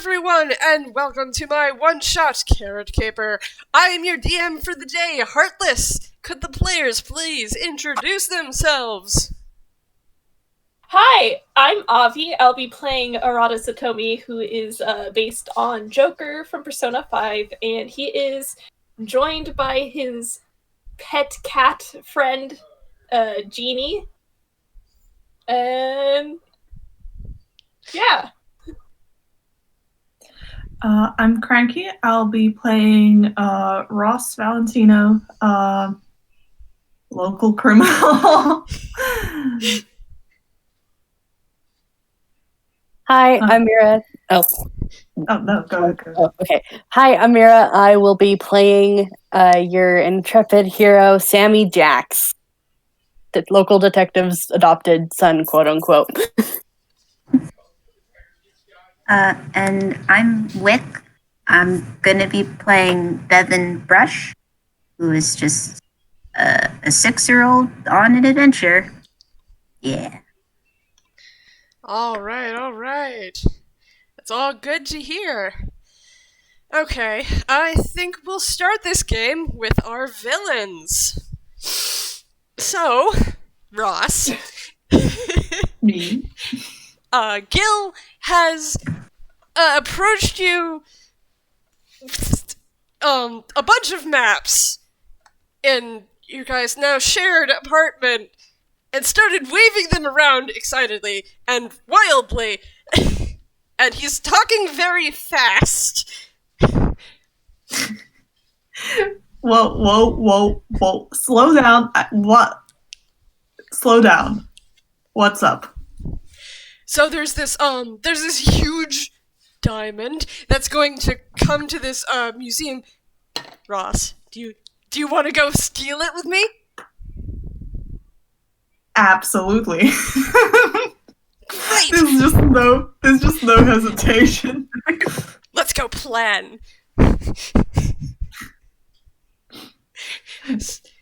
everyone, and welcome to my one-shot Carat Caper. I am your DM for the day, Heartless. Could the players please introduce themselves? Hi, I'm Avi. I'll be playing Arata Satomi, who is based on Joker from Persona 5, and he is joined by his pet cat friend, Jeannie. And yeah. I'm Cranky. I'll be playing Ross Valentino, local criminal. Hi, I'm Mira. Oh, no, go ahead. Oh, okay. Hi, I'm Mira. I will be playing your intrepid hero, Sammy Jax, the local detective's adopted son, quote unquote. And I'm Wick. I'm gonna be playing Bevin Brush, who is just a 6-year-old on an adventure. Yeah. All right. That's all good to hear. Okay, I think we'll start this game with our villains. So, Ross. Me. Gille has approached you with a bunch of maps in you guys' now shared apartment and started waving them around excitedly and wildly. And he's talking very fast. Whoa. Slow down. What? Slow down. What's up? So there's this huge diamond that's going to come to this museum. Ross, do you want to go steal it with me? Absolutely. Great. There's just no hesitation. Let's go plan.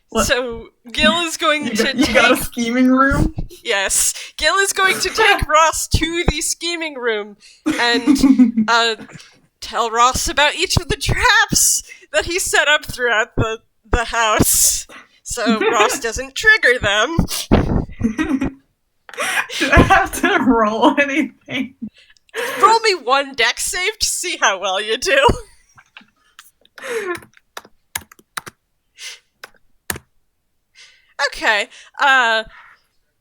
What? So Gille is going to You got a scheming room? Yes, Gille is going to take Ross to the scheming room and tell Ross about each of the traps that he set up throughout the house, so Ross doesn't trigger them. Do I have to roll anything? Roll me one dex save to see how well you do. Okay,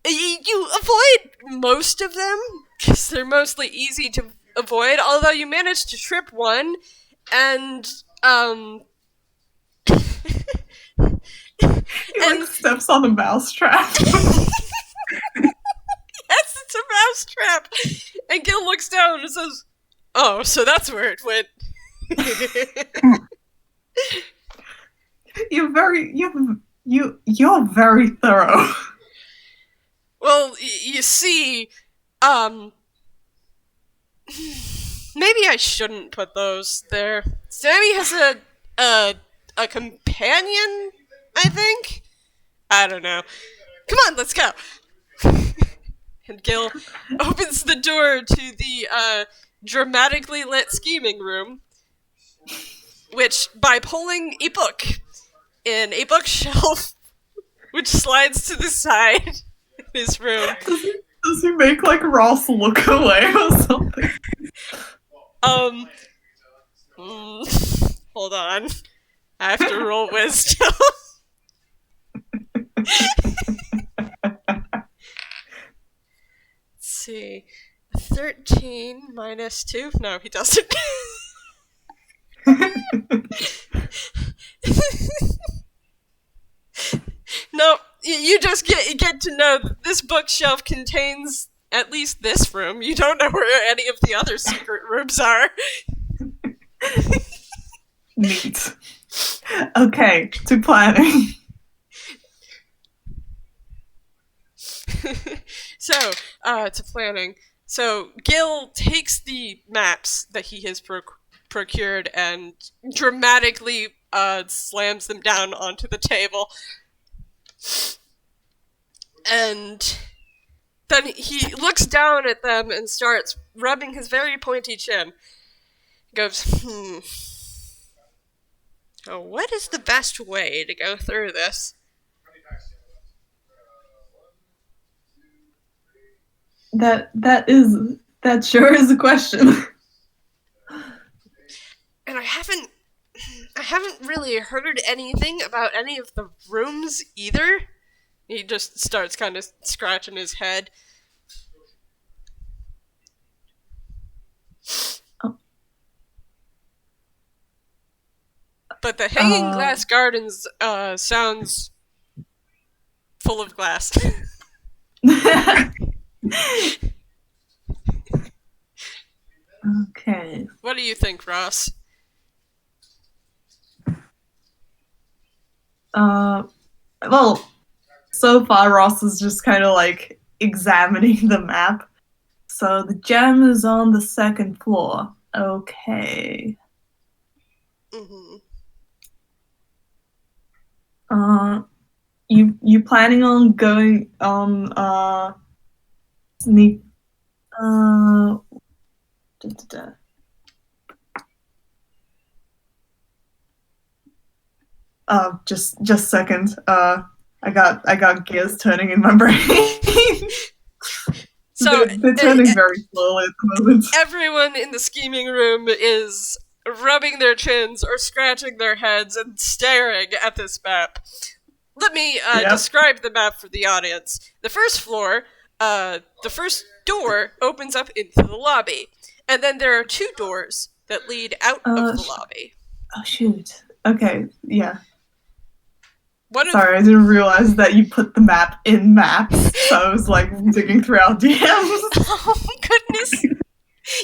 you avoid most of them, because they're mostly easy to avoid, although you manage to trip one, and, He steps on the mousetrap. Yes, it's a mousetrap! And Gille looks down and says, "Oh, so that's where it went." You're very thorough. Well, you see, maybe I shouldn't put those there. Sammy has a companion, I think? I don't know. Come on, let's go! And Gille opens the door to the, dramatically lit scheming room, which, by pulling a book in a bookshelf, which slides to the side of his room. Does he make, Ross look away or something? Hold on. I have to roll wisdom. Let's see. 13 minus 2? No, he doesn't. No, you just get to know that this bookshelf contains at least this room. You don't know where any of the other secret rooms are. Neat. Okay, to planning. So, to planning. So, Gille takes the maps that he has procured and dramatically slams them down onto the table. And then he looks down at them and starts rubbing his very pointy chin. Goes, Oh, what is the best way to go through this? That sure is a question. And I haven't really heard anything about any of the rooms either. He just starts kind of scratching his head. Oh. But the Hanging Glass Gardens sounds full of glass. Okay. What do you think, Ross? Well, so far Ross is just kind of like examining the map. So the gem is on the 2nd floor. Okay. Mm-hmm. You planning on going on sneak da, da, da. Just a second. I got gears turning in my brain. So they're turning very slowly at the moment. Everyone in the scheming room is rubbing their chins or scratching their heads and staring at this map. Let me describe the map for the audience. The first floor, the first door opens up into the lobby, and then there are 2 doors that lead out of the lobby. Oh shoot. Okay, yeah. Sorry, I didn't realize that you put the map in maps, so I was like digging through our DMs. Oh goodness.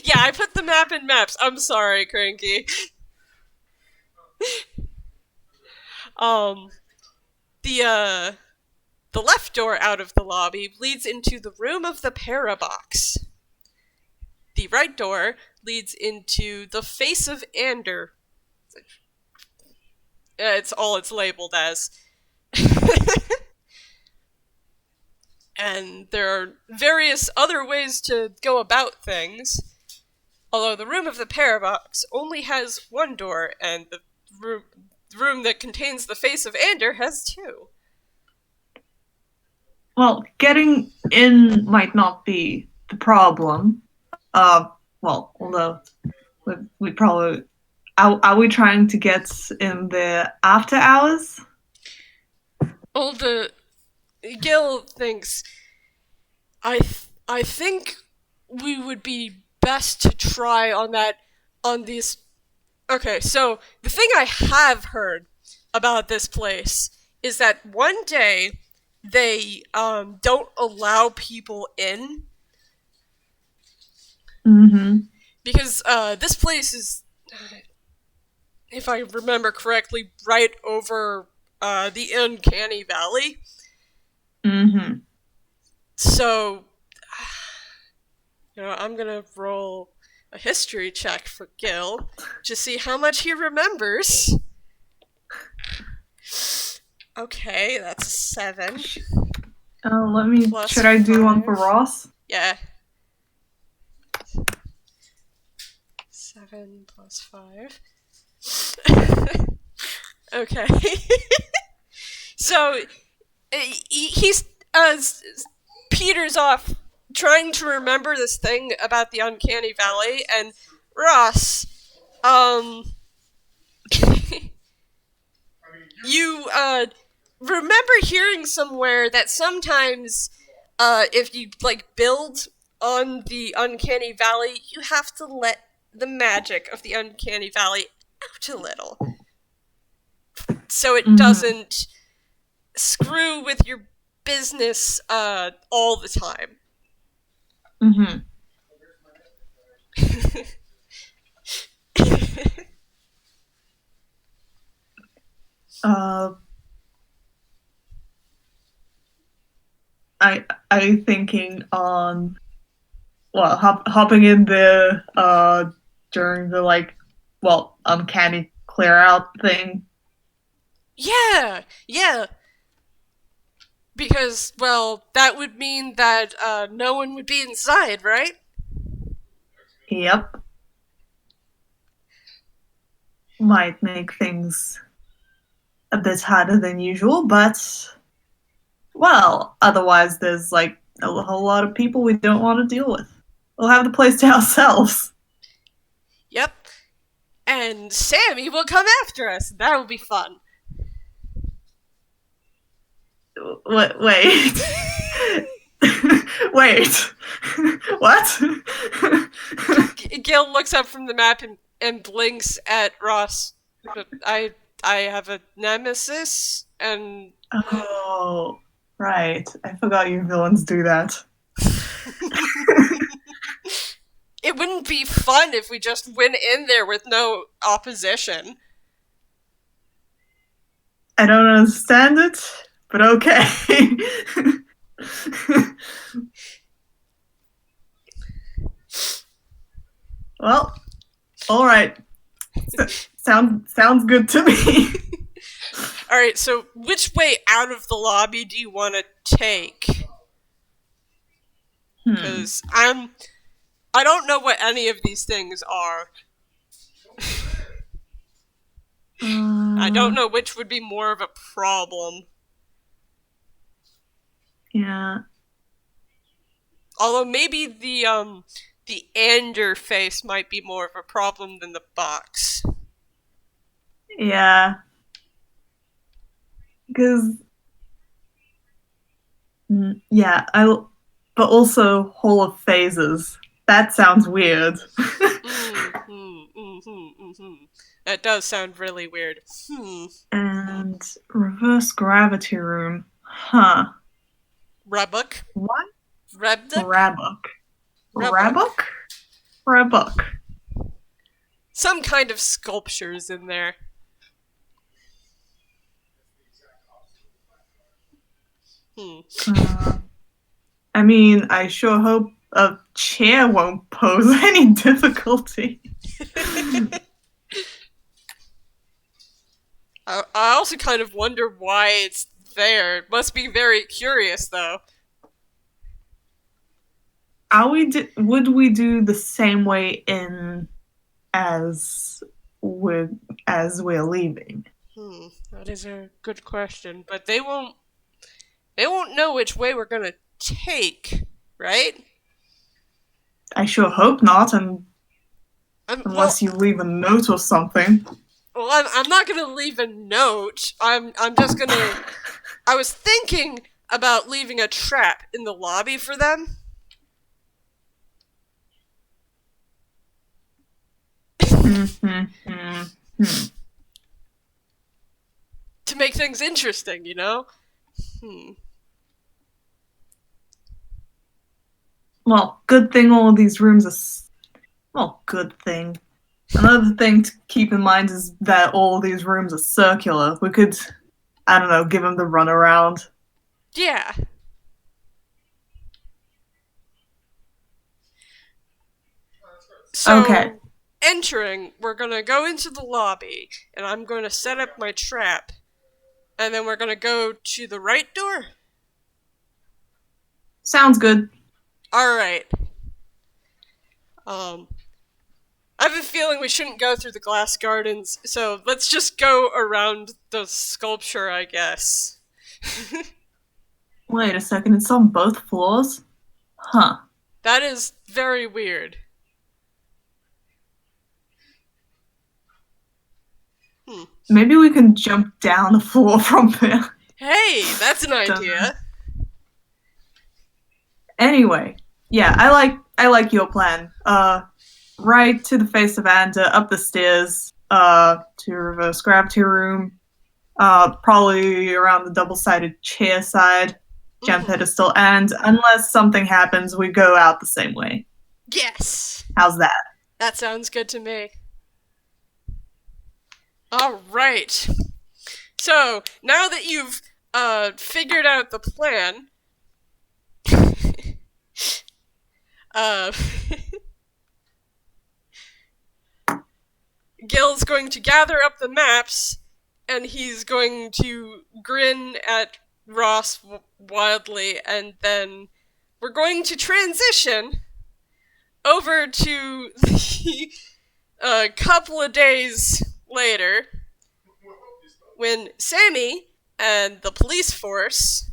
Yeah, I put the map in maps. I'm sorry, Cranky. The left door out of the lobby leads into the room of the Parabox. The right door leads into the face of Ander. It's all it's labeled as. And there are various other ways to go about things. Although the room of the Parabox only has 1 door, and the room that contains the face of Ander has 2. Well, getting in might not be the problem. Well, although we probably are we trying to get in the after hours? Well, Gil thinks I think we would be best to try on these. Okay, so the thing I have heard about this place is that one day they don't allow people in. Mm-hmm. Because this place is, if I remember correctly, right over the Uncanny Valley. Mm-hmm. So, I'm gonna roll a history check for Gil to see how much he remembers. Okay, that's a 7. Let me. Plus Should I do 1 5. for Ross? Yeah. 7 plus 5. Okay. So he's Peter's off trying to remember this thing about the Uncanny Valley, and Ross, you remember hearing somewhere that sometimes if you build on the Uncanny Valley, you have to let the magic of the Uncanny Valley out a little, so it doesn't screw with your business all the time. Mm-hmm. I thinking on hopping in the during the uncanny clear out thing. Yeah. Because, well, that would mean that no one would be inside, right? Yep. might make things a bit harder than usual, but, well, otherwise there's, like, a whole lot of people we don't want to deal with. We'll have the place to ourselves. Yep. And Sammy will come after us. That'll be fun. Wait. Wait. What? Gil looks up from the map and blinks at Ross. I have a nemesis, and... Oh, right. I forgot you villains do that. It wouldn't be fun if we just went in there with no opposition. I don't understand it, but okay. Well, all right. Sounds good to me. Alright, so which way out of the lobby do you want to take? Because I don't know what any of these things are. I don't know which would be more of a problem. Yeah. Although maybe the Ander face might be more of a problem than the box. Yeah. Because, yeah, but also Hall of Phases. That sounds weird. That does sound really weird. And reverse gravity room. Huh. Rabuk? What? Rabduk? Rabuk. Some kind of sculptures in there. I mean, I sure hope a chair won't pose any difficulty. I also kind of wonder why it's there. It must be very curious, though. Would we do the same way in as we're leaving? That is a good question, but they won't know which way we're gonna take, right? I sure hope not, unless you leave a note or something. Well, I'm not gonna leave a note. I'm just gonna. I was thinking about leaving a trap in the lobby for them. To make things interesting, you know? Well, good thing all of these rooms are... Well, good thing. Another thing to keep in mind is that all these rooms are circular. We could, I don't know, give them the runaround. Yeah. So, okay. Entering, we're gonna go into the lobby, and I'm gonna set up my trap, and then we're gonna go to the right door? Sounds good. Alright. I have a feeling we shouldn't go through the glass gardens, so let's just go around the sculpture, I guess. Wait a second, it's on both floors? Huh. That is very weird. Maybe we can jump down the floor from there. Hey, that's an idea. Anyway, yeah, I like your plan. Right to the face of Anda, up the stairs, to reverse gravity room, probably around the double-sided chair side, gem pedestal, and unless something happens, we go out the same way. Yes! How's that? That sounds good to me. Alright. So, now that you've, figured out the plan, Gil's going to gather up the maps, and he's going to grin at Ross wildly, and then we're going to transition over to the couple of days later, when Sammy and the police force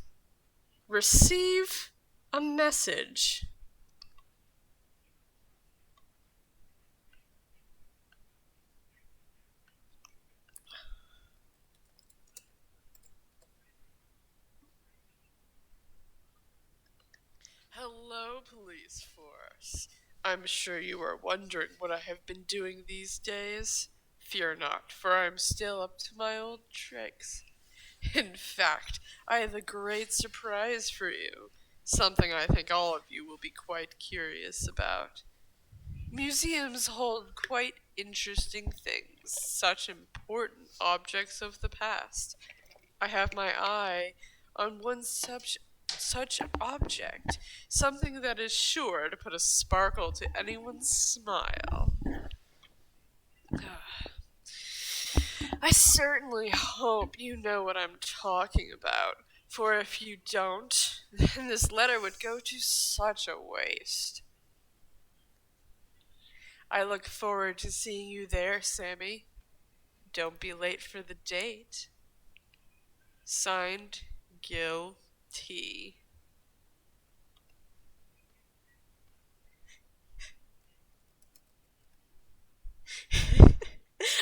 receive a message. Hello, police force. I'm sure you are wondering what I have been doing these days. Fear not, for I am still up to my old tricks. In fact, I have a great surprise for you. Something I think all of you will be quite curious about. Museums hold quite interesting things, such important objects of the past. I have my eye on one such object, something that is sure to put a sparkle to anyone's smile. I certainly hope you know what I'm talking about, for if you don't, then this letter would go to such a waste. I look forward to seeing you there, Sammy. Don't be late for the date. Signed, Gille T.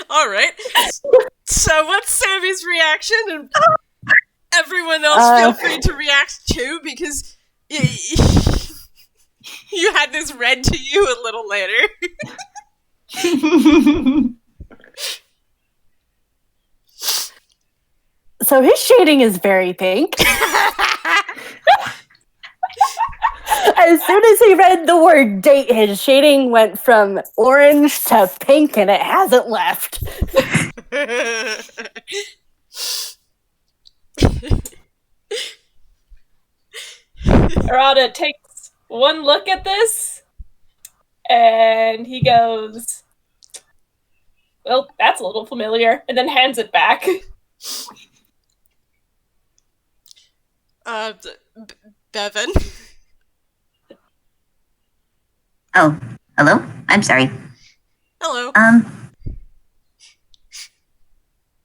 Alright, so what's Sammy's reaction? And everyone else feel free to react too, because you had this read to you a little later. So his shading is very pink. As soon as he read the word date, his shading went from orange to pink, and it hasn't left. Arata takes one look at this, and he goes, well, that's a little familiar, and then hands it back. Bevin? Oh, hello? I'm sorry. Hello.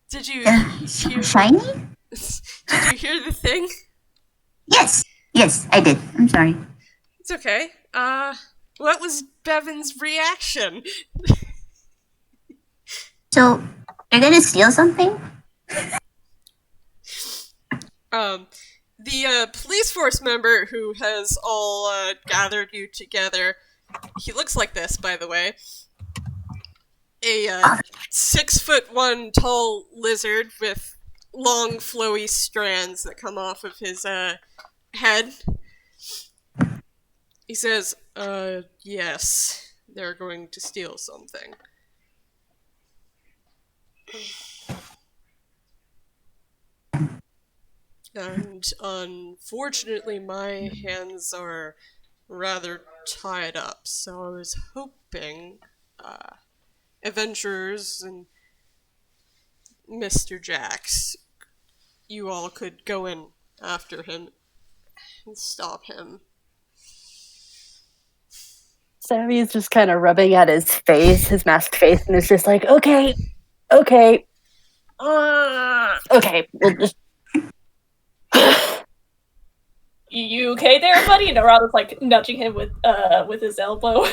Did you hear... Shiny? Did you hear the thing? Yes, I did. I'm sorry. It's okay. What was Bevin's reaction? So, you're gonna steal something? The police force member who has all gathered you together, he looks like this, by the way. A 6'1" tall lizard with long flowy strands that come off of his head. He says, yes, they're going to steal something. And unfortunately, my hands are rather tied up, so I was hoping adventurers and Mr. Jax, you all could go in after him and stop him. Sammy's just kind of rubbing at his face, his masked face, and is just like, okay, okay, we'll just... You okay there, buddy? And Arata's like nudging him with his elbow.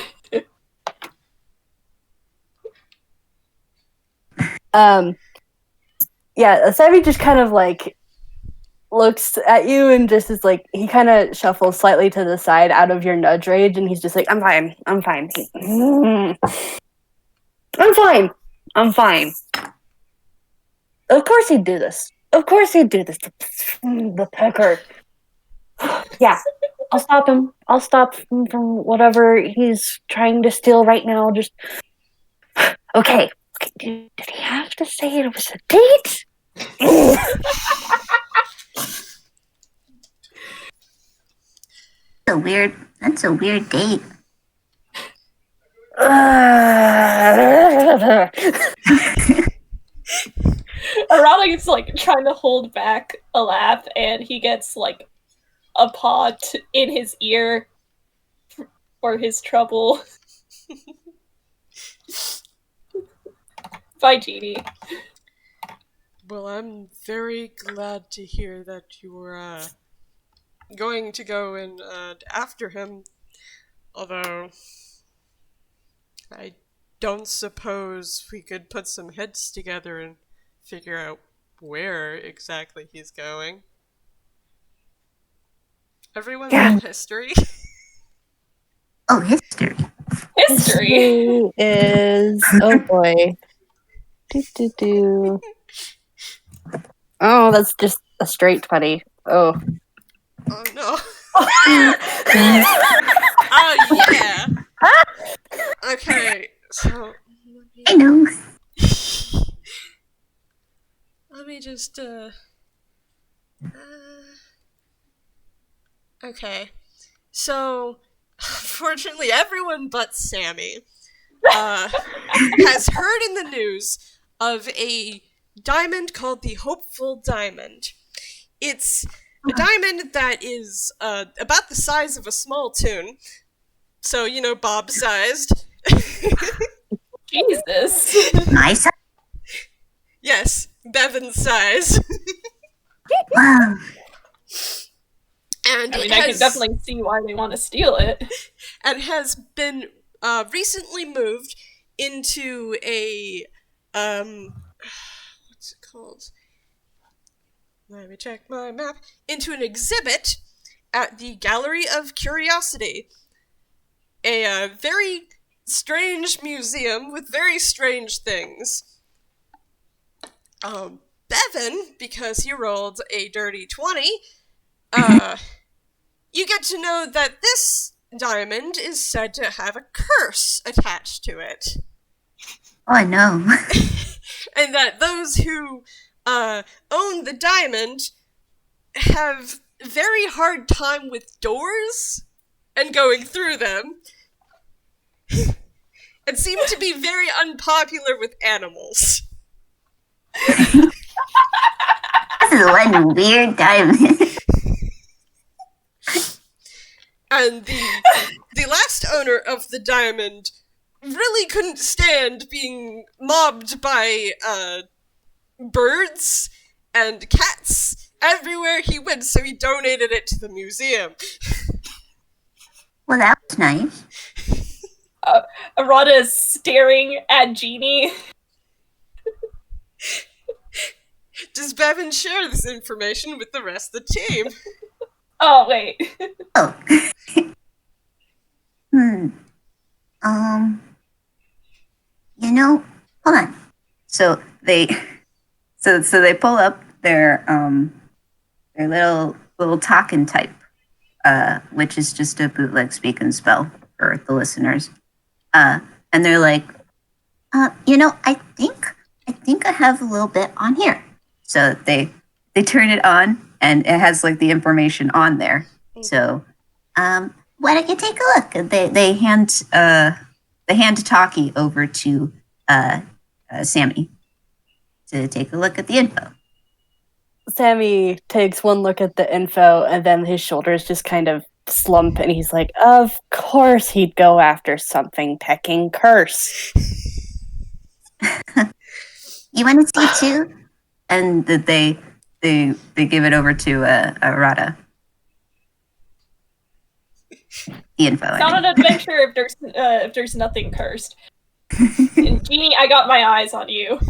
Yeah, Sammy just kind of like looks at you and just is like, he kind of shuffles slightly to the side out of your nudge rage, and he's just like, I'm fine. I'm fine. Of course he'd do this. The pecker. Yeah, I'll stop him. I'll stop him from whatever he's trying to steal right now. Just okay. Did he have to say it was a date? That's a weird date. Arata is like trying to hold back a laugh, and he gets like a paw in his ear for his trouble. Bye, Jeannie. Well, I'm very glad to hear that you were going to go and after him. Although, I don't suppose we could put some heads together and figure out where exactly he's going. Everyone roll history. Oh, history. History. Is oh boy. Do. Oh, that's just a straight 20. Oh. Oh no. Oh yeah. Okay, so I know. let me just okay. So fortunately everyone but Sammy has heard in the news of a diamond called the Hopeful Diamond. It's a diamond that is about the size of a small tune. So, you know, Bob-sized. Jesus. My son. Yes, Bevin size. Wow. And I mean, it I can has, definitely see why they want to steal it. and has been recently moved into a what's it called? Let me check my map. Into an exhibit at the Gallery of Curiosity, a very strange museum with very strange things. Bevin, because he rolled a dirty 20, you get to know that this diamond is said to have a curse attached to it. Oh no. And that those who own the diamond have very hard time with doors and going through them, and seem to be very unpopular with animals. This is one weird diamond. And the last owner of the diamond really couldn't stand being mobbed by birds and cats everywhere he went, so he donated it to the museum. Well, that was nice. Arata is staring at Jeannie. Does Bevin share this information with the rest of the team? Oh, wait. Oh. You know, hold on. So they pull up their little talking type, which is just a bootleg speak and spell for the listeners. And they're like, you know, I think I have a little bit on here. So they turn it on, and it has like the information on there. So, why don't you take a look? And they hand talkie over to Sammy to take a look at the info. Sammy takes one look at the info, and then his shoulders just kind of slump, and he's like, of course he'd go after something pecking curse. You want to see too? And that they give it over to Arata. The info. It's not an adventure if there's nothing cursed. And Jeannie, I got my eyes on you.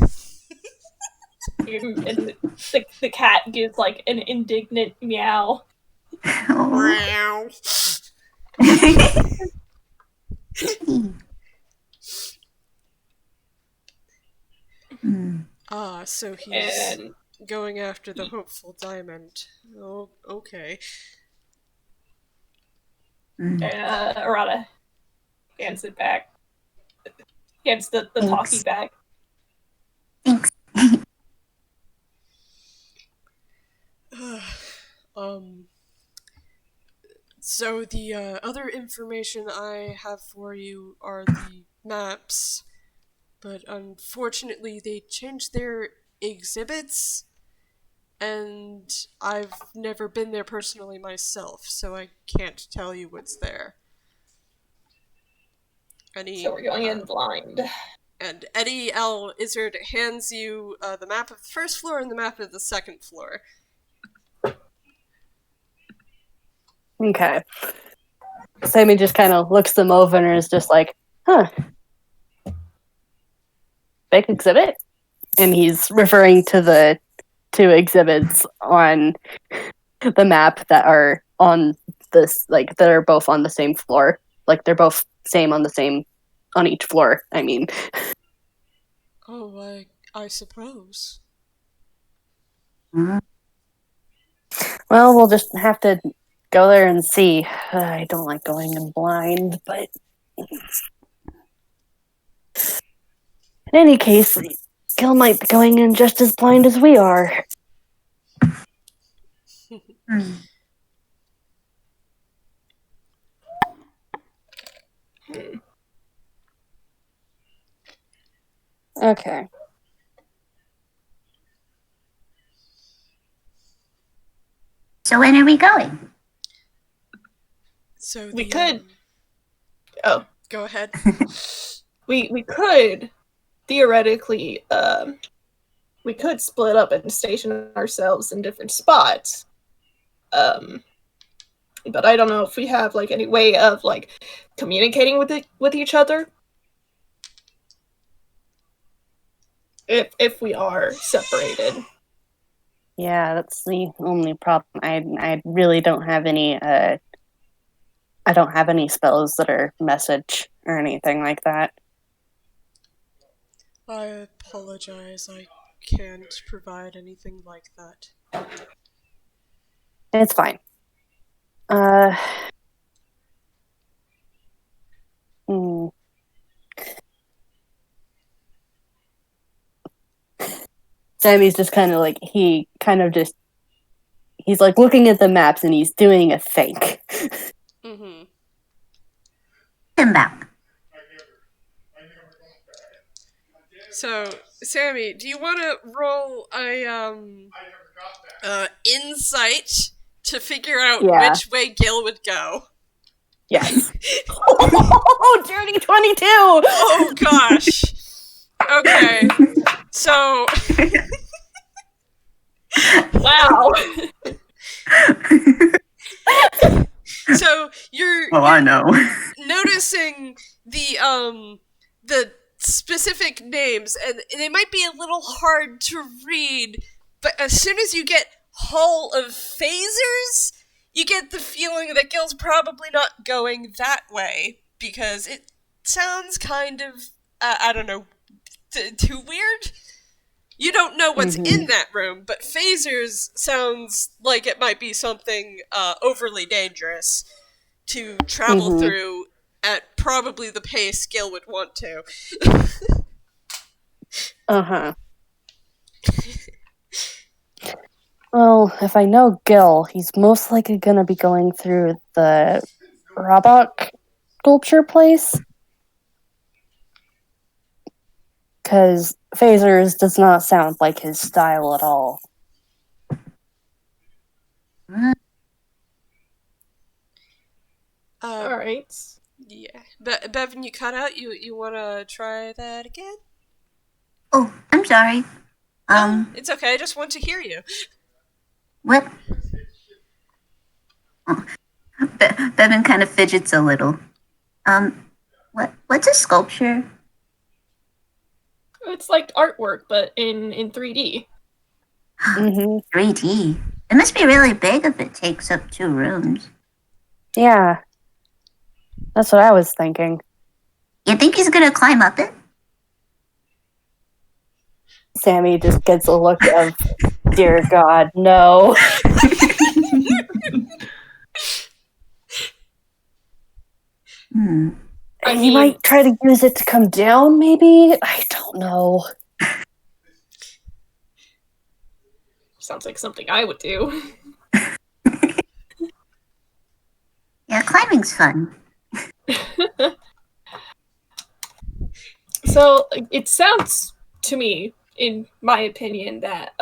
And the cat gives like an indignant meow. Oh. So he's And going after the Hopeful Diamond. Oh, okay. Arata hands it back. Hands the Thanks. talkie back. Thanks. So the other information I have for you are the maps, but unfortunately they changed their exhibits, and I've never been there personally myself, so I can't tell you what's there. So we're going in blind. And Eddie L. Izzard hands you the map of the first floor and the map of the second floor. Okay. Sammy just kind of looks them over and is just like, huh. Big exhibit? And he's referring to the two exhibits on the map that are on this, like, that are both on the same floor. Like, they're both same on each floor, I mean. Oh, I suppose. Mhm. Well, we'll just have to go there and see. I don't like going in blind, but in any case, Gil might be going in just as blind as we are. Hmm. Okay. So when are we going? So We could- Go ahead. We could theoretically we could split up and station ourselves in different spots. But I don't know if we have like any way of like communicating with each other. If we are separated. Yeah, that's the only problem. I really don't have any I don't have any spells that are message or anything like that. I apologize. I can't provide anything like that. It's fine. Hmm. Sammy's just kind of like, he's like looking at the maps and he's doing a think. Mm-hmm. About. So, Sammy, do you want to roll a insight to figure out Yeah. which way Gil would go? Yes. Oh, Journey 22! Oh gosh. Okay. So, Wow. so you're Oh, I know. noticing the specific names, and they might be a little hard to read, but as soon as you get Hall of Phasers, you get the feeling that Gil's probably not going that way, because it sounds kind of, I don't know, too weird? You don't know what's in that room, but phasers sounds like it might be something overly dangerous to travel through at probably the pace Gil would want to. Uh-huh. Well, if I know Gil, he's most likely going to be going through the Robot sculpture place. Because phasers does not sound like his style at all. All right. Yeah. Bevin, you cut out? You want to try that again? Oh, I'm sorry. It's okay. I just want to hear you. What? Oh. Bevin kind of fidgets a little. What's a sculpture? It's like artwork, but in 3D. 3D. It must be really big if it takes up 2 rooms. Yeah. That's what I was thinking. You think he's gonna climb up it? Sammy just gets a look of, dear God, no. I He mean- might try to use it to come down, maybe? I don't know. Sounds like something I would do. Yeah, climbing's fun. So it sounds to me, in my opinion, that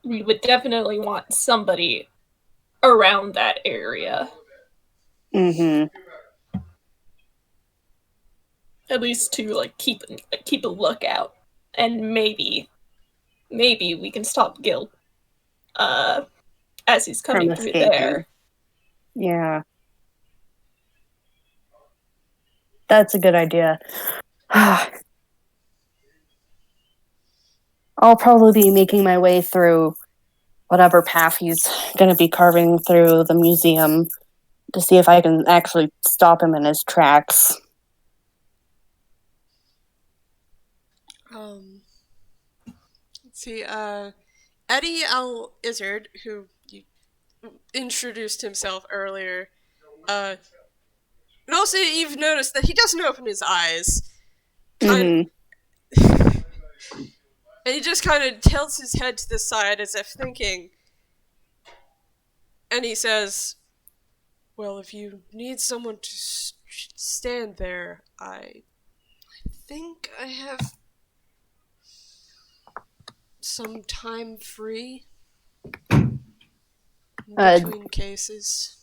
we would definitely want somebody around that area. Mm-hmm. And at least to like keep a lookout, and maybe we can stop Gil as he's coming From through escaping. there. Yeah. That's a good idea. I'll probably be making my way through whatever path he's going to be carving through the museum to see if I can actually stop him in his tracks. Let's see, Eddie L. Izzard, who you introduced himself earlier, and also you've noticed that he doesn't open his eyes. Mm-hmm. And he just kind of tilts his head to the side as if thinking. And he says, well, if you need someone to stand there, I think I have some time free in between cases.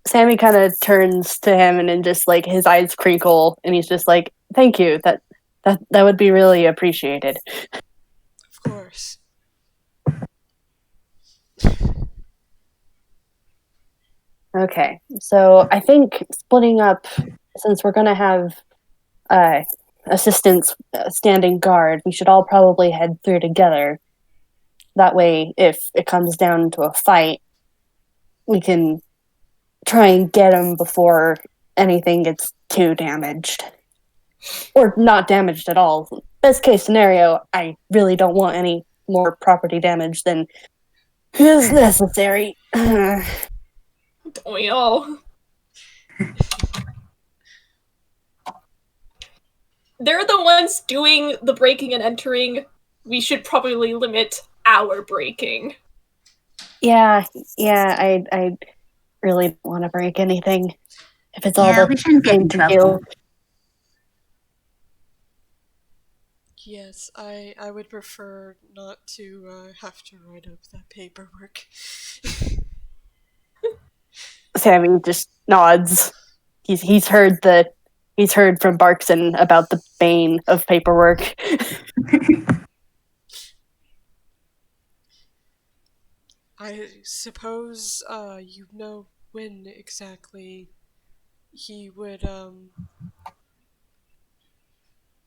Sammy kind of turns to him and then just like his eyes crinkle and he's just like, thank you, that would be really appreciated. Of course. Okay, so I think splitting up, since we're going to have assistants standing guard, we should all probably head through together. That way, if it comes down to a fight, we can try and get him before anything gets too damaged. Or not damaged at all. Best case scenario, I really don't want any more property damage than is necessary. Don't we all? They're the ones doing the breaking and entering. We should probably limit our breaking. Yeah, I really don't want to break anything. If it's all we shouldn't get in trouble. Yes, I would prefer not to have to write up that paperwork. Sammy just nods. He's heard from Barkson about the bane of paperwork. I suppose you know when exactly he would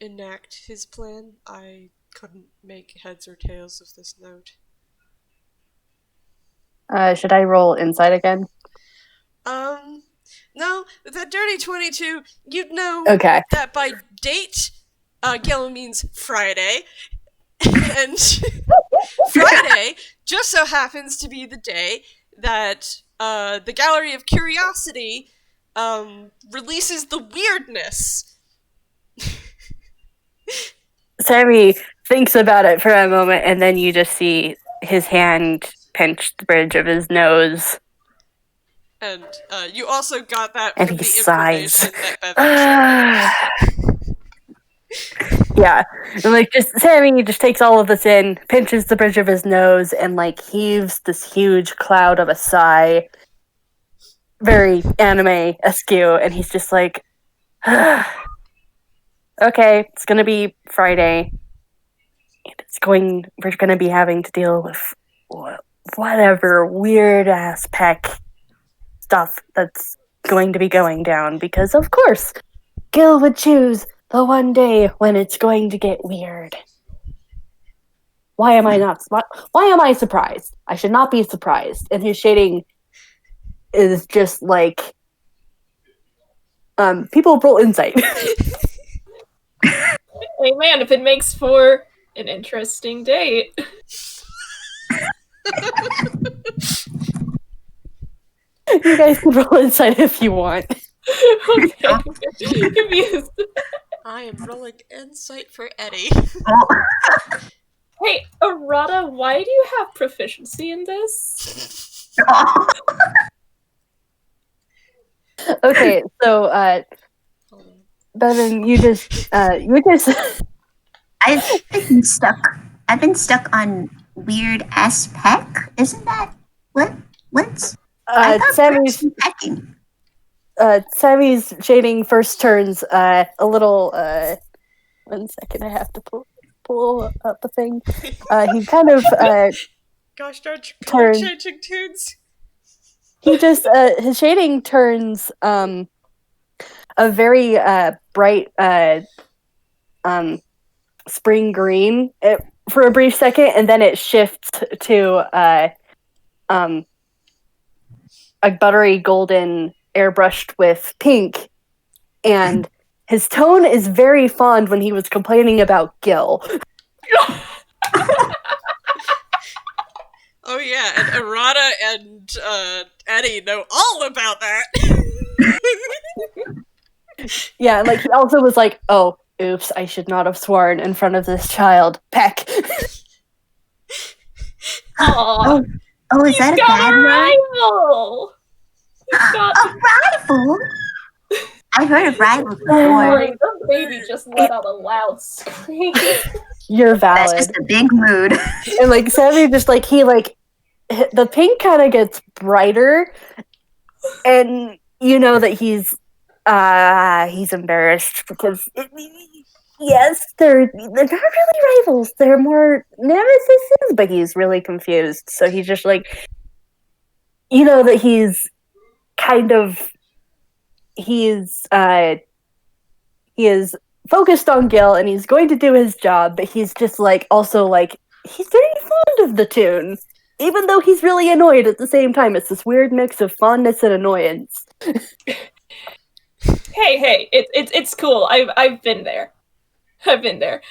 enact his plan. I couldn't make heads or tails of this note. Should I roll insight again? No, that dirty 22, you'd know Okay. that by date, Gil means Friday, and Friday just so happens to be the day that the Gallery of Curiosity releases the weirdness. Sammy thinks about it for a moment, and then you just see his hand pinch the bridge of his nose. And you also got that And from he the sighs. information that Bevin shared. Yeah, and like Sammy just takes all of this in, pinches the bridge of his nose, and like heaves this huge cloud of a sigh, very anime askew, and he's just like, okay, it's gonna be Friday. We're gonna be having to deal with whatever weird ass peck stuff that's going to be going down, because of course Gil would choose the one day when it's going to get weird. Why am I surprised? I should not be surprised. And his shading is just like people roll insight. Hey man, if it makes for an interesting date. You guys can roll insight if you want. Okay. I am rolling insight for Eddie. Hey, Arata, why do you have proficiency in this? Okay, so Bevin, you just I've been stuck on weird ass peck. Isn't that what's? I thought Sammy's pecking. Sammy's shading first turns a little. 1 second, I have to pull up the thing. He kind of Gosh darn color turn. changing tunes. He just his shading turns a very bright spring green for a brief second, and then it shifts to a buttery golden airbrushed with pink, and his tone is very fond when he was complaining about Gil. Oh yeah, and Arata and Eddie know all about that. Yeah, like he also was like, "Oh, oops, I should not have sworn in front of this child." Peck. Aw, Oh, is that a got bad a word? rival! He's got A rival? I've heard of rivals before. Sorry, the baby just let out a loud scream. You're That's valid. just a big mood. And like Sammy just like the pink kind of gets brighter, and you know that he's embarrassed because yes, they're not really rivals. They're more nemesis, but he's really confused. So he's just like, you know that he's kind of he is focused on Gil and he's going to do his job, but he's just like also like he's very fond of the tune. Even though he's really annoyed at the same time. It's this weird mix of fondness and annoyance. Hey, it's cool. I've been there. I've been there.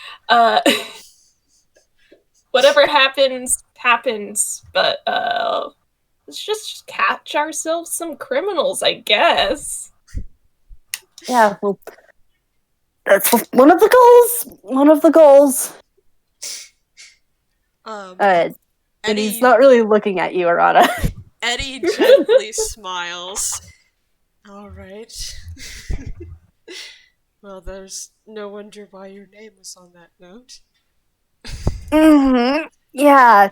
Whatever happens, but let's just catch ourselves some criminals, I guess. Yeah, well, that's one of the goals. One of the goals. And Eddie, he's not really looking at you, Arata. Eddie gently smiles. All right. Well, there's no wonder why your name was on that note. Mm-hmm. Yeah.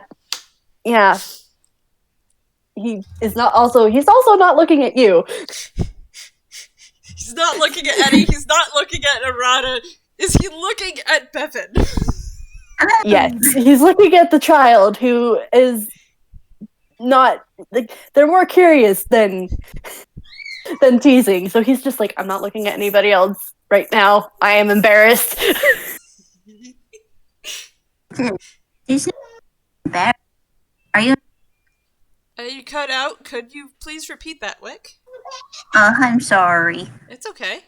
He's also not looking at you. He's not looking at Eddie. He's not looking at Arata. Is he looking at Bevin? Yes, he's looking at the child who is not. Like, they're more curious than teasing. So he's just like, I'm not looking at anybody else right now. I am embarrassed. Is it bad? Are you? You cut out. Could you please repeat that, Wick? I'm sorry. It's okay.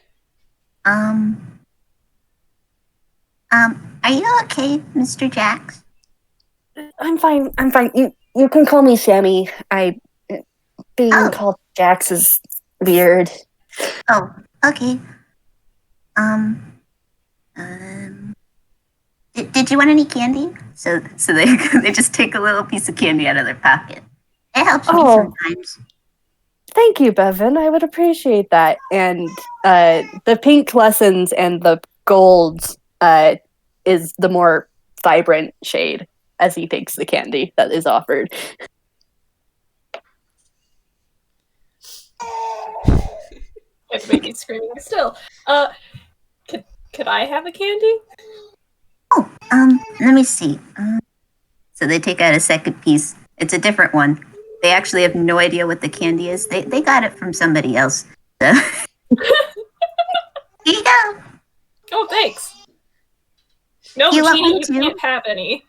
Are you okay, Mr. Jax? I'm fine. You can call me Sammy. Being called Jax is weird. Oh, okay. Did you want any candy? So they just take a little piece of candy out of their pocket. It helps me sometimes. Thank you, Bevin. I would appreciate that. And the pink lessens and the gold is the more vibrant shade as he takes the candy that is offered. It's making screaming still. Could I have a candy? Oh, let me see. So they take out a second piece. It's a different one. They actually have no idea what the candy is. They got it from somebody else. So. Here you go. Oh, thanks. No, You want Genie, one you too? can't have any.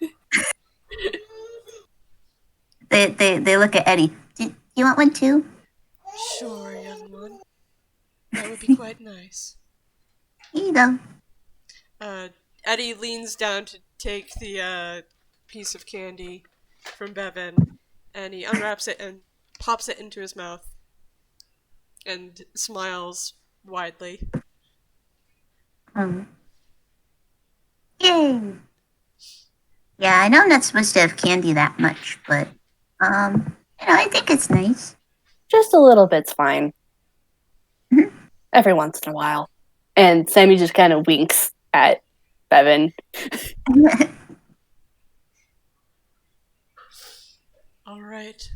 They look at Eddie. Do you want one too? Sure, young one. That would be quite nice. Here you go. Eddie leans down to take the piece of candy from Bevin, and he unwraps it and pops it into his mouth, and smiles widely. Yay! Yeah, I know I'm not supposed to have candy that much, but I think it's nice. Just a little bit's fine. Mhm. Every once in a while. And Sammy just kind of winks at Bevin. All right.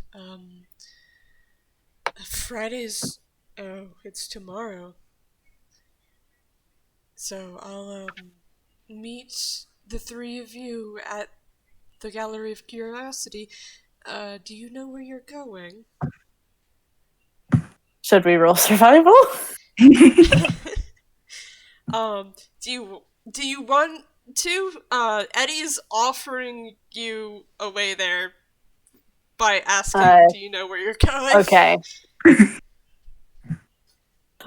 Friday's Oh, it's tomorrow. So I'll meet the three of you at the Gallery of Curiosity. Do you know where you're going? Should we roll survival? Do you want to? Eddie's offering you a way there by asking, do you know where you're going? Okay.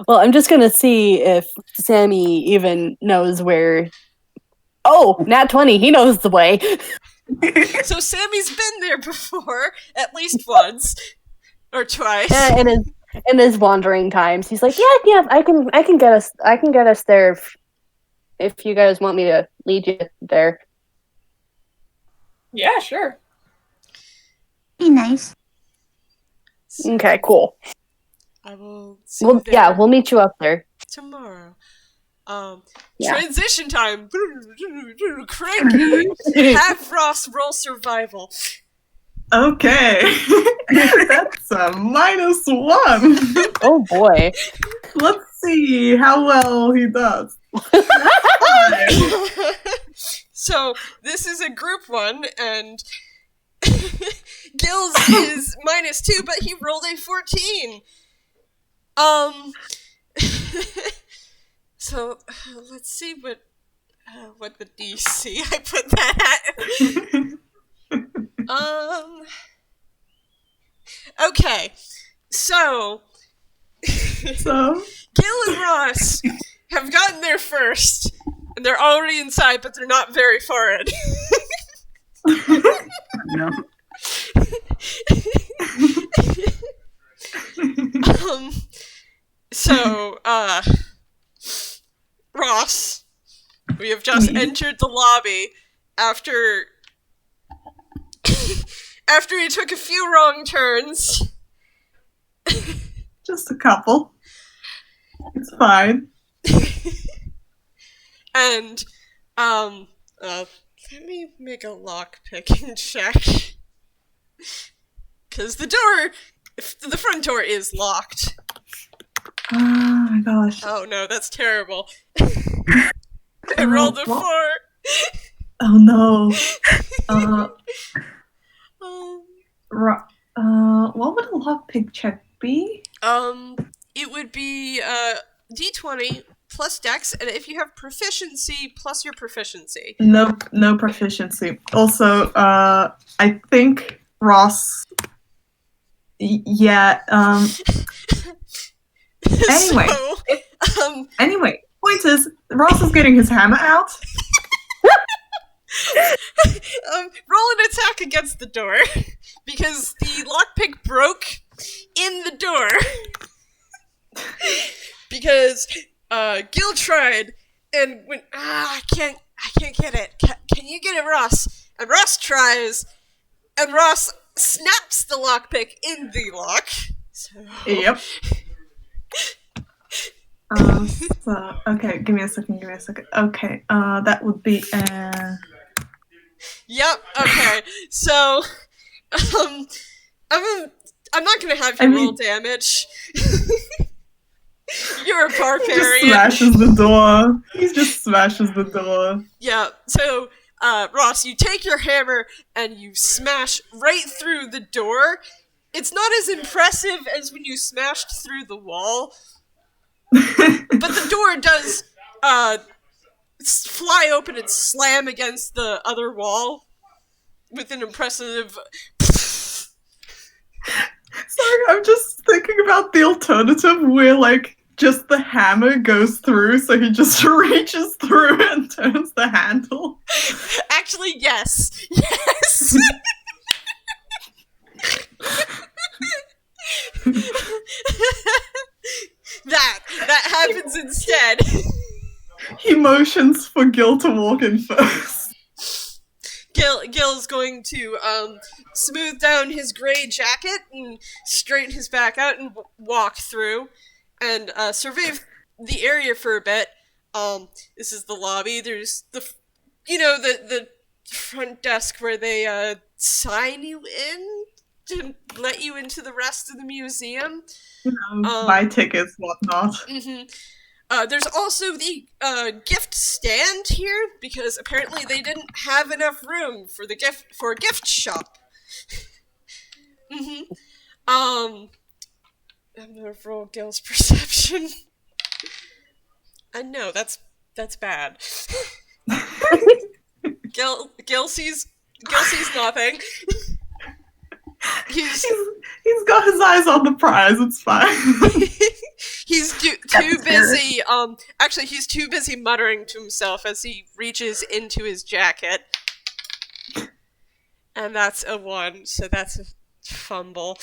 Well, I'm just gonna see if Sammy even knows where. Oh, nat 20. He knows the way. So Sammy's been there before, at least once or twice. In his wandering times, he's like, yeah, I can get us there if you guys want me to lead you there. Yeah, sure. Be nice. So Okay, cool. I will see you there. Yeah, we'll meet you up there Tomorrow. Yeah. Transition time. Cranky. Have Ross roll survival. Okay. That's a -1. Oh boy. Let's see how well he does. So this is a group one, and Gil's is -2, but he rolled a 14. So let's see what the DC I put that at. Okay, so Gille and Ross have gotten there first, and they're already inside, but they're not very far in. No. So, Ross, we have just entered the lobby after he took a few wrong turns. Just a couple. It's fine. And, let me make a lock-picking check. Because the front door is locked. Oh my gosh. Oh no, that's terrible. I rolled a 4. Oh no. What would a lockpick check be? It would be D20 plus Dex, and if you have proficiency plus your proficiency. Nope, no proficiency. Also, I think Ross. Yeah. Anyway. So, Anyway, point is, Ross is getting his hammer out. Roll an attack against the door, because the lockpick broke in the door. Because Gil tried and went, I can't get it. Can you get it, Ross? And Ross tries, and Ross snaps the lockpick in the lock. So. Yep. Okay, give me a second. Okay, that would be Yep. Okay. So, I'm not gonna have you roll damage. You're a barbarian. He just smashes the door. Yeah. So, Ross, you take your hammer and you smash right through the door. It's not as impressive as when you smashed through the wall, but the door does fly open and slam against the other wall with an impressive. Sorry, I'm just thinking about the alternative where, like, just the hammer goes through, so he just reaches through and turns the handle. Actually, yes. Yes! that happens instead. He motions for Gil to walk in first. Gil's going to smooth down his gray jacket and straighten his back out and walk through and survey the area for a bit. This is the lobby. There's the front desk where they sign you in, to let you into the rest of the museum. Buy tickets, whatnot. There's also the gift stand here because apparently they didn't have enough room for a gift shop. I'm gonna roll Gil's perception. No, that's bad. Gil sees nothing. He's got his eyes on the prize. It's fine. He's too busy. Actually, he's too busy muttering to himself as he reaches into his jacket, and that's a 1. So that's a fumble.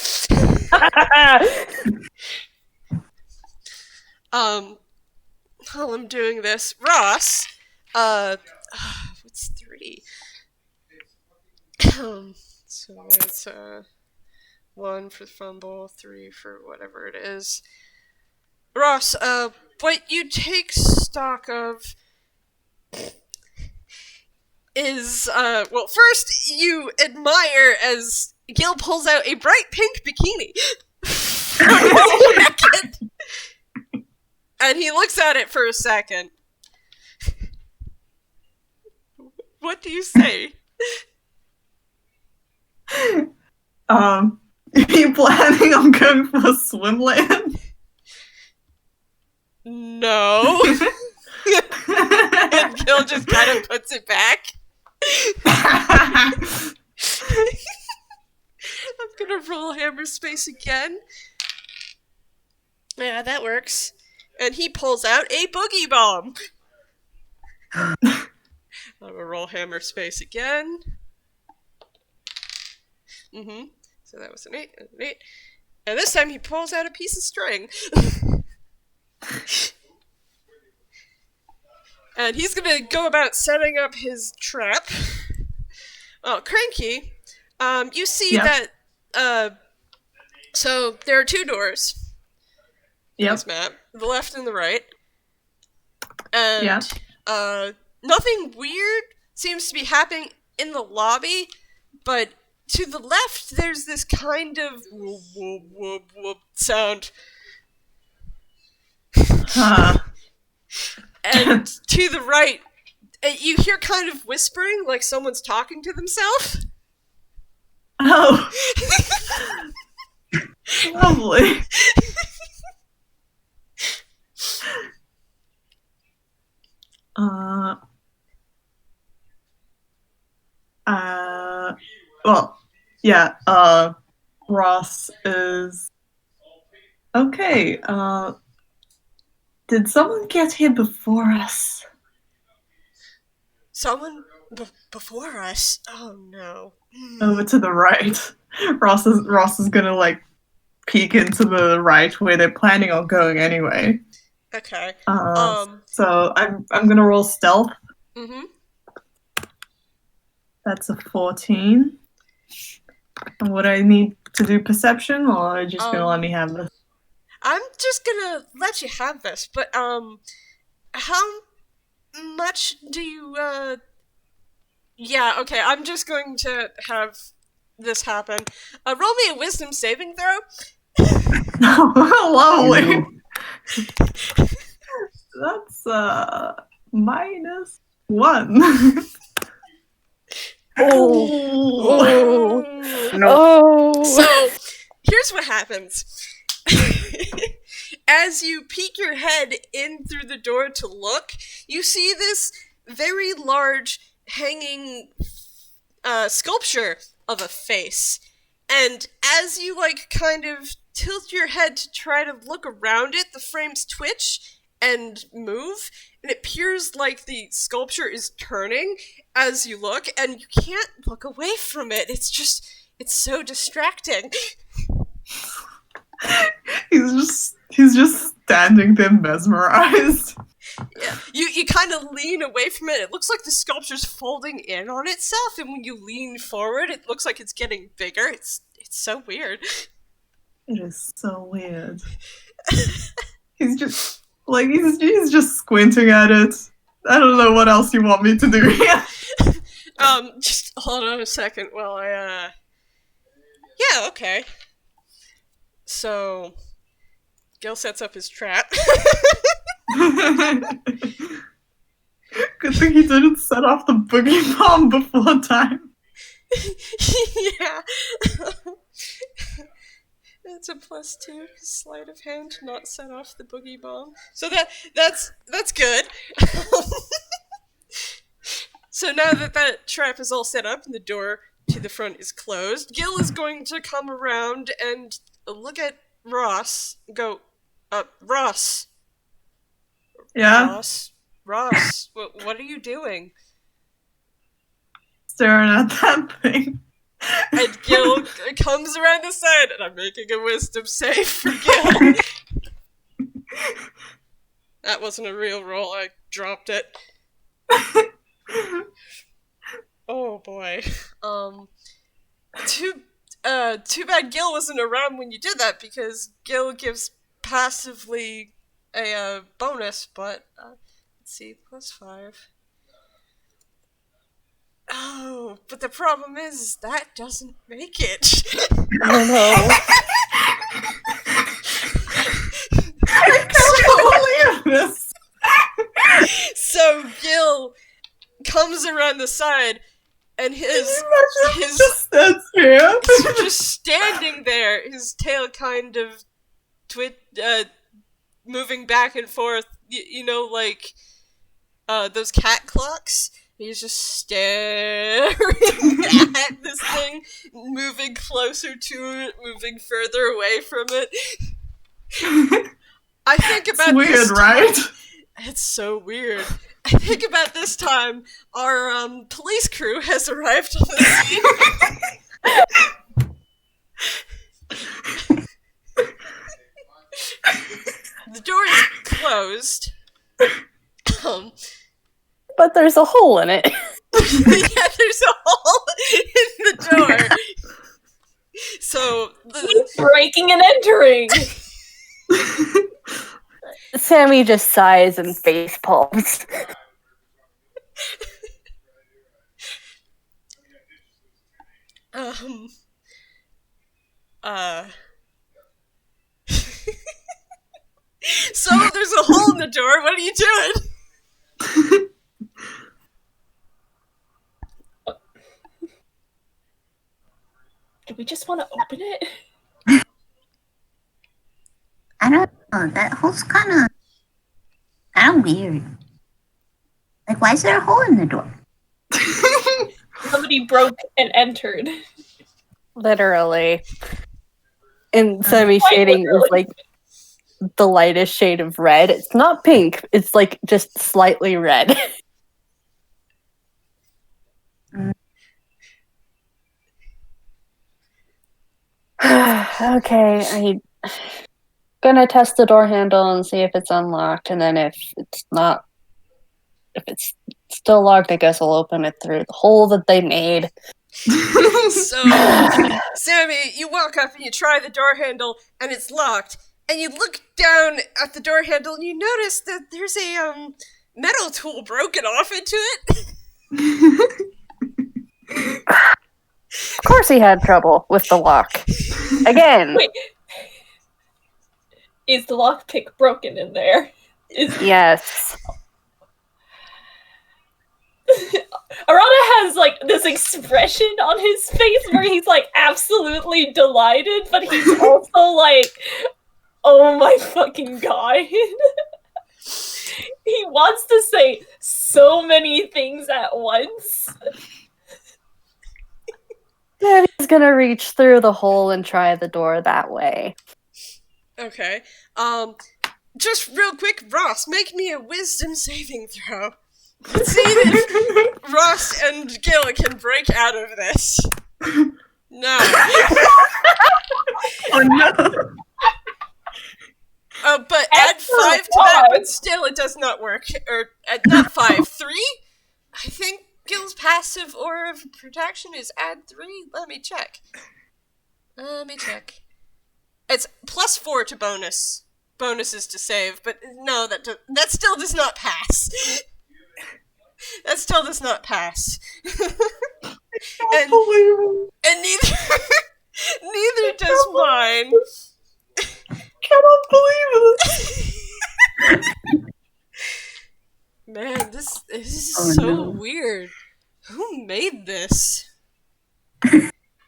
While I'm doing this, Ross. What's 3? So it's 1 for the fumble, 3 for whatever it is. Ross, what you take stock of is, well, first you admire as Gil pulls out a bright pink bikini from his jacket, and he looks at it for a second. What do you say? Are you planning on going for a swimland? No. And Gil just kind of puts it back. I'm gonna roll hammer space again. Yeah, that works. And he pulls out a boogie bomb. I'm gonna roll hammer space again. So that was an 8 and an 8. And this time he pulls out a piece of string. And he's gonna go about setting up his trap. Oh, Cranky, you see that, so there are 2 doors. Yep. This map, the left and the right. And, nothing weird seems to be happening in the lobby, but to the left, there's this kind of whoop, whoop, whoop, whoop sound. And to the right, you hear kind of whispering, like someone's talking to themselves. Oh. Lovely. Well, yeah, Ross is... Okay, did someone get here before us? Someone before us? Oh no. Over to the right. Ross is gonna, like, peek into the right where they're planning on going anyway. Okay. So I'm gonna roll stealth. That's a 14. And would I need to do perception, or are you just gonna let me have this? I'm just gonna let you have this, but how much do you yeah, okay, I'm just going to have this happen. Roll me a wisdom saving throw. Lovely. That's -1. Oh. No. Oh. So, here's what happens. As you peek your head in through the door to look, you see this very large hanging sculpture of a face. And as you, like, kind of tilt your head to try to look around it, the frames twitch and move, and it appears like the sculpture is turning as you look, and you can't look away from it. It's so distracting. He's just standing there mesmerized. Yeah, you kind of lean away from it. It looks like the sculpture's folding in on itself, and when you lean forward, it looks like it's getting bigger. It's so weird. It is so weird. He's just he's just squinting at it. I don't know what else you want me to do here. Just hold on a second while I Yeah, okay. So, Gil sets up his trap. Good thing he didn't set off the boogie bomb before time. Yeah. It's a +2 sleight of hand to not set off the boogie bomb. So that's good. So now that trap is all set up and the door to the front is closed, Gil is going to come around and look at Ross. Go, Ross. Yeah? Ross. What are you doing? Staring at that thing. And Gil comes around the side, and I'm making a wisdom save for Gil. That wasn't a real roll, I dropped it. Oh boy. Too bad Gil wasn't around when you did that, because Gil gives passively a bonus, but let's see, +5. Oh, but the problem is that doesn't make it. Oh no. I can't believe this. So Gil comes around the side, and his Just stands here. he's just standing there, his tail kind of moving back and forth. You know, like those cat clocks. He's just staring at this thing, moving closer to it, moving further away from it. I think about It's weird, this time, right? It's so weird. I think about this time, our police crew has arrived on the scene. The door is closed. But there's a hole in it. Yeah, there's a hole in the door. So Breaking and entering. Sammy just sighs and face palms. So there's a hole in the door. What are you doing? Do we just want to open it? I don't know. That hole's kind of weird. Like, why is there a hole in the door? Somebody broke and entered. Literally. And Sammy shading is like the lightest shade of red. It's not pink. It's like just slightly red. Okay, I'm gonna test the door handle and see if it's unlocked, and then if it's still locked, I guess I'll open it through the hole that they made. So, Sammy, you walk up and you try the door handle, and it's locked. And you look down at the door handle, and you notice that there's a metal tool broken off into it. Of course he had trouble with the lock. Again. Wait. Is the lockpick broken in there? Yes. Arata has like this expression on his face where he's like absolutely delighted, but he's also like, oh my fucking god. He wants to say so many things at once. Then he's gonna reach through the hole and try the door that way. Okay. Just real quick, Ross, make me a wisdom saving throw. Let's see if Ross and Gil can break out of this. No. Oh no. But add 5 to that, but still it does not work. Or, not 5, 3? I think Gil's passive aura of protection is add 3. Let me check. It's +4 to bonus. Bonuses to save, but no, that still does not pass. That still does not pass. And neither Neither does mine. Cannot believe it. Man, this is Oh, so no. weird. Who made this?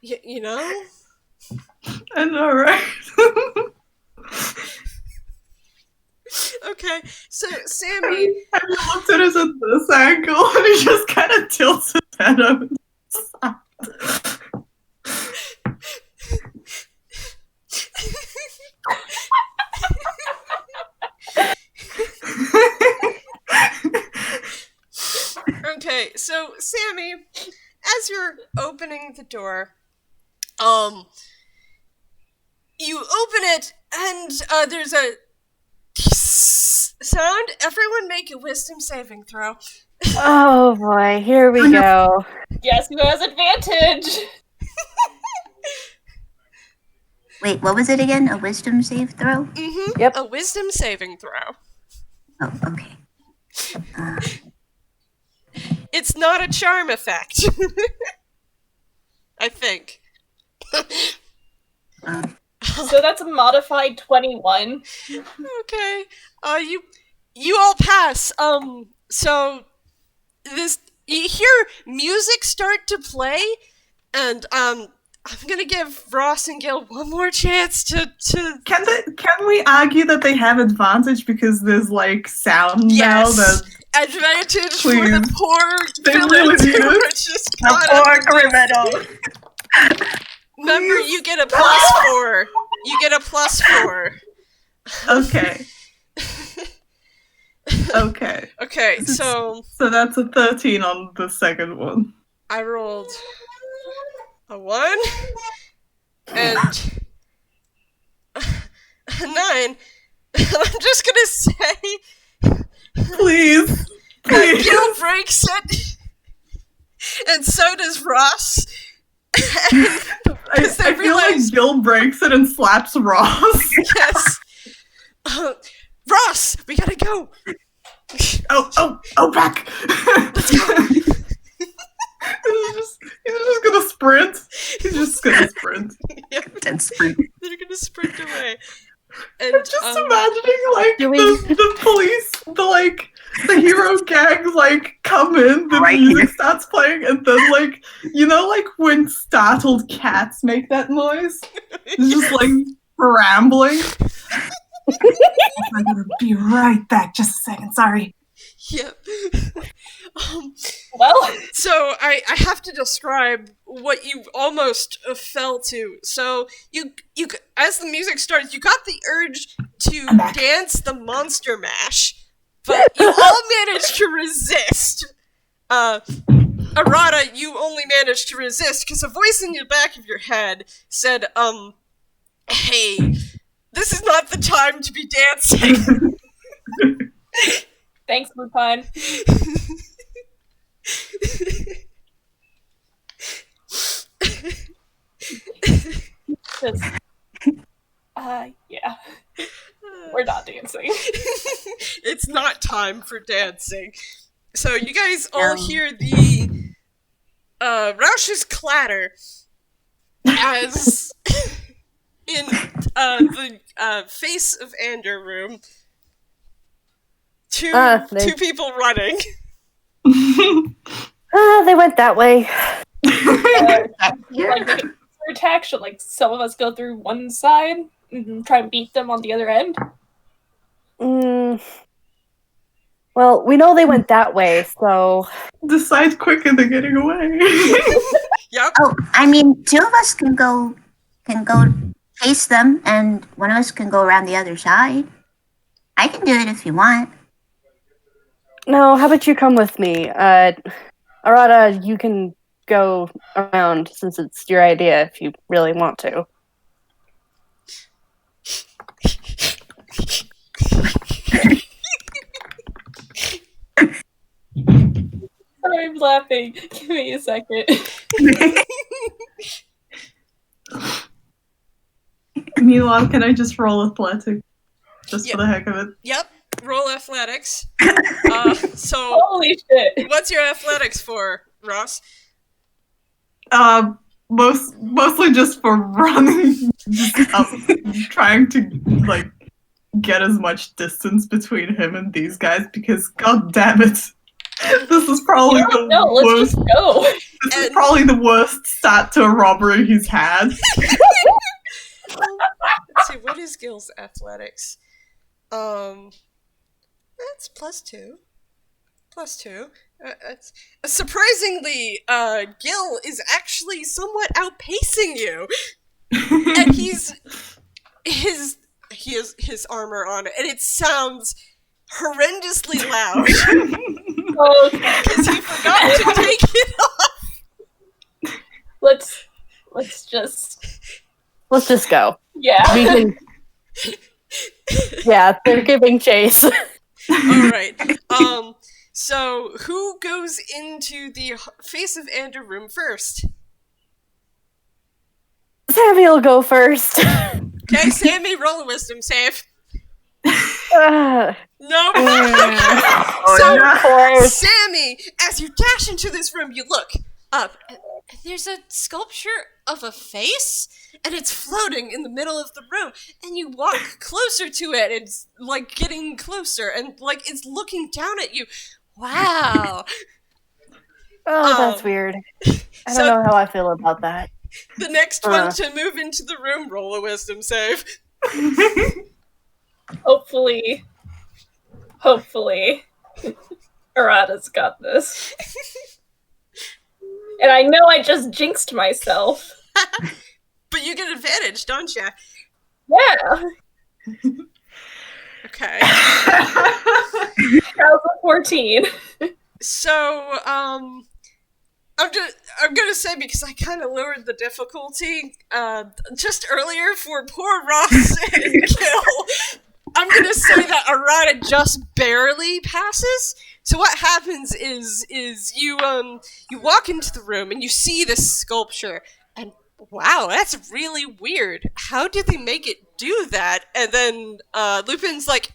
You know? I know, right? Okay, so Sammy, Have you looked at us at this angle and he just kind of tilts his head over the side? okay, so Sammy, as you're opening the door, you open it and there's a sound. Everyone make a wisdom saving throw. Oh boy, here we go. Yes, who has advantage? Wait, what was it again? A wisdom save throw? Mm-hmm. Yep. A wisdom saving throw. Oh, okay. It's not a charm effect. I think. So that's a modified 21. Okay. You all pass. So this you hear music start to play, and I'm gonna give Ross and Gil one more chance to Can we argue that they have advantage because there's like sound now yes. that Advantage for Please. the poor They villains really who need were it. just caught up in this. Remember, you get a +4. You get a +4. Okay. Okay. Okay, so So that's a 13 on the second one. I rolled a 1 and a 9. I'm just gonna say Please. Please. Gil breaks it, and so does Ross. I feel like realize- Gil breaks it and slaps Ross. Yes. Ross, we gotta go. Oh, back! He's just gonna sprint. He's just gonna sprint. Yep, Dead sprint. they're gonna sprint away. And I'm just imagining, like, Do we- the police, the hero gang, like, come in, the Right. music starts playing, and then, like, you know, like, when startled cats make that noise? It's just, like, rambling. I'm gonna be right back. Just a second, sorry. Yep. Well, So I have to describe what you almost fell to. So you as the music starts, you got the urge to I'm back. dance the Monster Mash, but you all managed to resist. Arata, you only managed to resist because a voice in the back of your head said, "Hey, this is not the time to be dancing." thanks, Lupin. Just, yeah, we're not dancing. It's not time for dancing. So you guys all hear the raucous clatter as in the face of Ander room. Two people running. They went that way. Like, make an attack, should like some of us go through one side and try and beat them on the other end? Well, we know they went that way, so Decide quicker than getting away. Yep. Oh, I mean, two of us can go chase them, and one of us can go around the other side. I can do it if you want. no. How about you come with me, Arata? You can go around since it's your idea if you really want to. Sorry, I'm laughing. Give me a second. Meanwhile, can I just roll athletic? Just Yeah. for the heck of it. Yep. Roll athletics. So Holy shit. what's your athletics for, Ross? mostly just for running up, trying to like get as much distance between him and these guys because god damn it, this is probably the let's worst. just go. This is probably the worst stat to a robbery he's had. Let's see, what is Gil's athletics? That's +2. +2. Surprisingly, Gil is actually somewhat outpacing you, and he has his armor on, and it sounds horrendously loud because he forgot to take it off. Let's just go. Yeah. We can... Yeah, they're giving chase. Alright. So who goes into the face of Ander room first? Sammy will go first. Okay, Sammy, roll a wisdom save. Nope. So, of course. Sammy, as you dash into this room, you look up. There's a sculpture of a face, and it's floating in the middle of the room. And you walk closer to it. It's like getting closer, and like it's looking down at you. Wow. Oh, that's weird. I don't know how I feel about that. The next one to move into the room, roll a wisdom save. Hopefully, Arata's got this. And I know I just jinxed myself. But you get advantage, don't you? Yeah. Okay. 2014. So, I'm gonna say, because I kind of lowered the difficulty just earlier for poor Ross and Gil, I'm gonna say that Arata just barely passes. So what happens is you walk into the room and you see this sculpture, and wow, that's really weird. How did they make it do that? And then Lupin's like,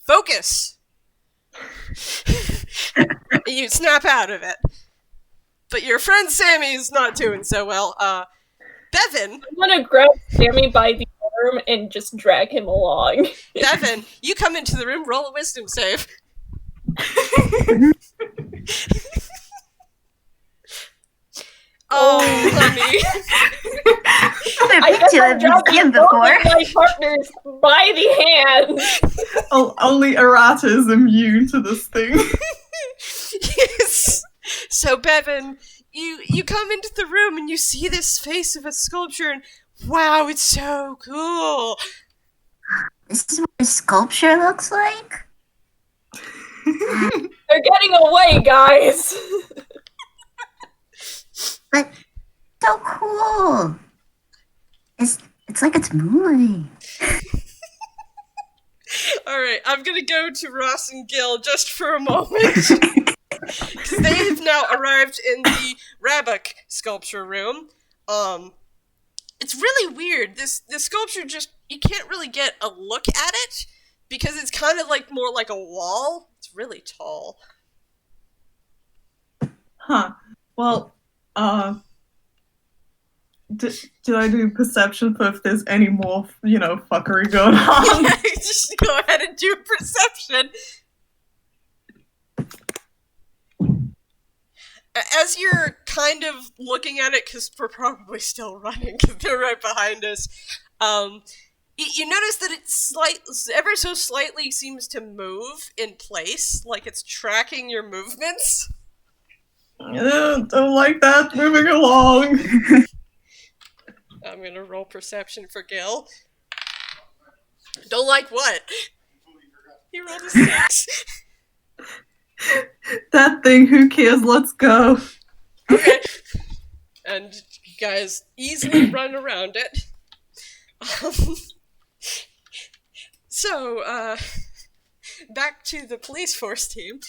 focus. And you snap out of it. But your friend Sammy's not doing so well. Bevin. I'm gonna grab Sammy by the arm and just drag him along. Bevin, you come into the room, roll a wisdom save. Oh, honey. I've been to a museum before. My partners by the hand. Only Arata is immune to this thing. Yes. So Bevin, you come into the room and you see this face of a sculpture, and wow, it's so cool. This is what a sculpture looks like? They're getting away, guys. But so cool. It's like it's moving. Alright, I'm gonna go to Ross and Gil just for a moment. Because they have now arrived in the Rabak sculpture room. It's really weird. This sculpture just, you can't really get a look at it because it's kind of like more like a wall. It's really tall. Huh. Well, do I do perception for if there's any more, fuckery going on? Yeah, just go ahead and do perception. As you're kind of looking at it, because we're probably still running, because they're right behind us, you notice that it ever so slightly seems to move in place, like it's tracking your movements. Don't like that. Moving along. I'm gonna roll perception for Gil. Don't like what? He rolled a 6. That thing, who cares? Let's go. Okay. And you guys easily run around it. So, back to the police force team.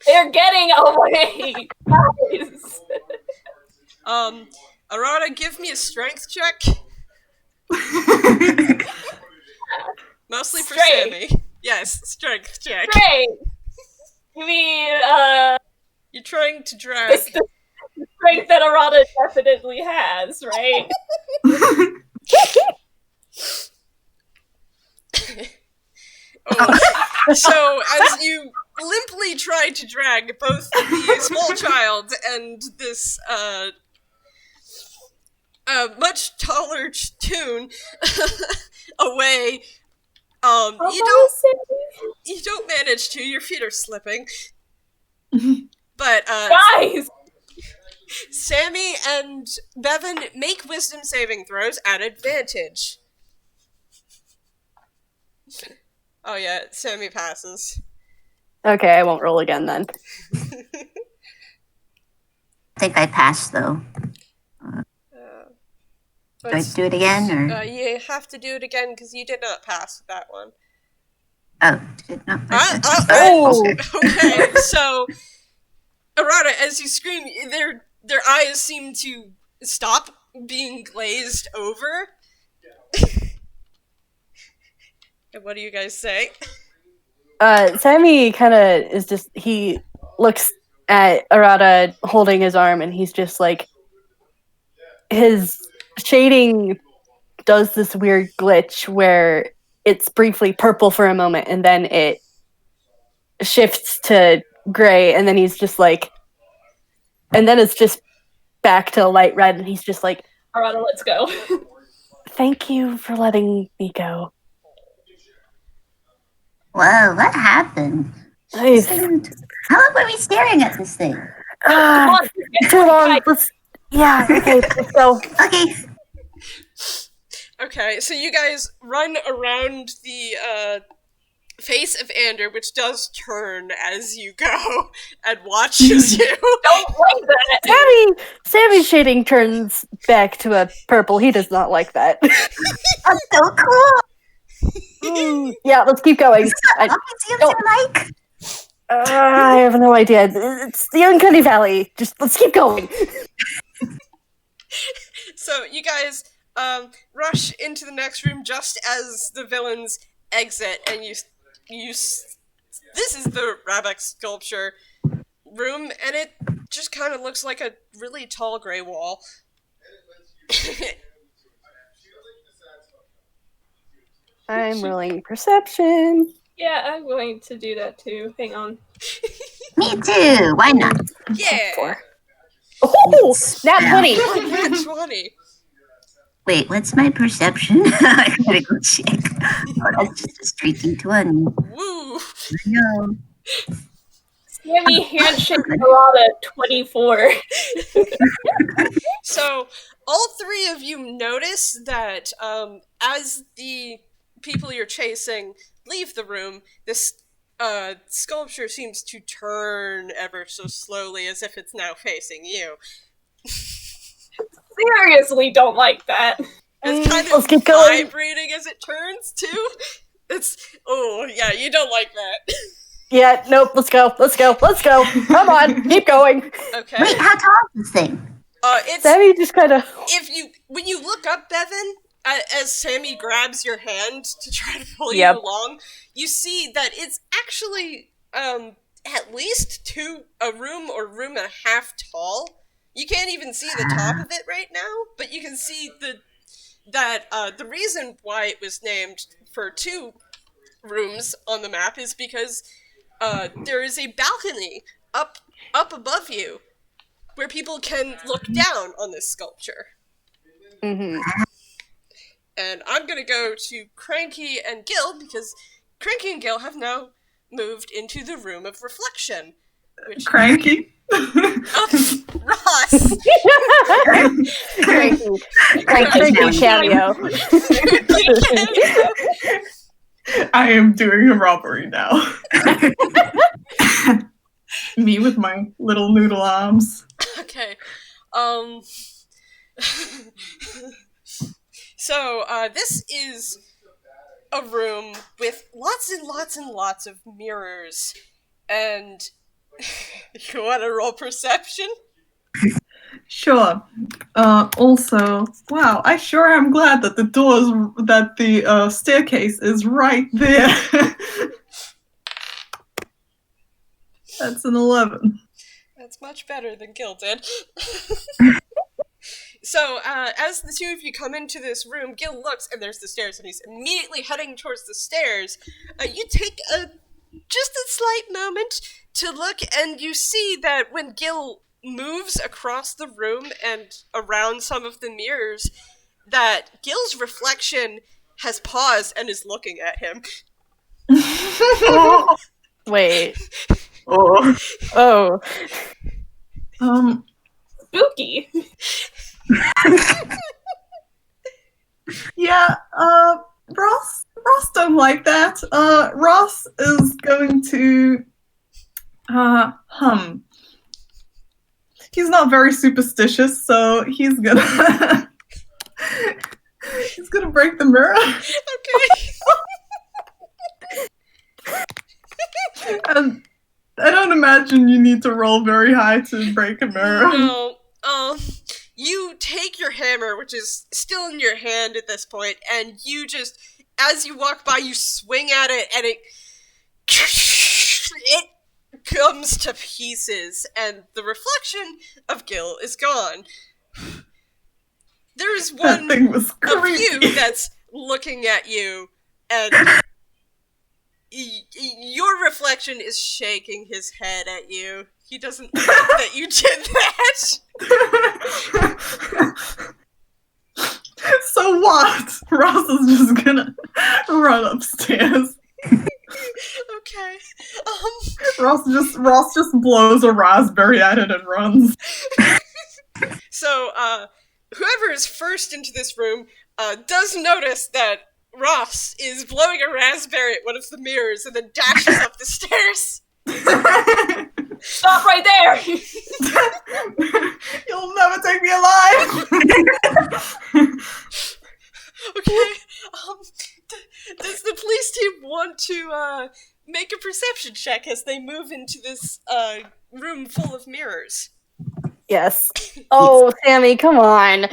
They're getting away, guys. Arata, give me a strength check. Mostly for Strength. Sammy. Yes, strength check. Great. You mean, You're trying to drag. strength that Arata definitely has, right? So, as you limply try to drag both the small child and this much taller Toon away, you don't manage to. Your feet are slipping. But Guys! Sammy and Bevin make wisdom saving throws at advantage. Oh yeah, Sammy passes. Okay, I won't roll again then. I think I passed though. Do I do it again or? You have to do it again because you did not pass that one. Oh, did not pass. Okay, so Arata, as you scream, their eyes seem to stop being glazed over. And what do you guys say? Sammy kind of is just, he looks at Arata holding his arm and he's just like, his shading does this weird glitch where it's briefly purple for a moment and then it shifts to gray and then he's just like, and then it's just back to light red and he's just like, Arata, let's go. thank you for letting me go. Whoa, what happened? How long were we staring at this thing? Come on, Too long. Yeah, okay, let's go. Okay. Okay, so you guys run around the face of Ander, which does turn as you go, and watches you. Don't like that! Sammy's shading turns back to a purple. He does not like that. That's so cool. Yeah, let's keep going. What's it like? I have no idea. It's the Uncanny Valley. Just let's keep going. So you guys rush into the next room just as the villains exit, and this is the Rabek sculpture room, and it just kind of looks like a really tall gray wall. I'm rolling perception. Yeah, I'm going to do that too. Hang on. Me too. Why not? Yeah. Oh, nat 20. Nat 20. Wait, what's my perception? I gotta go check. Oh, that's just a streaky 20. Woo. No. Sammy handshake Arata 24. So, all three of you notice that as the people you're chasing leave the room, this sculpture seems to turn ever so slowly as if it's now facing you. Seriously, don't like that. It's kind Let's of keep going. vibrating as it turns, too. Oh, yeah, you don't like that. Yeah, nope, let's go. Come on, keep going. Okay. Wait, how tall is this thing? It's... Sammy just kind of... When you look up, Bevin, as Sammy grabs your hand to try to pull Yep. you along, you see that it's actually, at least a room and a half tall. You can't even see the top of it right now, but you can see that the reason why it was named for 2 rooms on the map is because there is a balcony up above you where people can look down on this sculpture. Mm-hmm. And I'm gonna go to Cranky and Gille because Cranky and Gille have now moved into the room of reflection. Which Cranky. Ross! Cranky cameo. I am doing a robbery now. Me with my little noodle arms. Okay. So, this is a room with lots and lots and lots of mirrors. And you want to roll perception? Sure. Also, wow, I sure am glad that the staircase is right there. That's an 11. That's much better than Gil did. So, as the two of you come into this room, Gil looks, and there's the stairs, and he's immediately heading towards the stairs. You take just a slight moment to look, and you see that when Gil moves across the room and around some of the mirrors, that Gil's reflection has paused and is looking at him. Wait. Oh. Spooky. Yeah, Ross don't like that. Ross is going to hum. He's not very superstitious, so he's gonna he's gonna break the mirror. Okay. And I don't imagine you need to roll very high to break a mirror. No. You take your hammer, which is still in your hand at this point, and you just, as you walk by, you swing at it, and it comes to pieces, and the reflection of Gil is gone. There's one That thing was of creepy. you that's looking at you, and your reflection is shaking his head at you. He doesn't like that you did that. So what? Ross is just gonna run upstairs. Okay. Ross just blows a raspberry at it and runs. So, whoever is first into this room does notice that Ross is blowing a raspberry at one of the mirrors and then dashes up the stairs. Stop right there! You'll never take me alive! Okay. Does the police team want to make a perception check as they move into this room full of mirrors? Yes. Oh, Sammy, come on.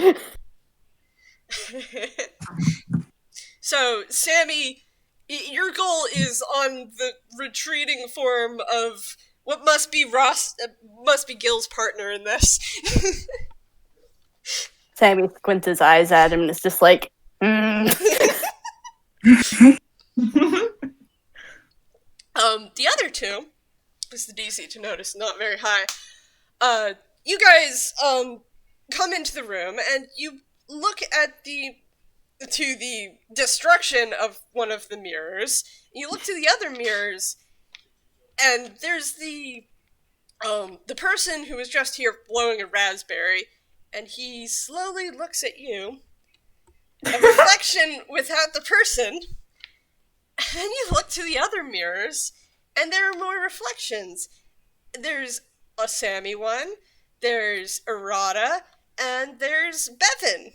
So, Sammy, your goal is on the retreating form of what must be Gil's partner in this. Sammy squints his eyes at him and is just like, The other two, is the DC to notice, not very high. You guys, come into the room and you look at the destruction of one of the mirrors. You look to the other mirrors, and there's the person who was just here blowing a raspberry, and he slowly looks at you. A reflection without the person. And you look to the other mirrors, and there are more reflections. There's a Sammy one, there's Arata, and there's Bevin.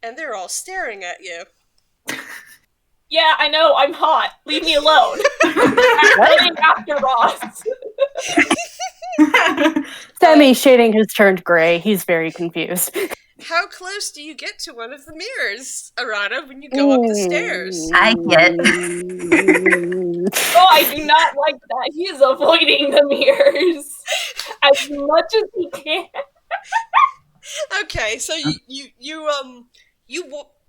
And they're all staring at you. Yeah, I know, I'm hot. Leave me alone. I'm running after Ross. Sammy shading has turned gray. He's very confused. How close do you get to one of the mirrors, Arata, when you go up the stairs? I get. Oh, I do not like that. He is avoiding the mirrors as much as he can. Okay, so you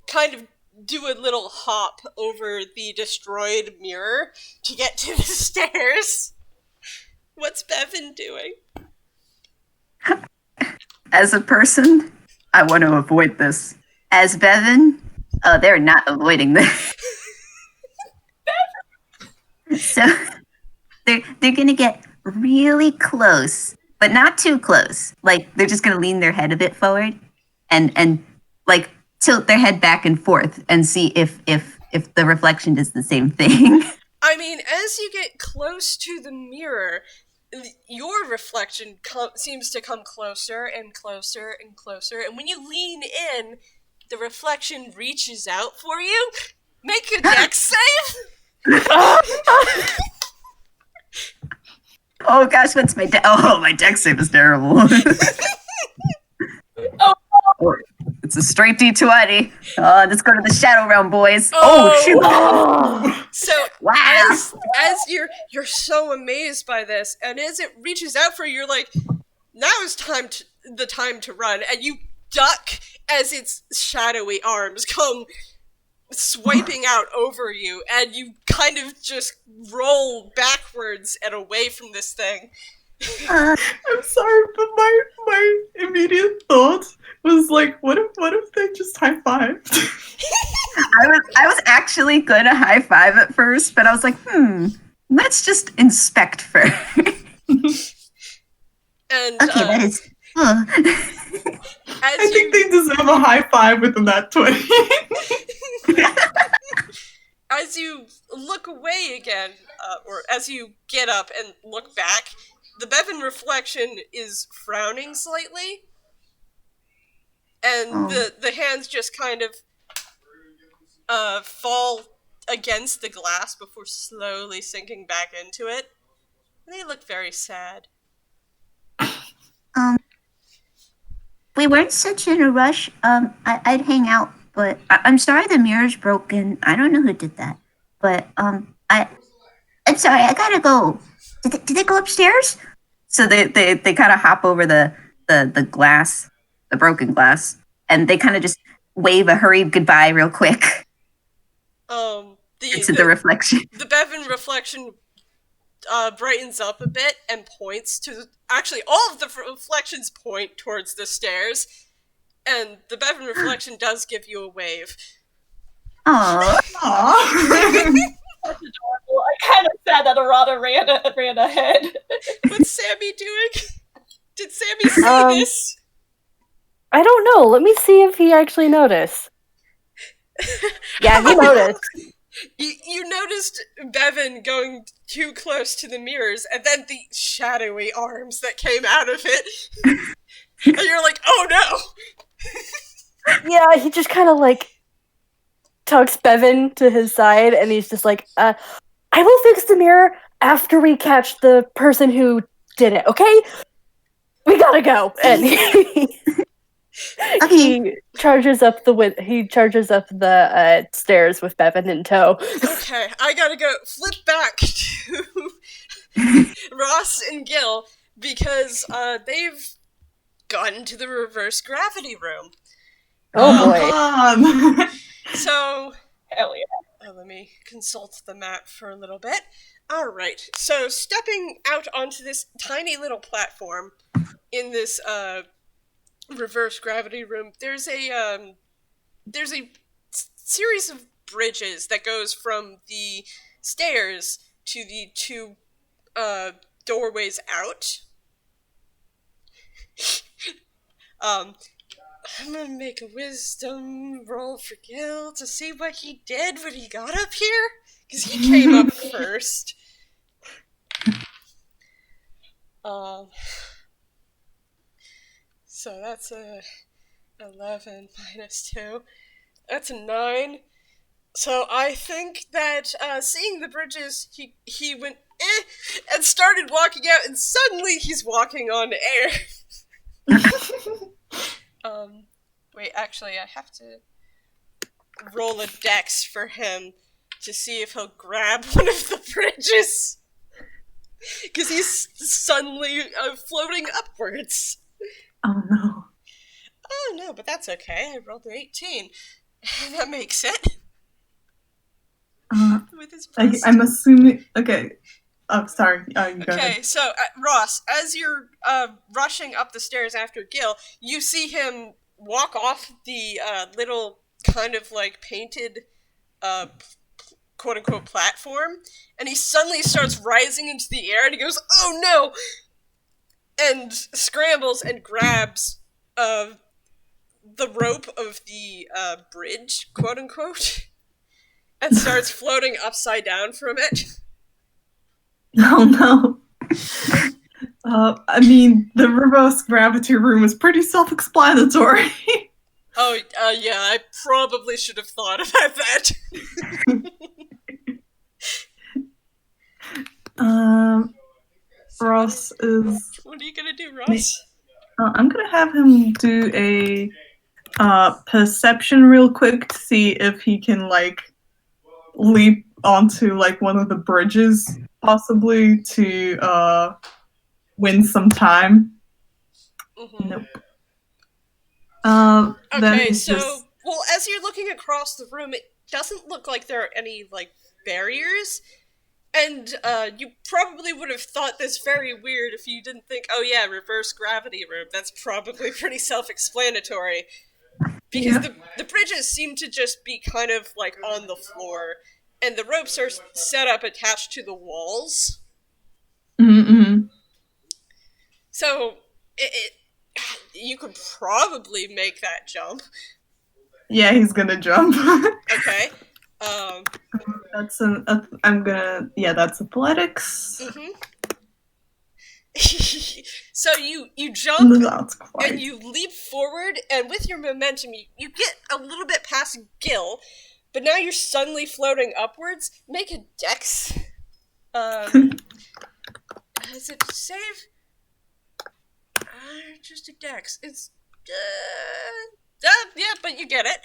kind of do a little hop over the destroyed mirror to get to the stairs. What's Bevin doing? As a person, I want to avoid this. As Bevin, they're not avoiding this. So they're gonna get really close, but not too close. Like they're just gonna lean their head a bit forward and like tilt their head back and forth and see if the reflection does the same thing. I mean, as you get close to the mirror, your reflection seems to come closer and closer and closer, and when you lean in, the reflection reaches out for you. Make a dex save! Oh gosh, what's my my dex save is terrible. Oh. It's It's a straight D20. Let's go to the Shadow Realm, boys. Oh shoot! Oh, So Wow. as you're so amazed by this, and as it reaches out for you, you're like, now is the time to run, and you duck as its shadowy arms come swiping out over you, and you kind of just roll backwards and away from this thing. Uh, I'm sorry, but my immediate thought was like, what if they just high fived? I was actually going to high five at first, but I was like, let's just inspect first. And Okay, that is. I think they deserve a high five within that 20. as you look away again, or as you get up and look back, the Bevin reflection is frowning slightly, and the hands just kind of fall against the glass before slowly sinking back into it. They look very sad. We weren't such in a rush. I'd hang out, but I'm sorry the mirror's broken. I don't know who did that, but I'm sorry. I gotta go. Did they go upstairs? So they kind of hop over the glass, the broken glass, and they kind of just wave a hurried goodbye real quick into the reflection. The Bevin reflection brightens up a bit and points to... Actually, all of the reflections point towards the stairs, and the Bevin reflection does give you a wave. Aww. That's adorable. I kind of sad that Arata ran ahead. What's Sammy doing? Did Sammy see this? I don't know. Let me see if he actually noticed. Yeah, he noticed. You noticed Bevin going too close to the mirrors, and then the shadowy arms that came out of it. And you're like, oh no! Yeah, he just kind of like tucks Bevin to his side, and he's just like, I will fix the mirror after we catch the person who did it, okay? We gotta go. And he charges up the stairs with Bevin in tow. Okay, I gotta go flip back to Ross and Gille, because they've gotten to the reverse gravity room. Oh boy. So, Hell yeah. let me consult the map for a little bit. Alright, so stepping out onto this tiny little platform in this reverse gravity room, there's a series of bridges that goes from the stairs to the two doorways out. I'm gonna make a wisdom roll for Gille to see what he did when he got up here, because he came up first. So that's a 11 minus 2. That's a 9. So I think that seeing the bridges, he went and started walking out, and suddenly he's walking on air. Wait, actually, I have to roll a dex for him to see if he'll grab one of the bridges. Because he's suddenly floating upwards. Oh no. Oh no, but that's okay. I rolled an 18. That makes it. With his I'm assuming. Okay. Oh, sorry. You go Okay, ahead. so Ross, as you're rushing up the stairs after Gille, you see him walk off the little kind of like painted quote-unquote platform, and he suddenly starts rising into the air, and he goes, oh no! And scrambles and grabs the rope of the bridge, quote-unquote, and starts floating upside down from it. Oh no. I mean, the reverse gravity room is pretty self-explanatory. Oh, yeah, I probably should have thought about that. Ross is... What are you gonna do, Ross? I'm gonna have him do a perception real quick to see if he can like leap onto like one of the bridges possibly to win some time. Mhm. Nope. Then Okay, he's so just well, as you're looking across the room, it doesn't look like there are any like barriers. And you probably would have thought this very weird if you didn't think, oh yeah, reverse gravity room. That's probably pretty self-explanatory. Because the bridges seem to just be kind of like on the floor, and the ropes are set up attached to the walls. mm-hmm. So you could probably make that jump. Yeah, he's gonna jump. Okay. That's that's athletics. Mm-hmm. So you jump That's quite. and you leap forward, and with your momentum, you get a little bit past Gil, but now you're suddenly floating upwards. Make a dex. Is it save? Just a dex. It's yeah, but you get it.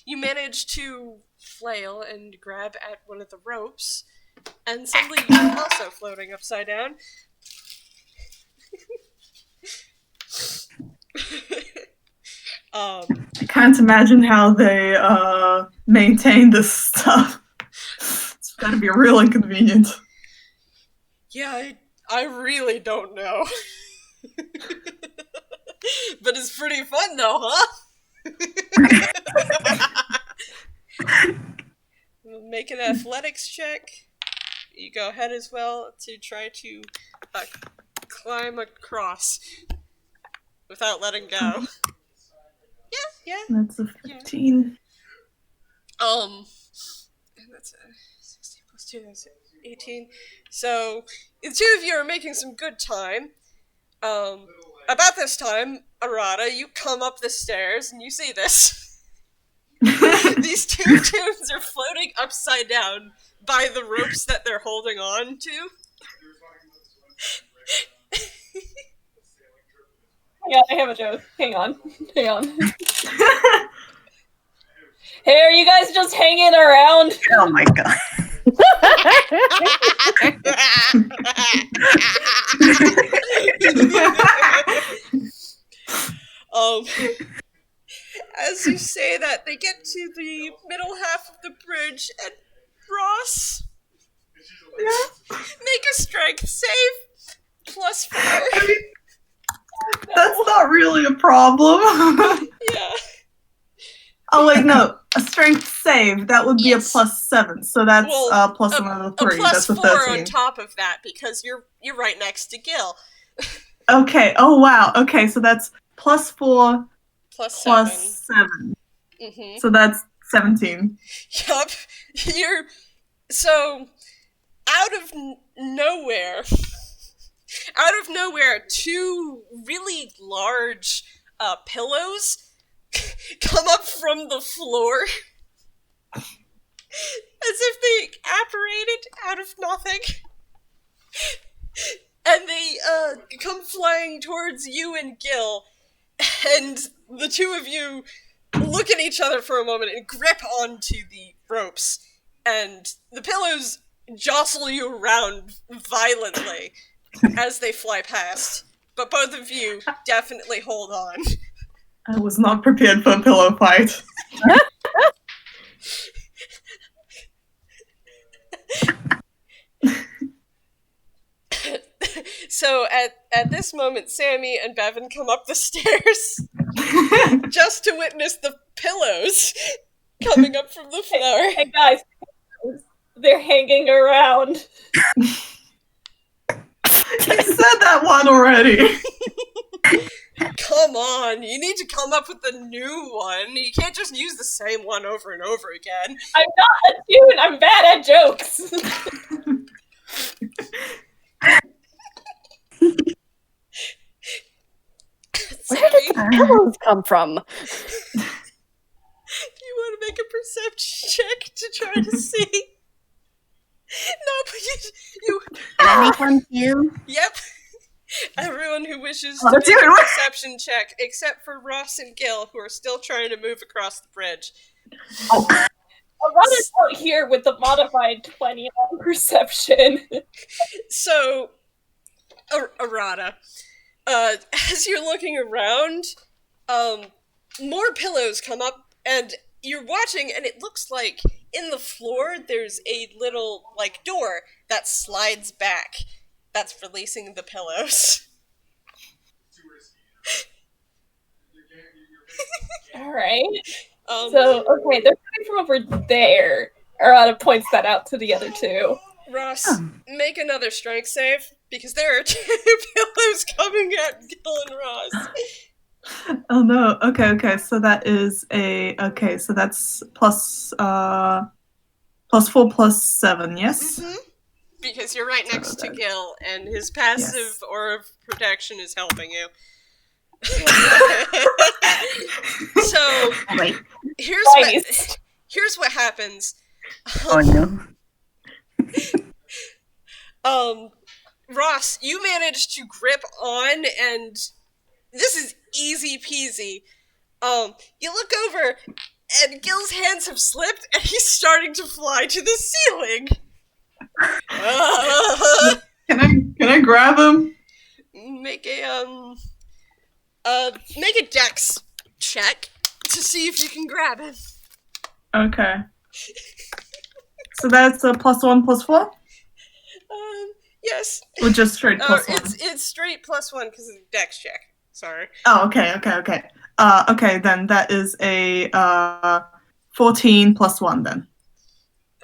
You manage to flail and grab at one of the ropes, and suddenly you're also floating upside down. I can't imagine how they maintain this stuff. It's gotta be real inconvenient. Yeah, I really don't know. But it's pretty fun though, huh? Make an athletics check. You go ahead as well to try to climb across without letting go. Yeah. That's a 15. And that's a 16 plus 2, that's 18. So, the two of you are making some good time. About this time, Arata, you come up the stairs and you see this. These two tunes are floating upside down by the ropes that they're holding on to. Yeah, I have a joke. Hang on. Hey, are you guys just hanging around? Oh my god. As you say that, they get to the middle half of the bridge, and Ross, make a strength save. +4. That's not really a problem. Yeah. Oh wait, no. A strength save, that would be a +7, so that's plus another 3. A That's a +4 13. on top of that, because you're right next to Gil. Okay, oh wow. Okay, so that's +4 +7. +7. Mm-hmm. So that's 17. Yup. So, out of nowhere, two really large pillows come up from the floor. As if they apparated out of nothing. And they come flying towards you and Gil, and the two of you look at each other for a moment and grip onto the ropes, and the pillows jostle you around violently as they fly past. But both of you definitely hold on. I was not prepared for a pillow fight. So at this moment, Sammy and Bevin come up the stairs just to witness the pillows coming up from the floor. Hey guys, they're hanging around. You said that one already. Come on, you need to come up with a new one. You can't just use the same one over and over again. I'm not a tune, I'm bad at jokes. Where did the pillows come from? Do you want to make a perception check to try to see? No, but you Can I make one too? Yep. Everyone who wishes to Let's make do a it. perception check, except for Ross and Gil, who are still trying to move across the bridge. Arata's out here with the modified 20 on perception. So, Arata, as you're looking around, more pillows come up, and you're watching, and it looks like in the floor there's a little, like, door that slides back that's releasing the pillows. Alright. So, okay, they're coming from over there. Arata points that out to the other two. Ross, make another strength save, because there are 2 pillows coming at Gille and Ross. Oh no. Okay. So that is so that's plus 4 plus 7. Yes. Mm-hmm. Because you're right next to Gil, and his passive aura of protection is helping you. So, Wait. here's what happens. Oh no. Ross, you managed to grip on, and this is easy peasy. You look over, and Gil's hands have slipped, and he's starting to fly to the ceiling. Can I grab him? Make a dex check to see if you can grab him. Okay. So that's a +1 +4? Yes. Or just straight +1? It's straight +1 because it's a dex check. Sorry. Oh, okay. Okay, then that is a 14 +1 then.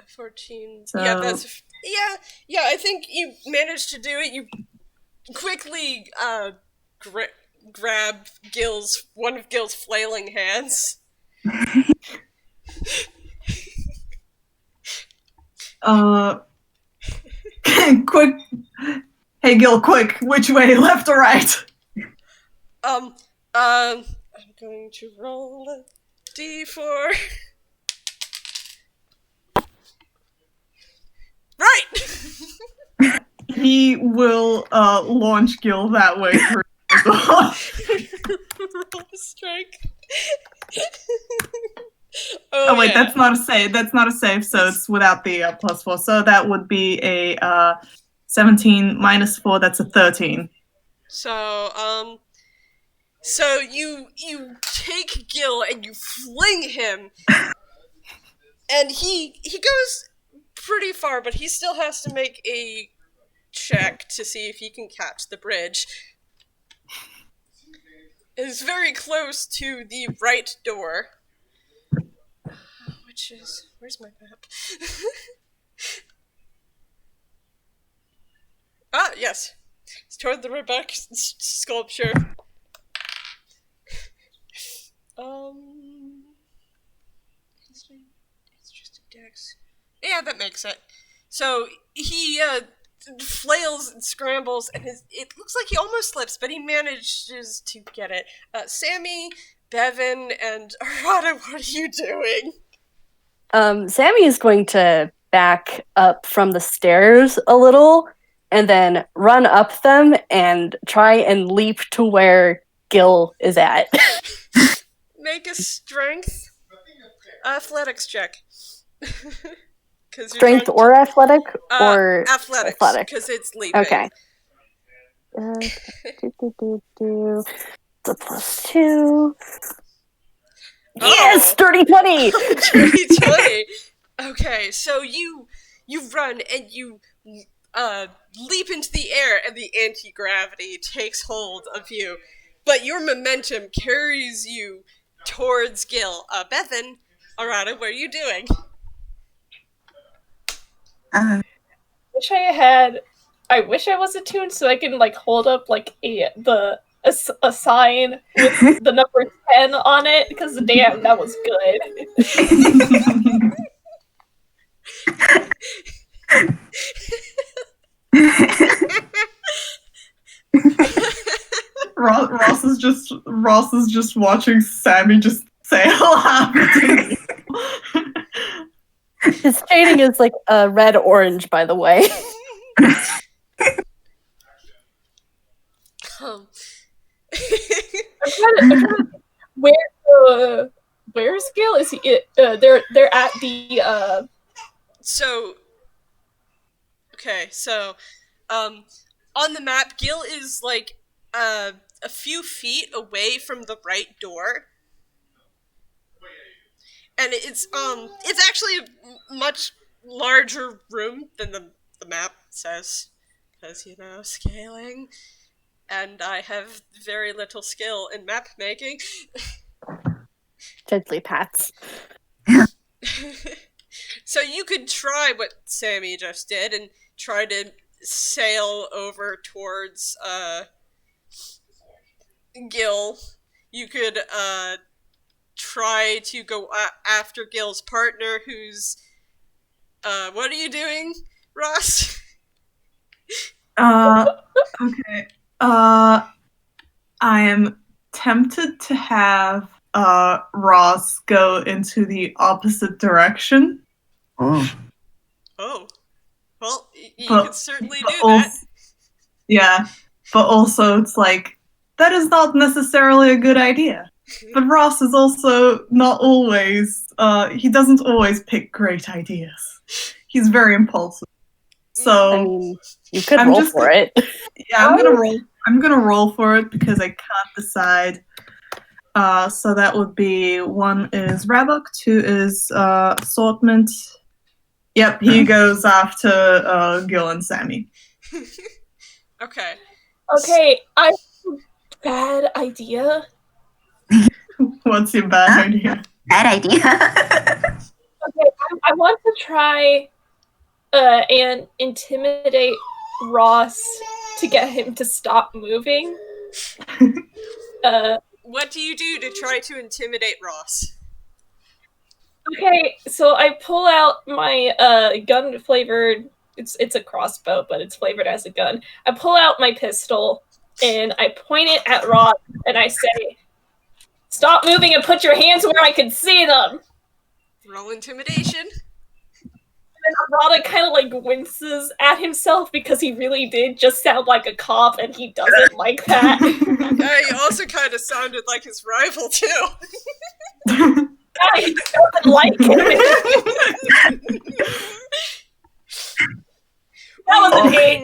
14. So... Yeah, that's... Yeah, I think you managed to do it. You quickly grab one of Gil's flailing hands. Quick. Hey, Gil, quick. Which way, left or right? I'm going to roll a d4. Right! He will launch Gil that way through the door. Roll a strike. Oh wait, that's not a save. That's not a save, so it's without the +4. So that would be a 17 minus 4. That's a 13. So you take Gil and you fling him, and he goes pretty far, but he still has to make a check to see if he can catch the bridge. It's very close to the right door. Which is... Where's my map? Ah, yes. It's toward the Rebecca sculpture. It's just a dex. Yeah, that makes it. So, he, flails and scrambles, and it looks like he almost slips, but he manages to get it. Sammy, Bevin, and Arata, what are you doing? Sammy is going to back up from the stairs a little and then run up them and try and leap to where Gil is at. Make a strength athletics check. Strength or athletic? Or athletics, because it's leaping. Okay. It's a +2. Yes, sturdy 20. Dirty 20. Okay, so you run and you leap into the air, and the anti-gravity takes hold of you, but your momentum carries you towards Gil. Bevin, Arata, what are you doing? I wish I was attuned so I can hold up a sign with the number 10 on it, because damn, that was good. Ross is just watching Sammy just say hello. His shading is like a red-orange, by the way. where's Gil? Is he? They're at the. So, okay, so, on the map, Gil is like a few feet away from the right door, and it's actually a much larger room than the map says, because scaling, and I have very little skill in map making. Gently pats. So you could try what Sammy just did and try to sail over towards Gil. You could try to go after Gil's partner, who's what are you doing, Ross? Okay. I am tempted to have Ross go into the opposite direction. Oh. Oh. Well, you But- could certainly but do that. Yeah, but also it's like, that is not necessarily a good idea. But Ross is also not always, he doesn't always pick great ideas. He's very impulsive. So, I mean, you could I'm roll just for it. yeah, I'm gonna roll for it because I can't decide. So that would be 1 is Rabok, 2 is assortment. Yep, he goes after Gil and Sammy. Okay. Okay, I have a bad idea. What's your bad idea? Bad idea. Okay, I want to try and intimidate Ross to get him to stop moving. What do you do to try to intimidate Ross? Okay, so I pull out my gun flavored. It's a crossbow, but it's flavored as a gun. I pull out my pistol and I point it at Ross and I say, "Stop moving and put your hands where I can see them." Roll intimidation. And Arata kind of like winces at himself because he really did just sound like a cop and he doesn't like that. He also kind of sounded like his rival too. Yeah, he doesn't like him. That was an 8.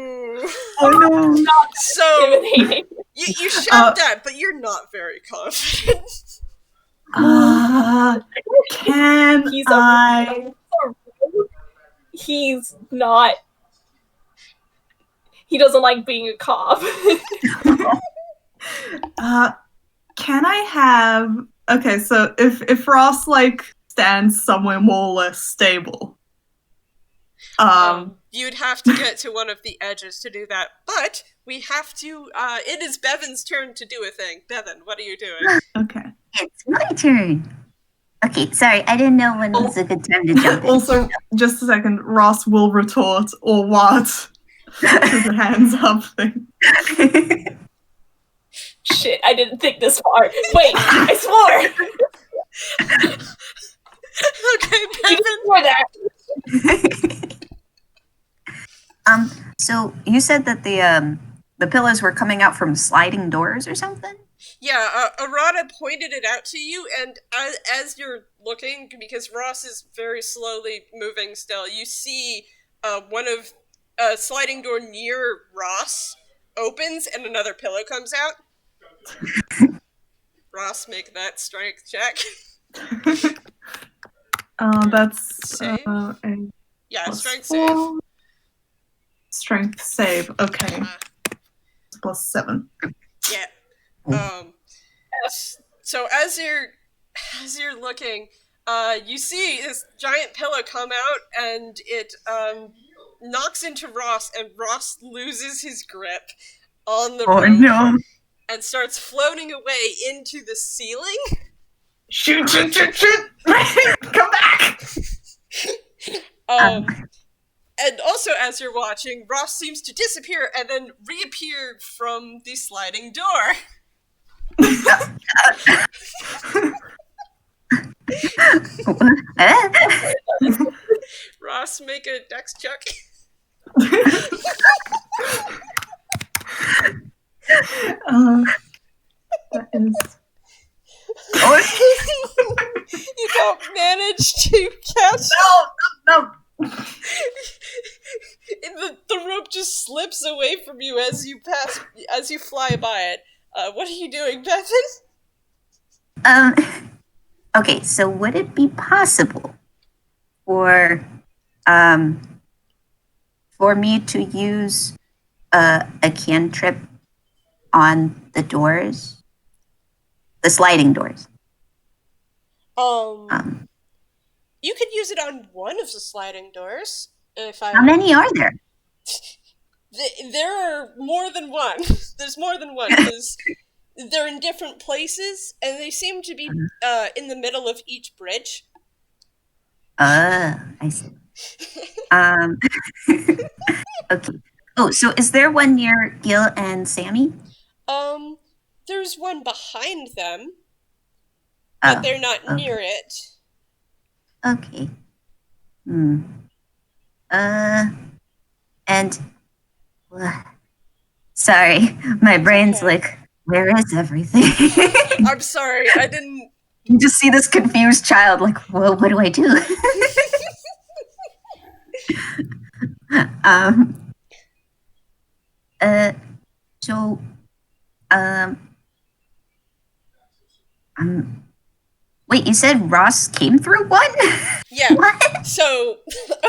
Oh no! So Intimidating. you shout that, but you're not very confident. Can He's I? He's not. He doesn't like being a cop. Can I have? Okay, so if Ross like stands somewhere more or less stable, You'd have to get to one of the edges to do that, but we have to. It is Bevin's turn to do a thing. Bevin, what are you doing? okay. It's my turn. Okay, sorry, I didn't know when was a good time to jump in. Also, just a second, Ross will retort or what to the hands up thing. Shit, I didn't think this far. Wait, I swore. Okay, You Bevin. swore that. So you said that the pillars were coming out from sliding doors or something? Yeah, Arata pointed it out to you, and as you're looking, because Ross is very slowly moving still, you see one of a sliding door near Ross opens and another pillow comes out. Ross, make that strength check. That's Save? a Yeah, plus strength 4. save. Strength save. Okay, plus 7. Yeah. So as you're looking, you see this giant pillow come out, and it knocks into Ross, and Ross loses his grip on the rope no! and starts floating away into the ceiling. Shoot! Come back! And also, as you're watching, Ross seems to disappear and then reappear from the sliding door. Ross, make a dex check. That is manage to catch. No. The rope just slips away from you as you fly by it. What are you doing, Bevin? Okay, so would it be possible for me to use a cantrip on the doors? The sliding doors. You could use it on one of the sliding doors. How many are there? There are more than one. There's more than one because they're in different places, and they seem to be in the middle of each bridge. I see. Okay. Oh, so is there one near Gille and Sammy? There's one behind them, but they're not near it. Okay. And sorry, my brain's like, where is everything? I'm sorry, I didn't. You just see this confused child, like, well, what do I do? Wait, you said Ross came through one? Yeah. What? So,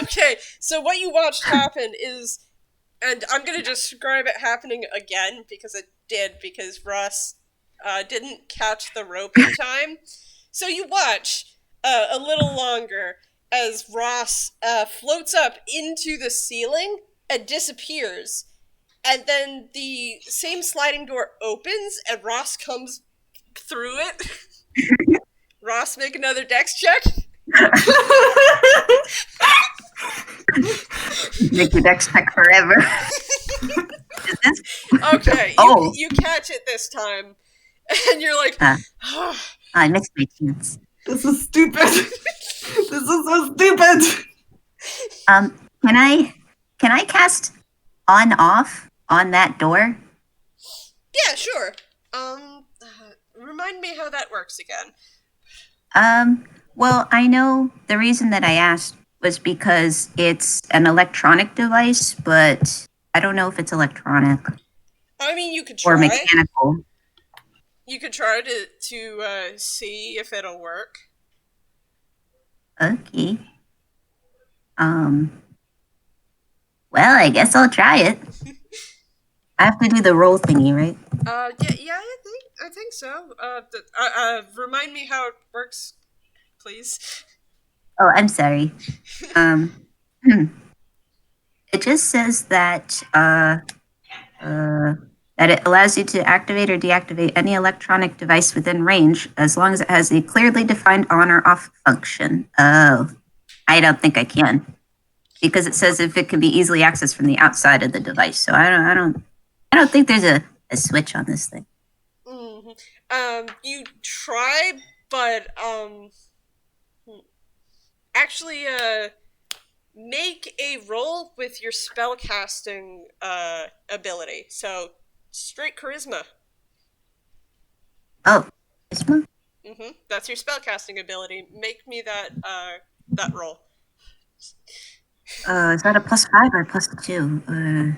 okay, so what you watched happen is, and I'm gonna describe it happening again, because Ross didn't catch the rope in time. So you watch a little longer as Ross floats up into the ceiling and disappears. And then the same sliding door opens and Ross comes through it. Ross, make another dex check. Make your dex check forever. Is this? Okay, you catch it this time. And you're like, I missed my chance. This is stupid. This is so stupid. Can I cast on off on that door? Yeah, sure. Remind me how that works again. Well, I know the reason that I asked was because it's an electronic device, but I don't know if it's electronic. I mean, you could try. Or mechanical. You could try to see if it'll work. Okay. Well, I guess I'll try it. I have to do the roll thingy, right? Yeah, I think so. Remind me how it works, please. Oh, I'm sorry. It just says that that it allows you to activate or deactivate any electronic device within range as long as it has a clearly defined on or off function. Oh, I don't think I can, because it says if it can be easily accessed from the outside of the device. So I don't think there's a switch on this thing. Mm-hmm. You try, but actually, make a roll with your spellcasting ability. So, straight charisma. Oh, charisma? Mm-hmm. That's your spellcasting ability. Make me that roll. Is that a +5 or +2?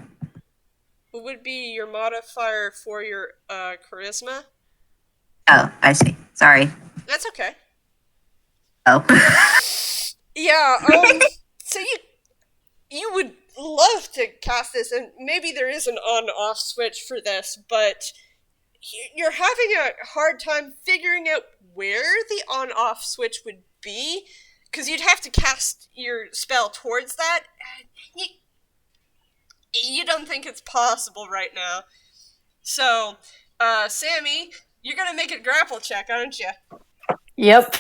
What would be your modifier for your charisma? Oh, I see. Sorry. That's okay. Oh. Yeah, so you would love to cast this, and maybe there is an on-off switch for this, but you're having a hard time figuring out where the on-off switch would be, because you'd have to cast your spell towards that. You don't think it's possible right now. So, Sammy, you're gonna make a grapple check, aren't you? Yep.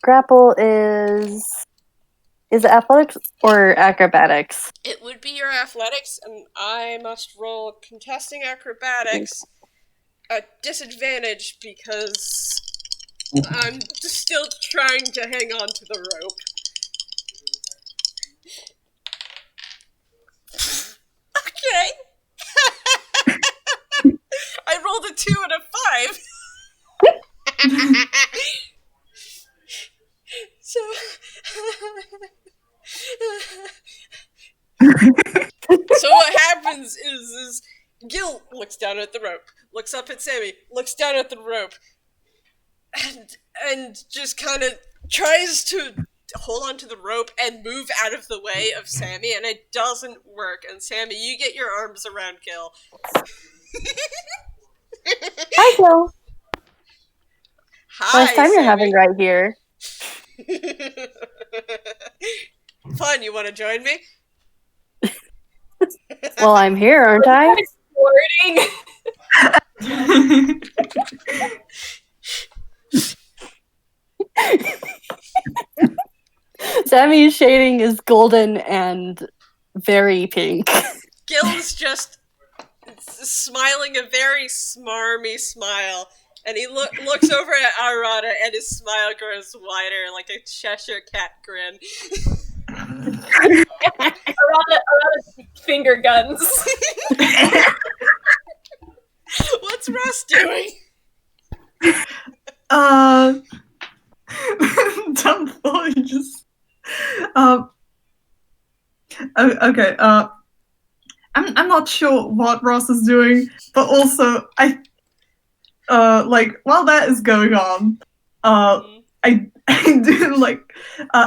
Grapple is it athletics or acrobatics? It would be your athletics, and I must roll contesting acrobatics at disadvantage because I'm just still trying to hang on to the rope. Okay. I rolled a 2 and a 5. So what happens is Gil looks down at the rope, looks up at Sammy, looks down at the rope, and just kind of tries to hold onto the rope and move out of the way of Sammy, and it doesn't work. And Sammy, you get your arms around Gil. Hi, Gil. Hi, Last time Sammy. you're having right here. Fun, you want to join me? Well, I'm here, aren't I? Flirting. Sammy's shading is golden and very pink. Gil's just smiling a very smarmy smile, and he looks over at Arata, and his smile grows wider, like a Cheshire cat grin. Arata finger guns. What's Ross doing? Dumb boy, just. Okay. I'm not sure what Ross is doing, but also while that is going on, I do like.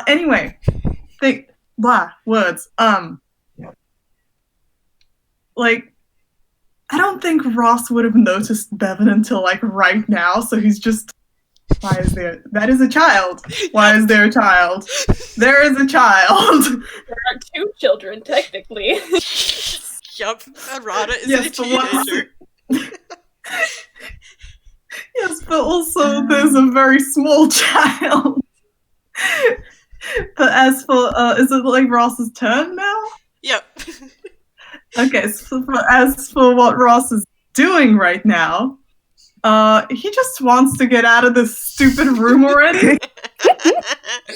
Anyway, words. I don't think Ross would have noticed Bevin until like right now, so he's just. Why is there? That is a child. Why is there a child? There is a child. There are 2 children, technically. Yup, Arata is Yes, a teenager. Yes, but also there's a very small child. But as for, is it like Ross's turn now? Yep. Okay, so as for what Ross is doing right now, he just wants to get out of this stupid room already.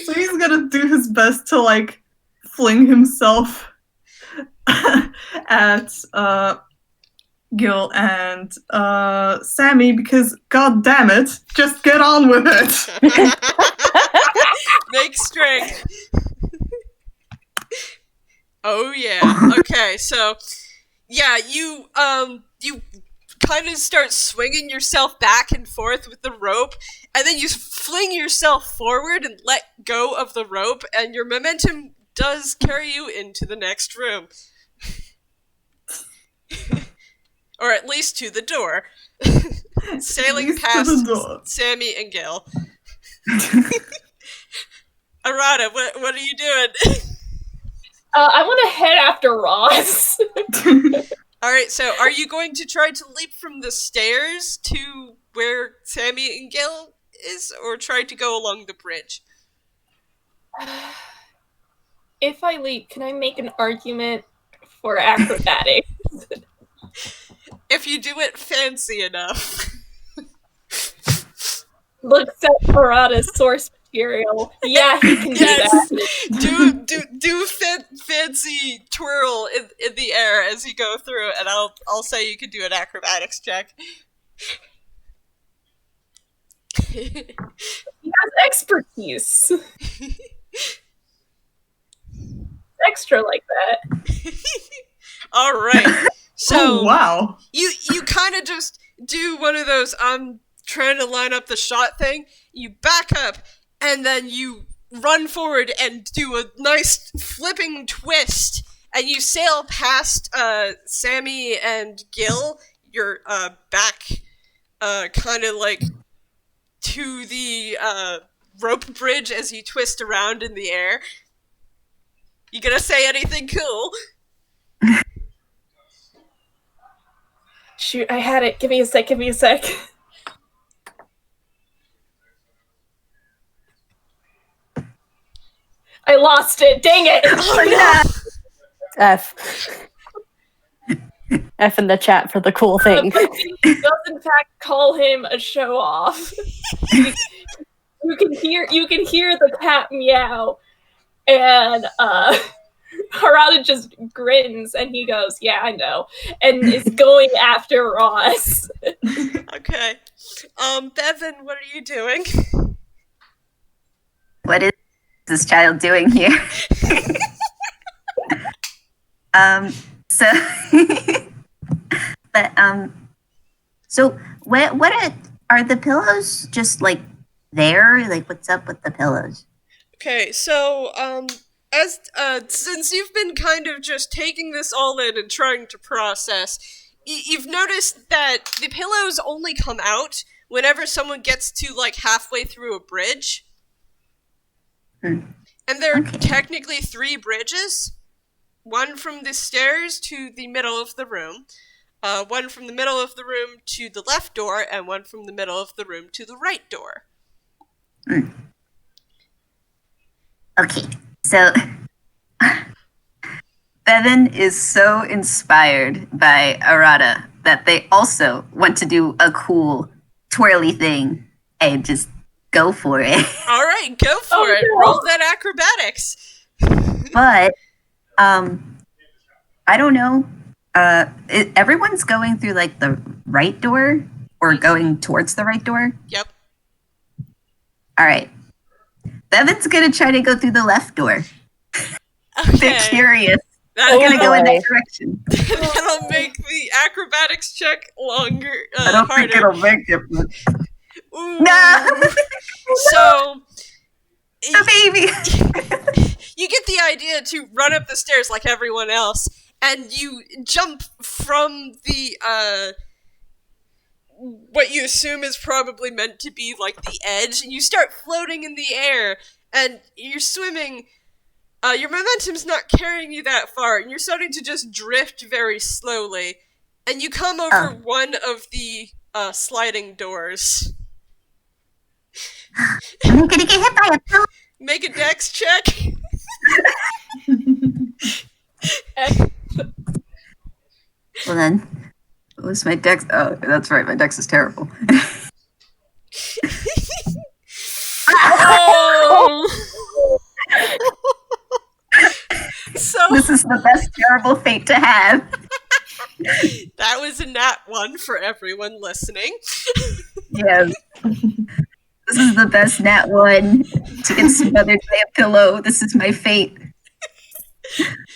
So he's gonna do his best to, like, fling himself at, Gil and, Sammy, because, god damn it, just get on with it! Make strength. Oh yeah. Okay, so yeah, you kind of start swinging yourself back and forth with the rope, and then you fling yourself forward and let go of the rope, and your momentum does carry you into the next room. Or at least to the door. Sailing past Sammy and Gil. Arata, what are you doing? I want to head after Ross. Alright, so are you going to try to leap from the stairs to where Sammy and Gil is, or try to go along the bridge? If I leap, can I make an argument for acrobatics? If you do it fancy enough. Looks at Arata's source material. Yeah, he can do that. Do fancy twirl in the air as you go through, and I'll say you can do an acrobatics check. He has expertise. Extra like that. All right. So oh, wow. You kind of just do one of those trying to line up the shot thing. You back up, and then you run forward and do a nice flipping twist, and you sail past Sammy and Gil. You're back kind of like to the rope bridge as you twist around in the air. You gonna say anything cool? Shoot, I had it. Give me a sec. I lost it. Dang it. Oh, no. F in the chat for the cool thing. He does in fact call him a show off. You can hear the cat meow, and Harada just grins and he goes, "Yeah, I know," and is going after Ross. Okay. Bevin, what are you doing? What is this child doing here? So, but so what are the pillows just like there? Like, what's up with the pillows? Okay, so as since you've been kind of just taking this all in and trying to process, you've noticed that the pillows only come out whenever someone gets to like halfway through a bridge. And there are technically 3 bridges. One from the stairs to the middle of the room, one from the middle of the room to the left door, and one from the middle of the room to the right door. Okay, so Bevin is so inspired by Arata that they also want to do a cool twirly thing and just go for it. All right, go for it. No. Roll that acrobatics. But I don't know. Everyone's going through like the right door or going towards the right door. Yep. All right. Bevin's gonna try to go through the left door. Okay. They're curious. That's They're gonna go in boy. that direction. That'll make the acrobatics check longer, I don't harder. think it'll make it. Ooh. No, So, the baby. you get the idea to run up the stairs like everyone else, and you jump from the, what you assume is probably meant to be like the edge, and you start floating in the air, and you're swimming. Your momentum's not carrying you that far, and you're starting to just drift very slowly, and you come over one of the sliding doors. Am I gonna get hit by a pillow? Make a dex check. Well then, what was my dex? Oh, that's right. My dex is terrible. Oh! So This is the best terrible fate to have. that was a nat 1 for everyone listening. Yes. This is the best nat 1 to get smothered by a pillow. This is my fate.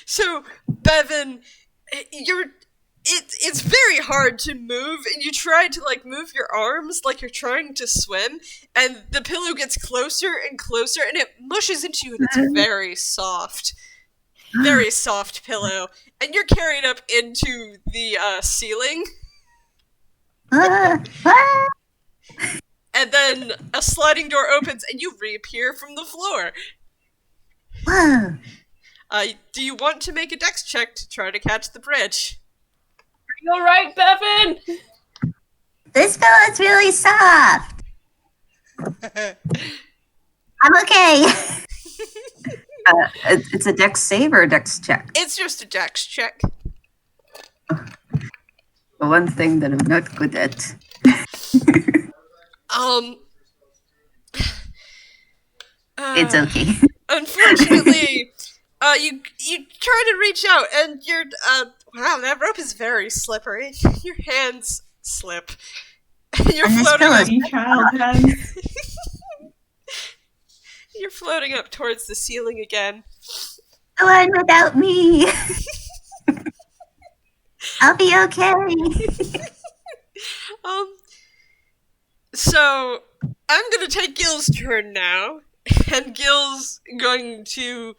So, Bevin, it's very hard to move, and you try to like move your arms like you're trying to swim, and the pillow gets closer and closer, and it mushes into you, and it's very soft pillow, and you're carried up into the ceiling, Ah. and then a sliding door opens, and you reappear from the floor. Whoa. Do you want to make a dex check to try to catch the bridge? Are you alright, Bevin? This pillow is really soft. I'm okay. It's a dex save or a dex check? It's just a dex check. The one thing that I'm not good at. It's okay. Unfortunately, you try to reach out, and you're wow, that rope is very slippery. Your hands slip. You're And this floating pillow up. is Any child has. You're floating up towards the ceiling again. Go on without me. I'll be okay. So I'm gonna take Gil's turn now, and Gil's going to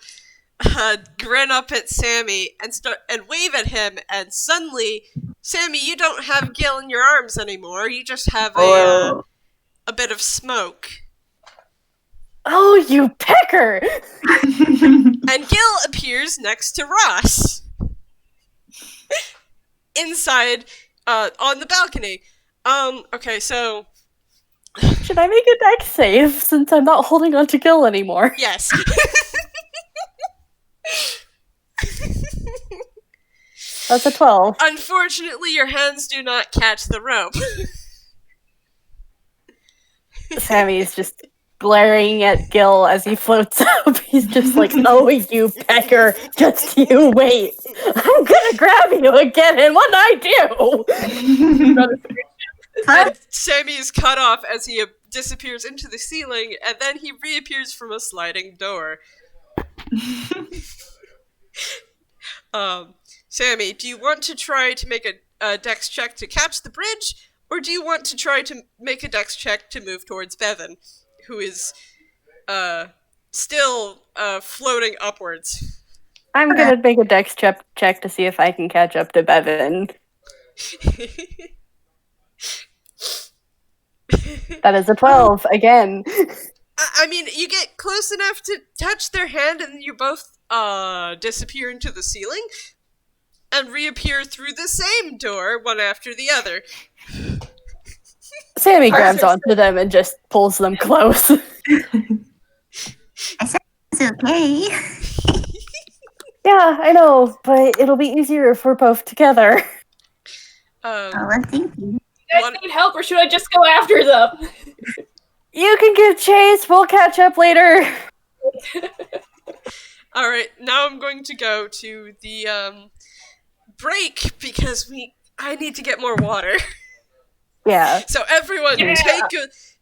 grin up at Sammy and start and wave at him, and suddenly, Sammy, you don't have Gil in your arms anymore. You just have a bit of smoke. Oh, you pecker! And Gil appears next to Ross. Inside, on the balcony. Okay, so... Should I make a dex save since I'm not holding on to Gil anymore? Yes. That's a 12. Unfortunately, your hands do not catch the rope. Sammy's just glaring at Gil as he floats up. He's just like, oh, you pecker, just you wait. I'm gonna grab you again, and what I do? And Sammy is cut off as he disappears into the ceiling, and then he reappears from a sliding door. Sammy, do you want to try to make a dex check to catch the bridge, or do you want to try to make a dex check to move towards Bevin, who is still floating upwards? I'm gonna make a dex check to see if I can catch up to Bevin. That is a 12 again. I mean, you get close enough to touch their hand, and you both disappear into the ceiling and reappear through the same door, one after the other. Sammy grabs onto them and just pulls them close. I said it's okay. Yeah, I know, but it'll be easier if we're both together. Oh, well, thank you. You guys need help, or should I just go after them? You can give chase, we'll catch up later. Alright, now I'm going to go to the break, because I need to get more water. Yeah. So everyone,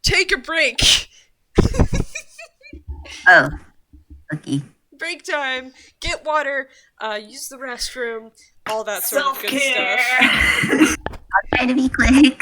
take a break. Oh, okay. Break time, get water, use the restroom, all that sort of good stuff. I'll try to be quick.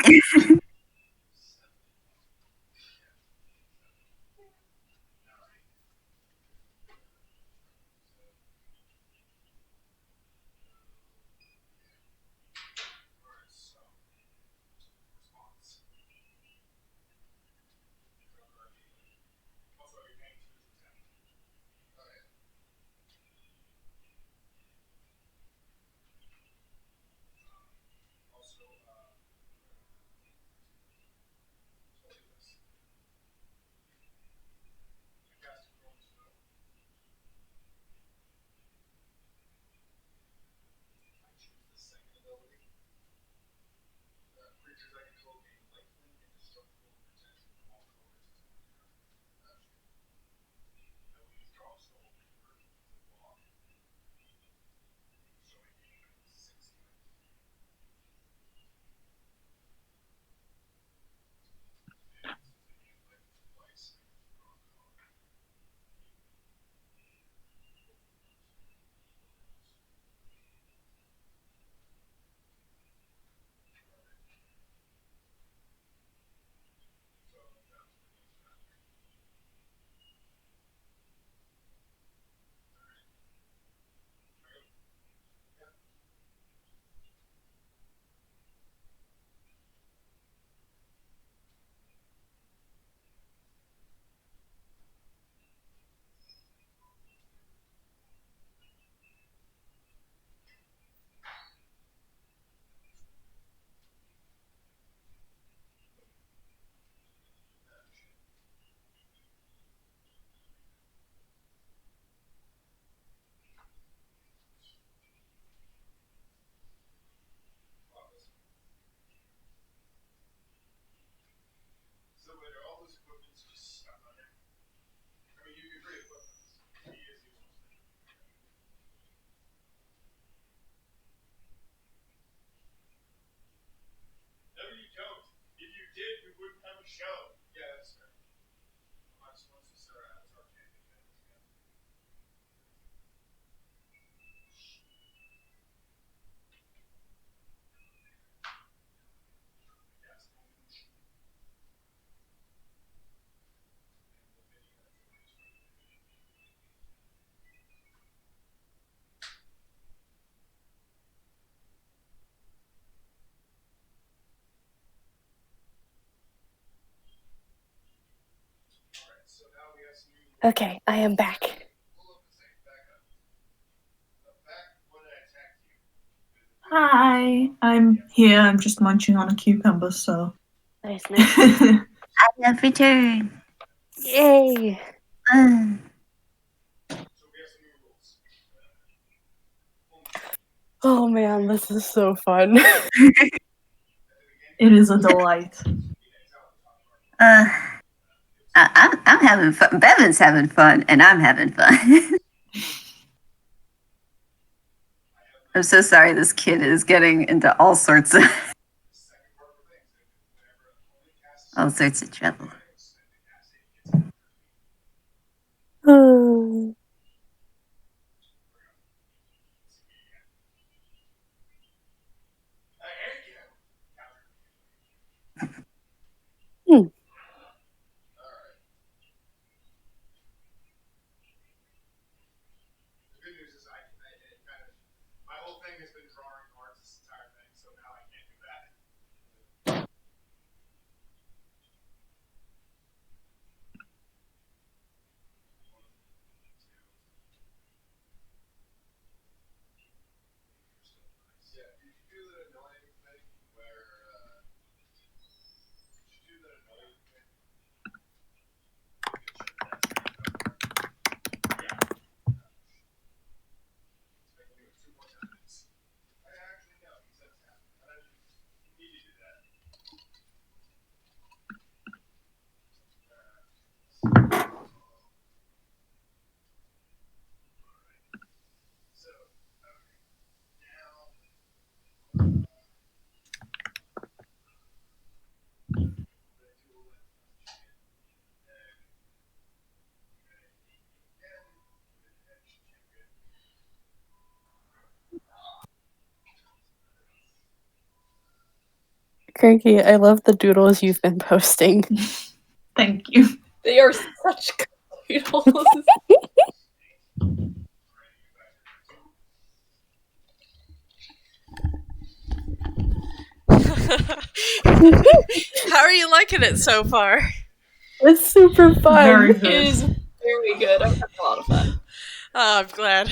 Okay, I am back. Hi, I'm here. I'm just munching on a cucumber, so. Nice. I have returned. Yay! Oh man, this is so fun. It is a delight. I'm having fun. Bevin's having fun, and I'm having fun. I'm so sorry this kid is getting into all sorts of trouble. Cranky, I love the doodles you've been posting. Thank you. They are such good doodles. How are you liking it so far? It's super fun. Very It is good. very good. I'm having a lot of fun. Oh, I'm glad.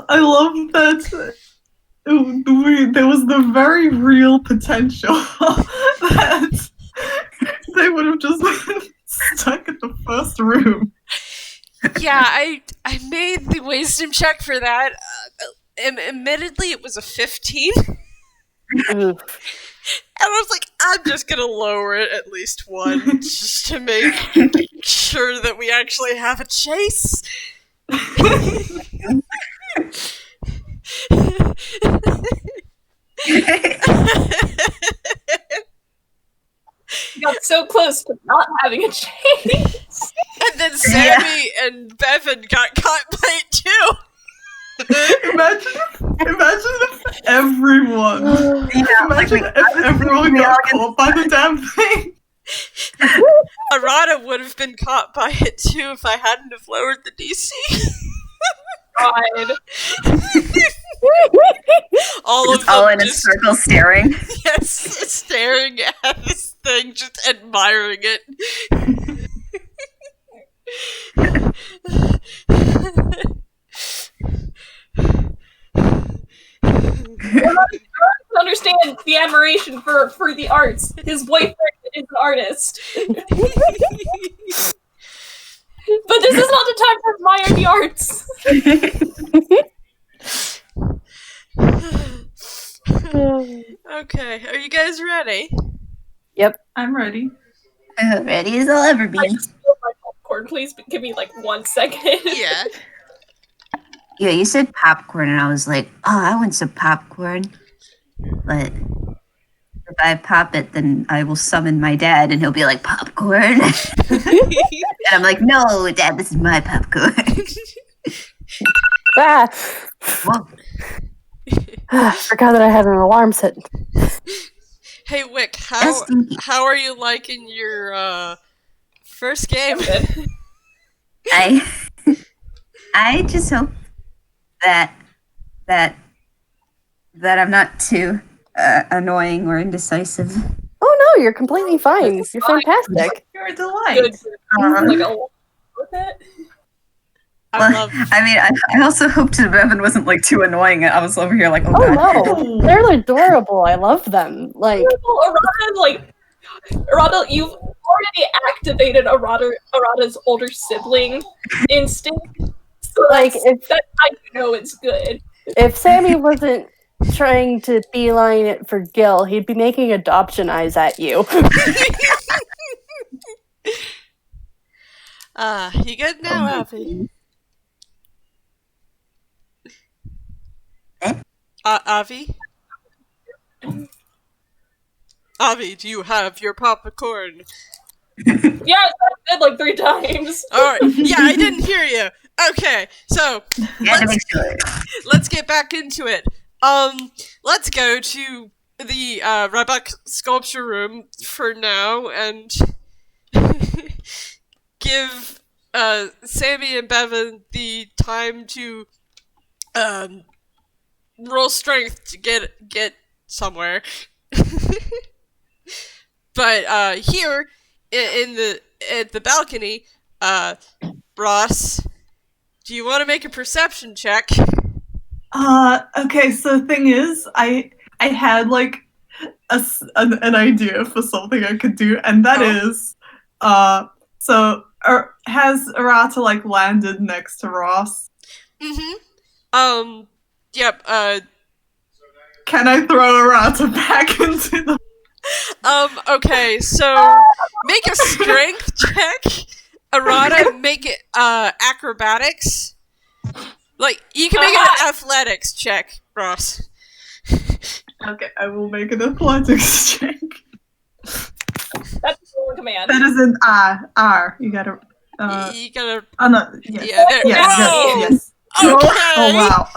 I love that there was the very real potential that they would have just been stuck in the first room. Yeah, I made the wisdom check for that. Admittedly, it was a 15. And I was like, I'm just gonna lower it at least one, just to make sure that we actually have a chase. We got so close to not having a chase. And then Sammy and Bevin got caught by it too. Imagine if everyone, if everyone got caught by the damn thing. Arata would have been caught by it too if I hadn't have lowered the DC. God. All of Just them all in a just, circle staring. yes, staring at this thing, just admiring it. I understand the admiration for the arts. His boyfriend is an artist. But this is not the time to admire the arts. Okay, are you guys ready? I'm ready. Ready as I'll ever be. I just spilled my popcorn. Please give me like 1 second. Yeah. Yeah, you said popcorn, and I was like, oh, I want some popcorn. But if I pop it, then I will summon my dad, and he'll be like, popcorn. And I'm like, no, Dad, this is my popcorn. Ah, Whoa. forgot that I had an alarm set. Hey Wick, That's stinky. how are you liking your first game? I just hope that I'm not too annoying or indecisive. Oh no, you're completely fine. That's You're fine. fantastic. You're a delight. Good. Like a with it. I love. I mean, I also hoped that Bevin wasn't like too annoying. I was over here like, oh, Oh god. no, they're adorable. I love them. Like, Arata, you've already activated Arata's older sibling instinct. So Like, if- that I know it's good. if Sammy wasn't trying to beeline it for Gil, he'd be making adoption eyes at you. You good now, Avi? Avi? Avi, do you have your popcorn? Yeah, I said like 3 times. Alright, yeah, I didn't hear you. Okay, so Yeah, to make sure. let's get back into it. Let's go to the Rybuck sculpture room for now and give Sammy and Bevin the time to roll strength to get somewhere. But here at the balcony, Ross, do you want to make a perception check? Okay, so the thing is, I had like an idea for something I could do, and that is, so has Arata like landed next to Ross? Mm-hmm. Yep, Can I throw Arata back into the... okay, so make a strength check. Arata, make it, acrobatics. Like, you can make an athletics check, Ross. Okay, I will make an athletics check. That's the only command. That is an R. You gotta... You gotta... Oh no, yes. Yeah, there, Yes, whoa! yes, yes. Okay! Oh wow.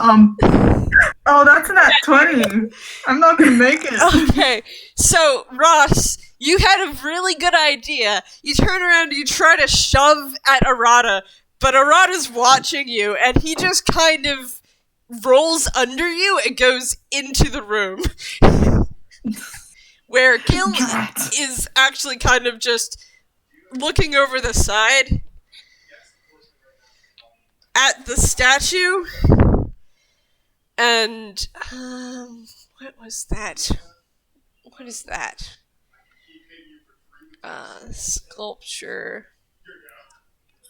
Oh, that's an at 20. I'm not gonna make it. Okay, so Ross, you had a really good idea. You turn around and you try to shove at Arata, but Arata's watching you, and he just kind of rolls under you and goes into the room. Where Gille is actually kind of just looking over the side at the statue. And, what was that? What is that? Sculpture.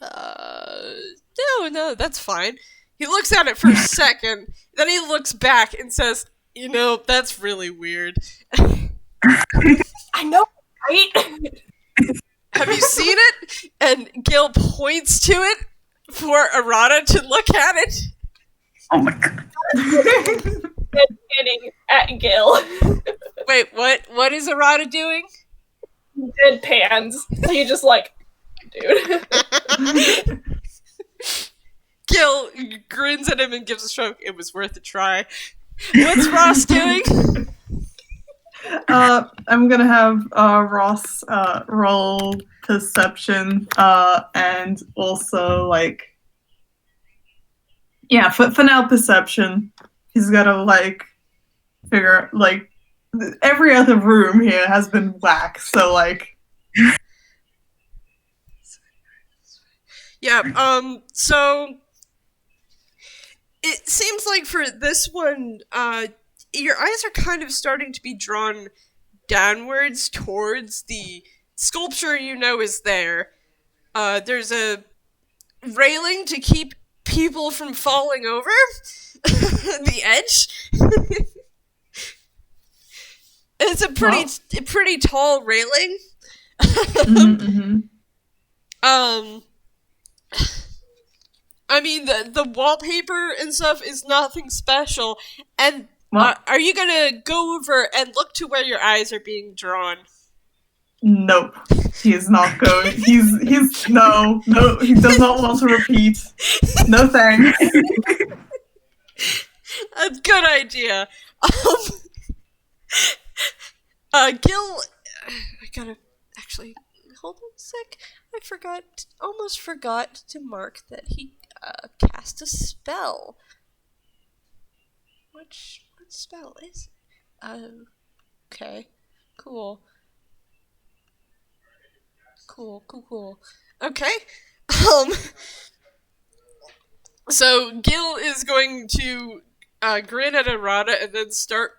No, that's fine. He looks at it for a second, then he looks back and says, you know, that's really weird. I know, right? Have you seen it? And Gille points to it for Arata to look at it. Oh my god. Deadpanning at Gille. Wait, what? What is Arata doing? Deadpans. He just like, dude. Gille grins at him and gives a shrug. It was worth a try. What's Ross doing? I'm gonna have Ross roll perception and also like for now perception. He's gotta like figure like every other room here has been black, so like yeah. So it seems like for this one, your eyes are kind of starting to be drawn downwards towards the sculpture you know is there. There's a railing to keep people from falling over the edge. It's a pretty tall railing. I mean, the wallpaper and stuff is nothing special. And are you gonna go over and look to where your eyes are being drawn? Nope. He is not going. He's no. He does not want to repeat. No thanks. A good idea. Gille, I gotta actually hold on a sec. Almost forgot to mark that he cast a spell. What spell is it? Okay, cool. Cool. Okay. So Gille is going to grin at Arata and then start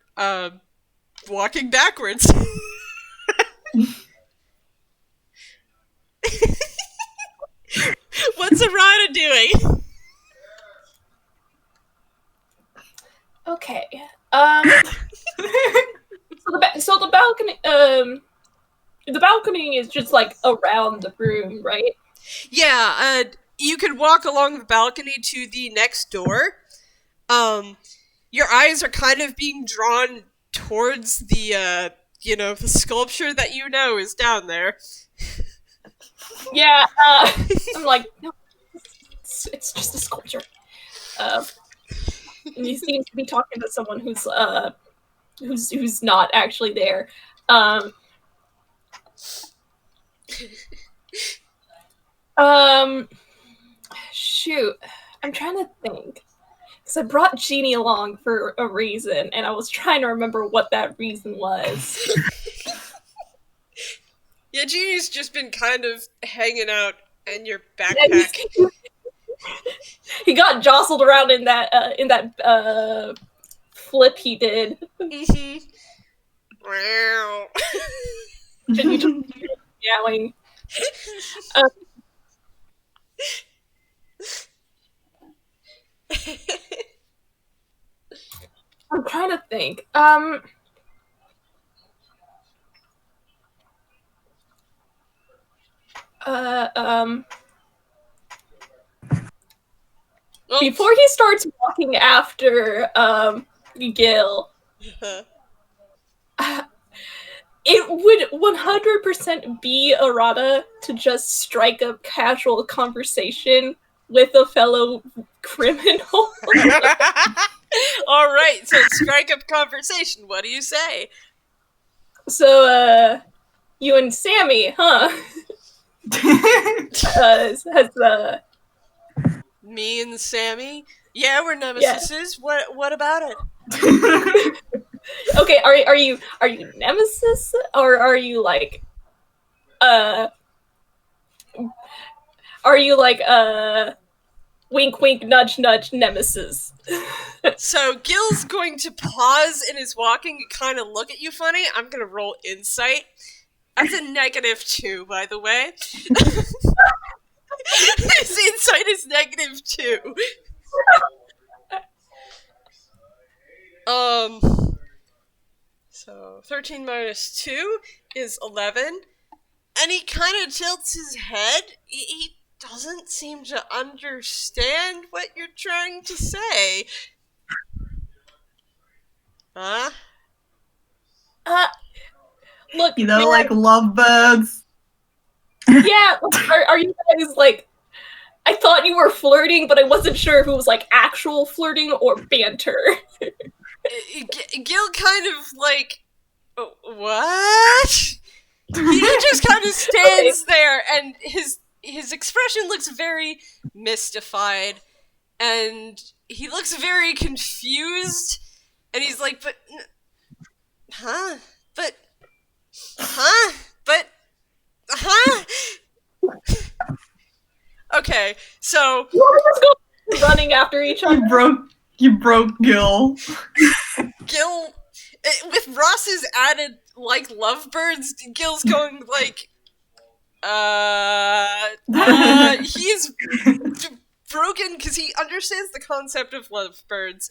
walking backwards. What's Arata doing? Okay. So the balcony. The balcony is just like around the room, right? Yeah. You could walk along the balcony to the next door. Your eyes are kind of being drawn towards the the sculpture that you know is down there. Yeah. I'm like, no, it's just a sculpture. And he seems to be talking to someone who's not actually there. Shoot, I'm trying to think. Because I brought Jeannie along for a reason, and I was trying to remember what that reason was. Yeah, Jeannie's just been kind of hanging out in your backpack. He got jostled around in that flip he did. Mm-hmm. Wow. And you just yelling. I'm trying to think. Before he starts walking after Gille, it would 100% be Arata to just strike up casual conversation with a fellow criminal. All right, so strike up conversation. What do you say? So, you and Sammy, huh? Has Me and Sammy? Yeah, we're nemesises. What about it? okay, are you nemesis or are you like wink wink nudge nudge nemesis? So Gil's going to pause in his walking and kind of look at you funny. I'm gonna roll insight. That's a -2, by the way. His insight is -2. So 13 minus 2 is 11. And he kind of tilts his head. He doesn't seem to understand what you're trying to say. Huh? Look, You know, man, like lovebirds. yeah, are you guys like, I thought you were flirting, but I wasn't sure if it was like actual flirting or banter. Gil kind of like, what? He just kind of stands there, and his expression looks very mystified, and he looks very confused, and he's like, but, huh? But, huh? But, huh? Okay, so You wanna just go running after each other? You broke Gil. Gil, with Ross's added, like, lovebirds, Gil's going, like, he's broken because he understands the concept of lovebirds,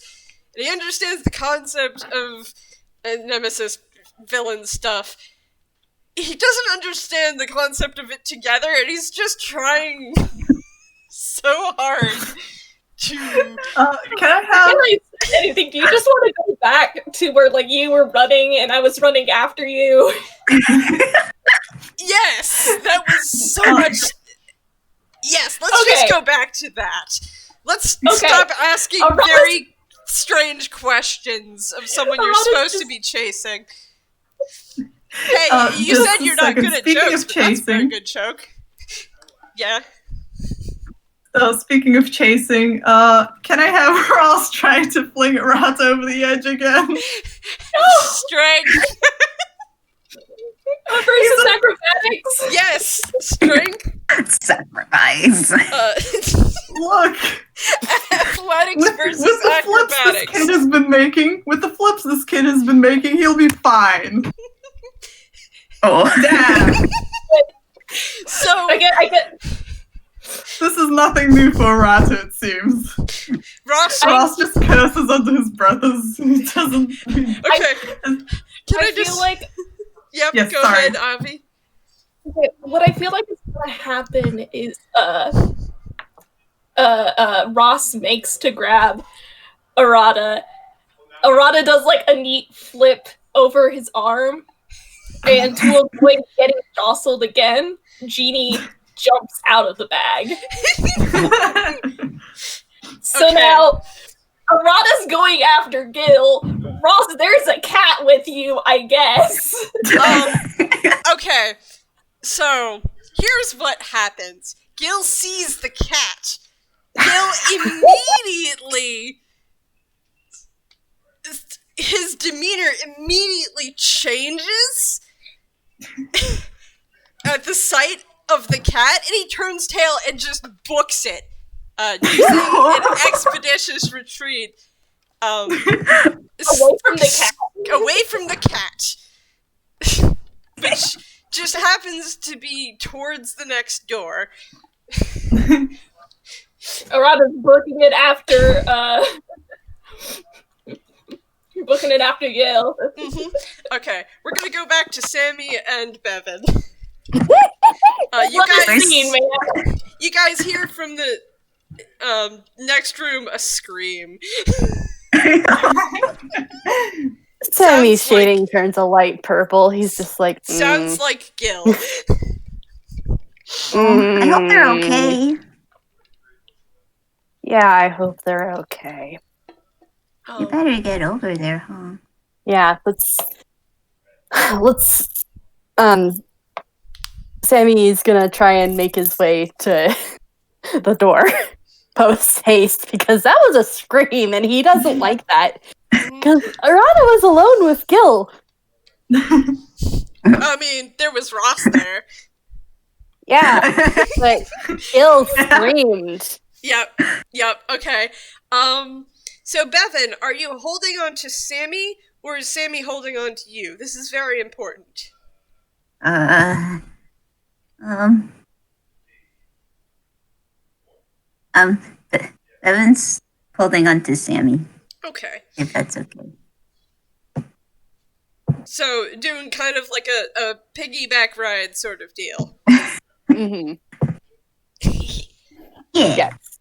and he understands the concept of nemesis villain stuff. He doesn't understand the concept of it together, and he's just trying so hard to... Can I I have... feel like anything. Do you just want to go back to where like you were running and I was running after you? Yes! That was so much... Yes, let's just go back to that. Let's stop asking very strange questions of someone you're supposed to be chasing. Hey, you said you're not good at jokes, but that's a very good joke. Yeah. Speaking of chasing, can I have Ross trying to fling Arata over the edge again? Strength! Versus acrobatics? Yes! Strength! Sacrifice. Look! Athletics versus with the flips this acrobatics. kid has been making, he'll be fine. Oh. Damn! So... I get... This is nothing new for Arata, it seems. Ross just curses under his breath as he doesn't... Okay. I feel like... Yep, Yes, go sorry. ahead, Avi. Okay, what I feel like is gonna happen is Ross makes to grab Arata. Arata does like a neat flip over his arm, and to avoid getting jostled again, Genie jumps out of the bag. So now Arata's going after Gil. Ross, there's a cat with you, I guess. Okay, so here's what happens. Gil sees the cat. Gil immediately... His demeanor immediately changes at the sight of the cat, and he turns tail and just books it, using an expeditious retreat. Away from the cat. Away from the cat. Which just happens to be towards the next door. Arata's booking it after, booking it after Gil. Mm-hmm. Okay, we're gonna go back to Sammy and Bevin. You guys hear from the next room a scream. Sammy's shading turns a light purple. He's just like, Sounds like Gil. I hope they're okay. Yeah, I hope they're okay. You better get over there, huh? Yeah, let's Sammy's gonna try and make his way to the door post haste because that was a scream and he doesn't like that. Because Arata was alone with Gil. I mean, there was Ross there. Yeah, but Gil screamed. Yep, okay. So Bevin, are you holding on to Sammy, or is Sammy holding on to you? This is very important. Um, Evan's holding on to Sammy, Okay. if that's okay. So, doing kind of like a piggyback ride sort of deal. Mm-hmm. Yeah. Yes.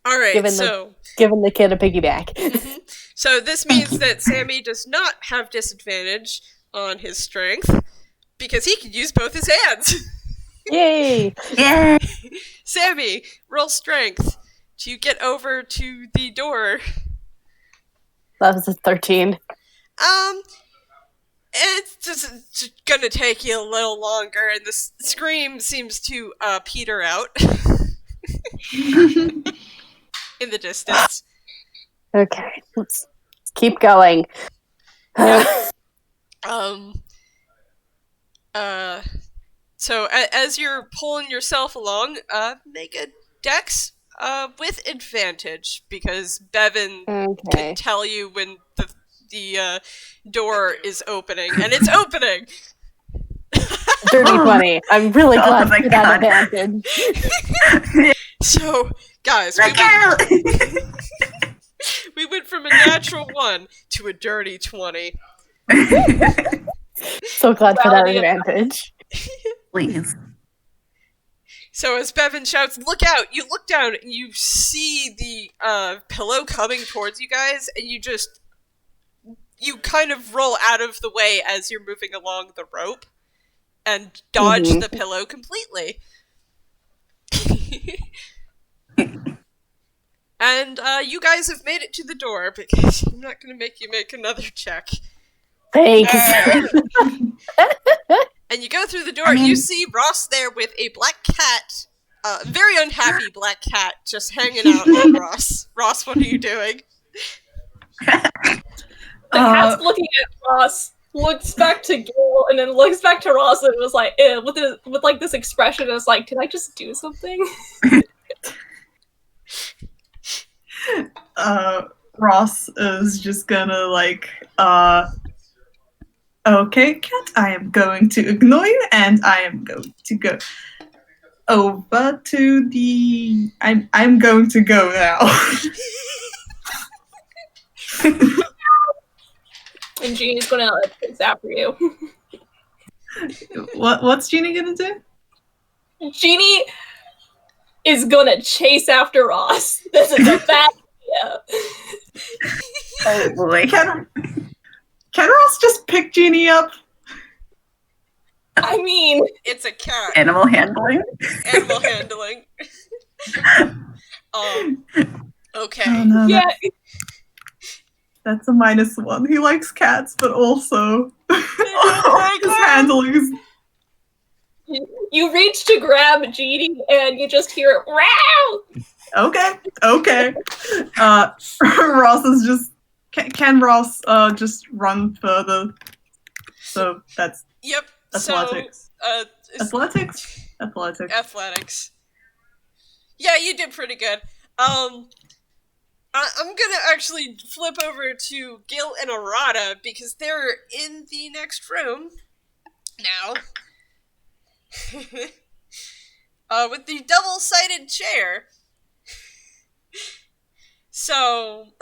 Alright, Giving the kid a piggyback. So this means that Sammy does not have disadvantage on his strength, because he can use both his hands. Yay! Yeah. Sammy, roll strength to get over to the door. That was a 13. It's just gonna take you a little longer, and the scream seems to peter out in the distance. Okay, let's keep going. So as you're pulling yourself along, make a dex with advantage, because Bevin can tell you when the door is opening, and it's opening. Dirty 20. I'm really glad my for that God. advantage. So, guys, Look out! we went from a natural 1 to a dirty 20. So glad for that advantage. Please. So as Bevin shouts, "Look out!" you look down and you see the pillow coming towards you guys, and you kind of roll out of the way as you're moving along the rope and dodge the pillow completely. And you guys have made it to the door, because I'm not going to make you make another check. Thanks. And you go through the door, and you see Ross there with a black cat, very unhappy black cat, just hanging out on Ross. Ross, what are you doing? The cat's looking at Ross, looks back to Gil, and then looks back to Ross, and was like, with like this expression, is like, "Did I just do something?" Ross is just gonna okay, cat, I am going to ignore you, and I am going to go over to the. I'm going to go now. And Jeannie's gonna chase after you. What's Jeannie gonna do? Jeannie is gonna chase after Ross. This is a bad idea. Oh boy. Can Ross just pick Jeannie up? I mean, It's a cat. Animal handling. Animal handling. Okay. Oh, no, yeah, that's a -1. He likes cats, but also his handling is. you reach to grab Jeannie, and you just hear "Row!" Okay. Ross is just. Can Ross just run further? So that's Yep. athletics. So, athletics. Yeah, you did pretty good. I'm gonna actually flip over to Gille and Arata, because they're in the next room now. With the double-sided chair. So,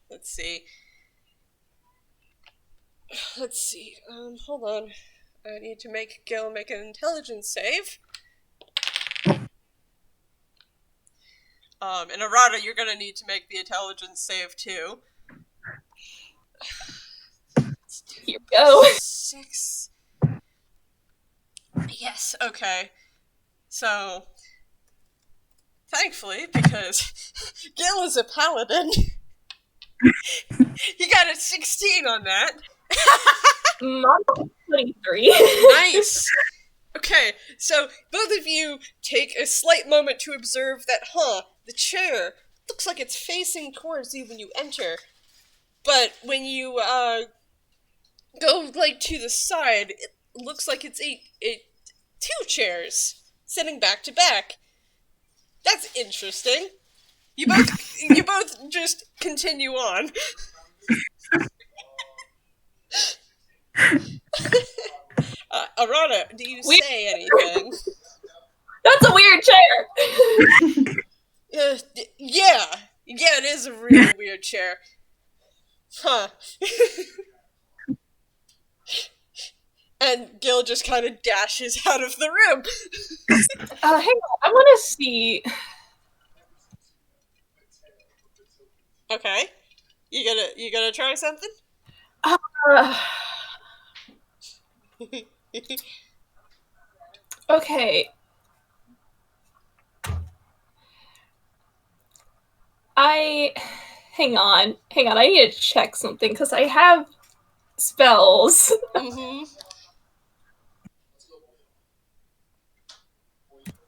let's see. Hold on. I need to make Gil make an intelligence save. And Arata, you're gonna need to make the intelligence save too. Here we go. 6. Yes, okay. So, thankfully, because Gil is a paladin. You got a 16 on that. Mom, 23. Nice. Okay, so both of you take a slight moment to observe that, the chair looks like it's facing towards you when you enter. But when you, go, to the side, it looks like it's two chairs sitting back to back. That's interesting. You both just continue on. Arata, do you say anything? That's a weird chair! Yeah, it is a really weird chair. Huh. And Gil just kind of dashes out of the room. Hang on, I want to see... Okay. You gonna try something? Okay. Hang on, I need to check something, because I have spells. Mm-hmm.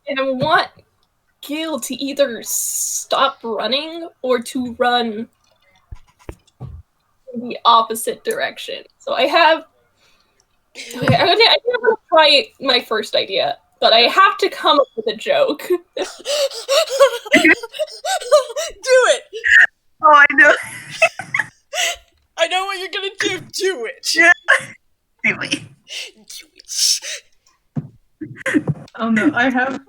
And I want Gil to either stop running or to run in the opposite direction. So I have... Okay, I'm gonna try my first idea, but I have to come up with a joke. Do it! Oh, I know. I know what you're gonna do. Do it. Yeah. Anyway. Do it. Oh no, I have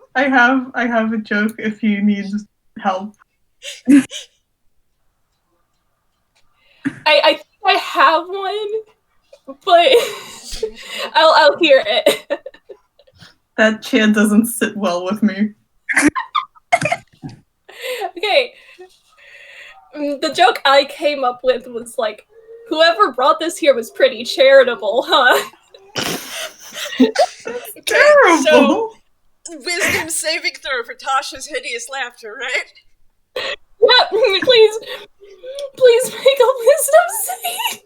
a joke if you need help. I think I have one, but I'll hear it. That chair doesn't sit well with me. Okay. The joke I came up with was like, whoever brought this here was pretty charitable, huh? Okay, so wisdom saving throw for Tasha's hideous laughter, right? Yep, please make a wisdom save.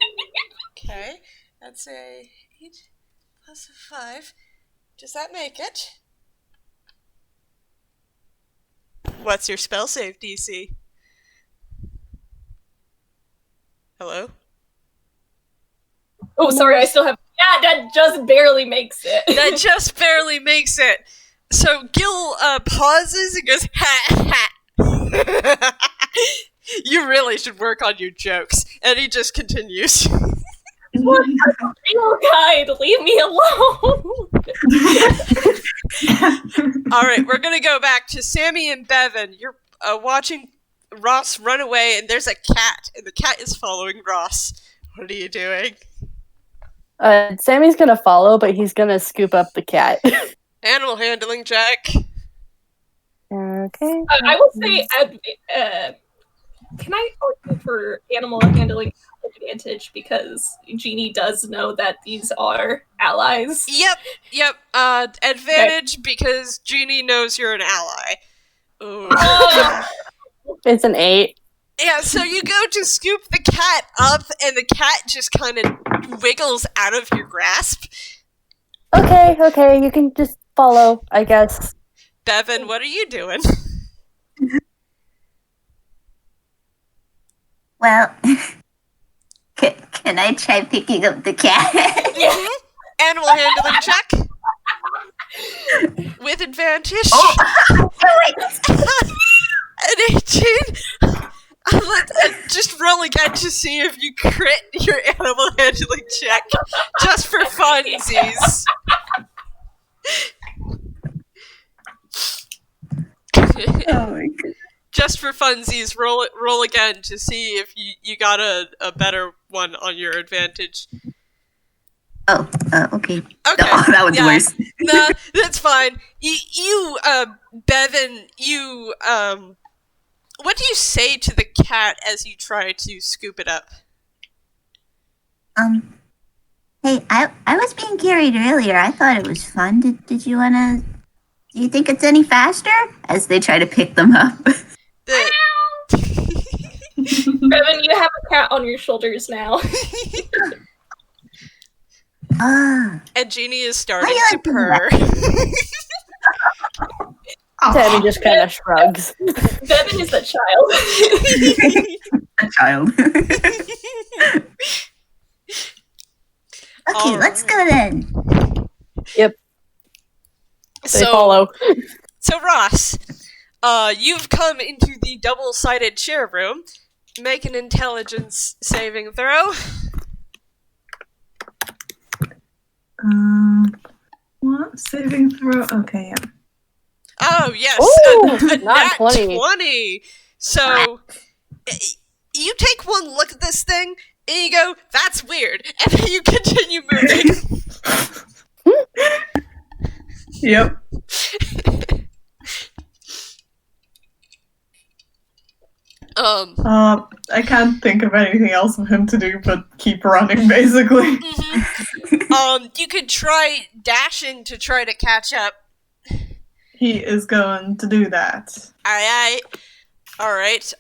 Okay, that's a 8 plus a 5. Does that make it? What's your spell save DC? Hello? Oh, sorry, I still have... Yeah, that just barely makes it. That just barely makes it. So Gil pauses and goes, ha ha. You really should work on your jokes. And he just continues. What? I'm a real guy. Leave me alone. Alright, we're gonna go back to Sammy and Bevin. You're watching Ross run away, and there's a cat, and the cat is following Ross. What are you doing? Sammy's gonna follow, but he's gonna scoop up the cat. Animal handling, Jack. Okay. I will say, can I argue for animal handling advantage because Jeannie does know that these are allies? Yep. Advantage because Jeannie knows you're an ally. Ooh. It's an 8. Yeah, so you go to scoop the cat up, and the cat just kind of wiggles out of your grasp. Okay, you can just follow, I guess. Bevin, what are you doing? Well, can I try picking up the cat? Mm-hmm. Animal handling check. With advantage. Oh, wait. An 18. Just roll again to see if you crit your animal handling check. Just for funsies. Oh my god. Just for funsies, roll again to see if you got a better one on your advantage. Oh, okay. Okay. Oh, that one's worse. Nah, that's fine. You, Bevin, what do you say to the cat as you try to scoop it up? Hey, I was being carried earlier. I thought it was fun. Did you wanna Do you think it's any faster? As they try to pick them up. Bevin, you have a cat on your shoulders now. And Jeannie is starting Why to you purr. Sammy just kind of shrugs. Bevin is a child. A child. Okay, let's go then. Yep, they So, follow. so Ross, you've come into the double-sided chair room. Make an intelligence saving throw. What? Saving throw? Okay, yeah. Oh, yes, Ooh, a not nat 20. 20. So, you take one look at this thing, and you go, that's weird, and then you continue moving. Yep. I can't think of anything else for him to do but keep running, basically. You could try dashing to try to catch up. He is going to do that. Alright,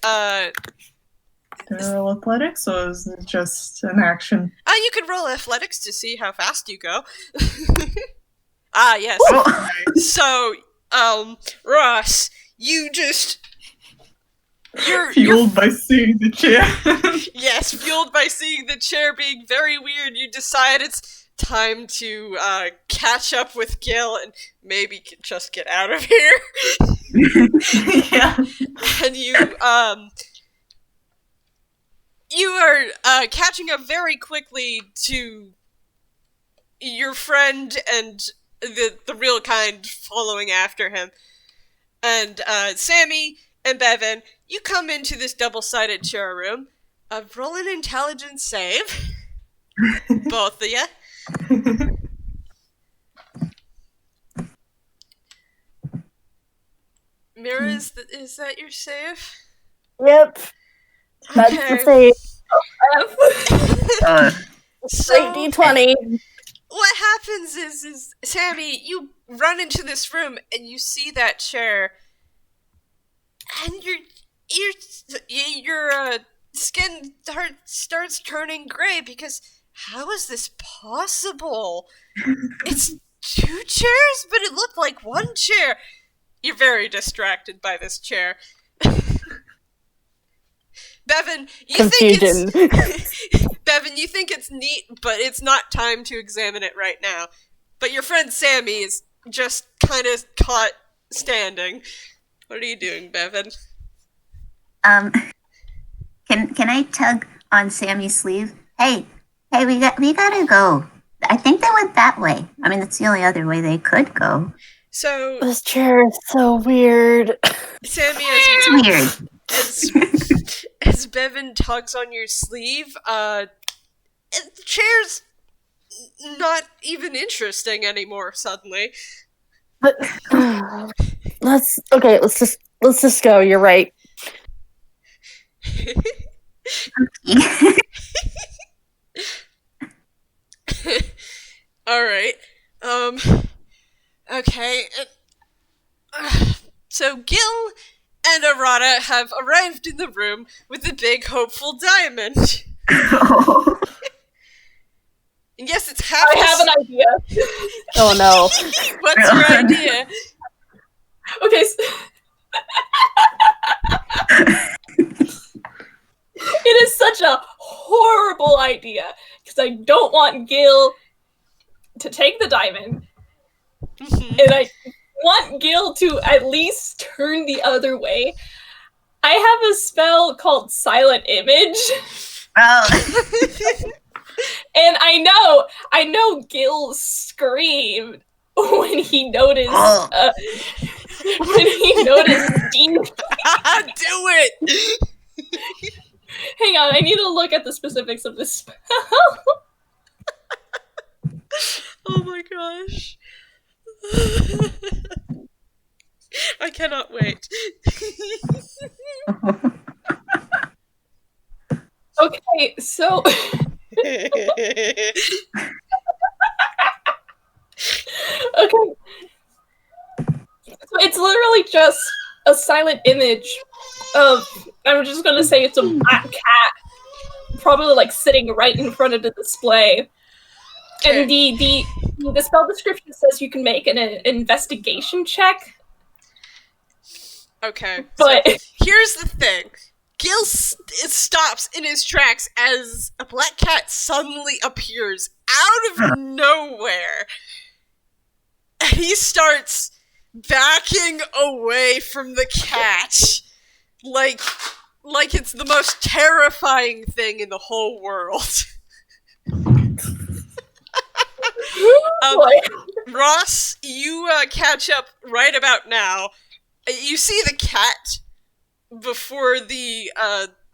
Do I roll athletics, or is it just an action? you could roll athletics to see how fast you go. Yes. So, Ross, you're Fueled by seeing the chair. yes, fueled by seeing the chair being very weird, you decide it's time to catch up with Gil and maybe just get out of here. Yeah. And you are catching up very quickly to your friend and the real kind following after him. And Sammy and Bevin, you come into this double-sided chair room. Roll an intelligence save. Both of you. Mira, is that your save? Yep, that's Okay. the save. So, Straight D20. what happens is Sammy, you run into this room and you see that chair, and your skin starts turning gray because how is this possible? It's two chairs, but it looked like one chair. You're very distracted by this chair. Bevin, Confusion. Bevin, you think it's neat, but it's not time to examine it right now. But your friend Sammy is just kind of caught standing. What are you doing, Bevin? Can I tug on Sammy's sleeve? Hey, we gotta go. I think they went that way. I mean, that's the only other way they could go. So, This chair is so weird. Sammy, It's weird. as Bevin tugs on your sleeve, the chair's not even interesting anymore, suddenly. But let's just go. You're right. Alright. Okay. So Gil and Arata have arrived in the room with the big hopeful diamond. And yes, it's half. I have an idea. Oh no. What's your idea? Okay. It is such a horrible idea because I don't want Gil to take the diamond, and I want Gil to at least turn the other way. I have a spell called Silent Image, and I know Gil screamed when he noticed Dean. Do it! Hang on, I need to look at the specifics of this spell. Oh my gosh. I cannot wait. Okay, so okay. a silent image of, I'm just gonna say it's a black cat, probably like sitting right in front of the display. And the spell description says you can make an investigation check. Okay, but so here's the thing. Gil stops in his tracks as a black cat suddenly appears out of nowhere. And he starts backing away from the cat like it's the most terrifying thing in the whole world. Ross, you catch up right about now. You see the cat before the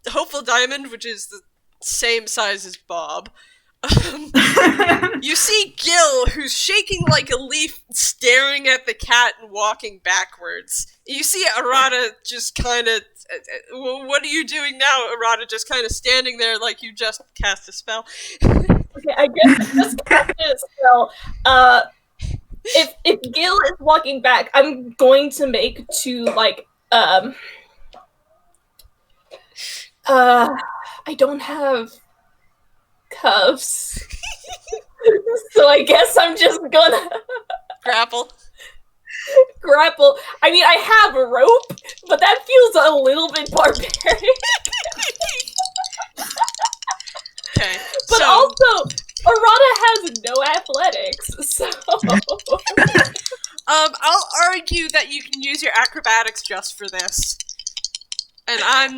Hopeful Diamond, which is the same size as Bob. You see Gil, who's shaking like a leaf, staring at the cat and walking backwards. You see Arata just kind of... what are you doing now, Arata? Just kind of standing there like you just cast a spell. Okay, I guess I just cast a spell. If Gil is walking back, I'm going to make to, like, I don't have cuffs. So I guess I'm just gonna grapple. I mean, I have a rope, but that feels a little bit barbaric. Okay. But also, Arata has no athletics, so... I'll argue that you can use your acrobatics just for this. And I'm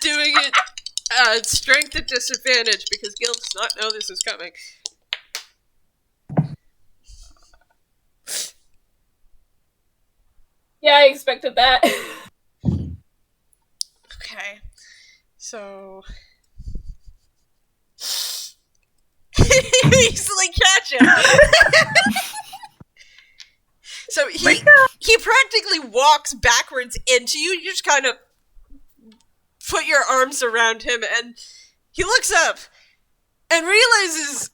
doing it strength at disadvantage because Gil does not know this is coming. Yeah, I expected that. Okay. So... easily catch him. So he practically walks backwards into you. You just kind of put your arms around him, and he looks up and realizes,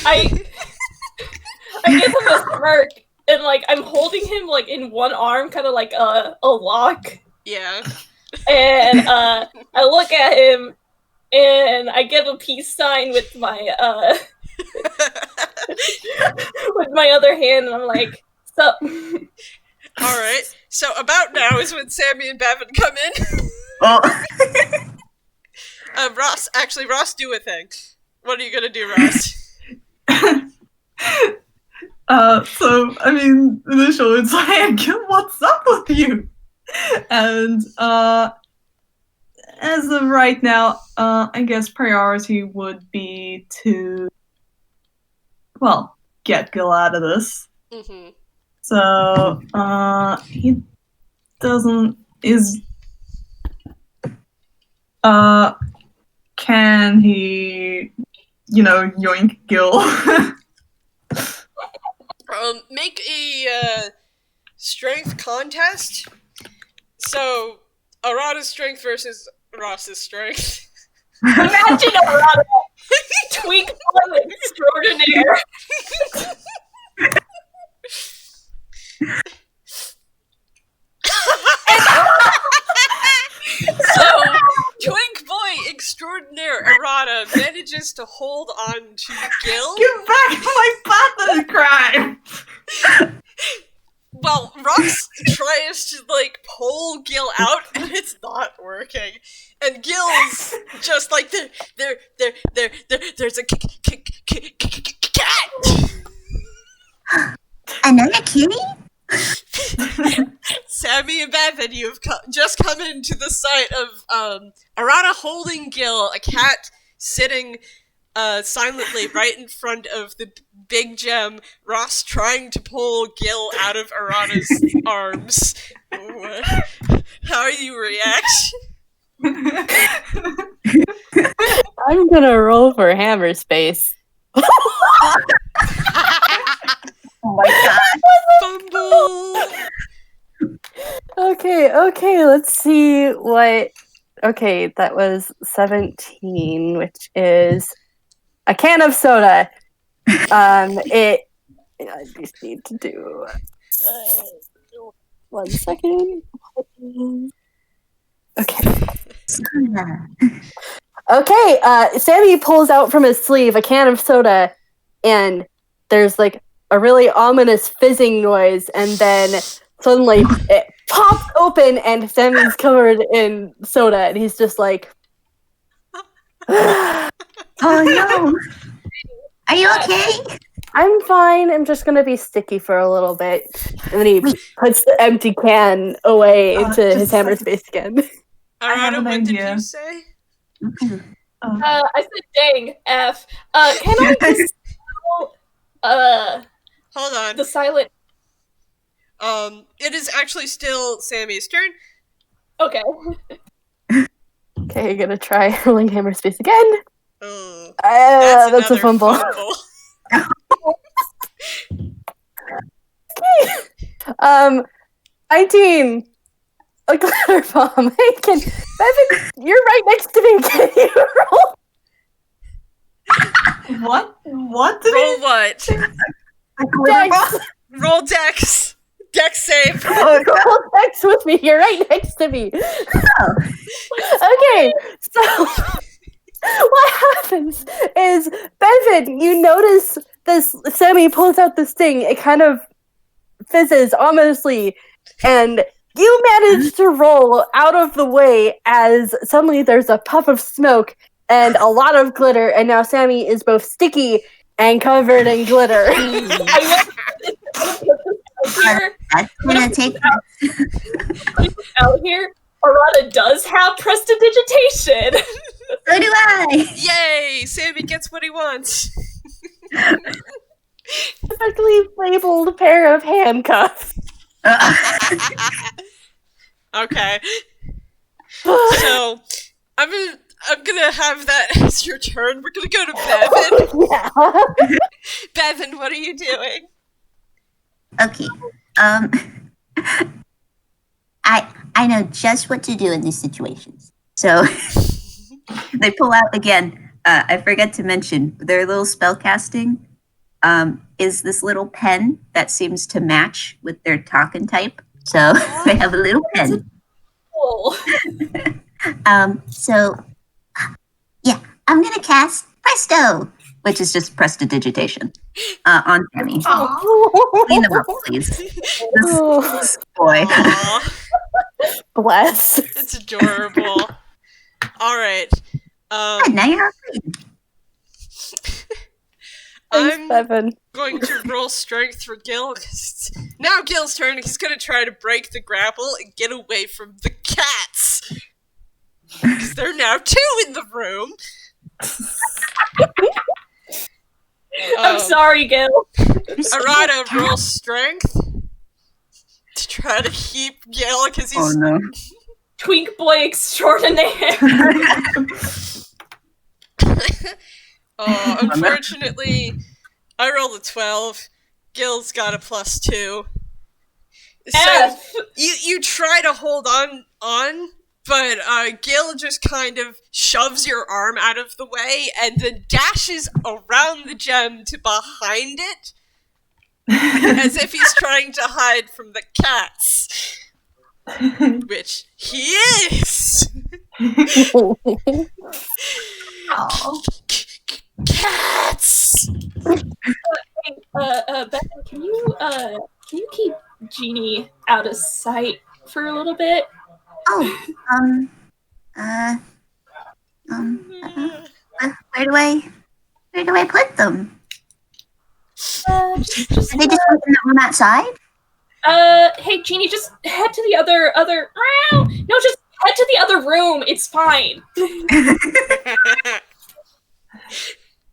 I give him a smirk, and like I'm holding him like in one arm, kind of like a lock. Yeah. And I look at him. And I give a peace sign with my with my other hand, and I'm like, "Sup?" All right. So about now is when Sammy and Bevin come in. Oh. Ross, do a thing. What are you gonna do, Ross? So I mean, initially it's like, what's up with you? And as of right now, I guess priority would be to, well, get Gil out of this. Mm-hmm. So, he doesn't, can he, yoink Gil? Make a, strength contest. So, Arata's strength versus Ross's strength. Imagine Arata tweak one extraordinaire. So, Twink Boy Extraordinaire Arata manages to hold on to Gil. Get back my partner crime! Well, Ross tries to, pull Gil out, and it's not working. And Gil's just like, there's a cat! Another kitty? Sammy and Bevin, you have just come into the sight of, Arata holding Gil, a cat sitting, silently right in front of the big gem, Ross trying to pull Gil out of Arata's arms. How are you react? I'm gonna roll for hammer space. Oh my god. Fumble! Okay, let's see what... Okay, that was 17, which is a can of soda. I just need to do 1 second. Okay. Okay, Sammy pulls out from his sleeve a can of soda, and there's like a really ominous fizzing noise, and then suddenly it pops open, and Sammy's covered in soda, and he's just like, Oh no! Are you okay? I'm fine, I'm just gonna be sticky for a little bit. And then he puts the empty can away into his hammer space again. I have Arata, an what did idea. you say? I said, dang, F. Can I just Hold on. the silent... It is actually still Sammy's turn. Okay. Okay, you're gonna try rolling hammer space again. Oh, That's a another fumble. Okay. 19. A glitter bomb. Hey, Bevin, you're right next to me. Can you roll? What? What? Roll what? Dex. Roll Dex. Dex save. Oh, Roll Dex with me. You're right next to me. Okay, so what happens is, Bevin, you notice this, Sammy pulls out this thing, it kind of fizzes ominously, and you manage to roll out of the way as suddenly there's a puff of smoke and a lot of glitter, and now Sammy is both sticky and covered in glitter. Here, That's gonna take. out here, Arata does have prestidigitation. So do I. Yay! Sammy gets what he wants. Perfectly labeled pair of handcuffs. Okay. So I'm gonna have that as your turn. We're gonna go to Bevin. Yeah. Bevin, what are you doing? Okay. I know just what to do in these situations. So they pull out again. I forgot to mention their little spell casting is this little pen that seems to match with their talking type. So they have a little pen. Cool. So yeah, I'm gonna cast Presto, which is just prestidigitation on Sammy. Clean them up, please. This boy. Aw, Bless. it's adorable. All right. Now you're free. I'm Bevin. going to roll strength for Gil. 'Cause it's now Gil's turn. He's going to try to break the grapple and get away from the cats. Because there are now 2 in the room. I'm sorry, Gil. Arata, roll strength to try to keep Gil because he's. Oh no. Twink boy extraordinaire. Oh, unfortunately, I rolled a 12. Gil's got a +2. So F. you try to hold on, but Gil just kind of shoves your arm out of the way and then dashes around the gem to behind it, as if he's trying to hide from the cats. Which he is! Cats! Becca, can you keep Genie out of sight for a little bit? Oh, where do I put them? Just Are they just open the room outside? hey, Genie, just head to the other. No, just head to the other room. It's fine.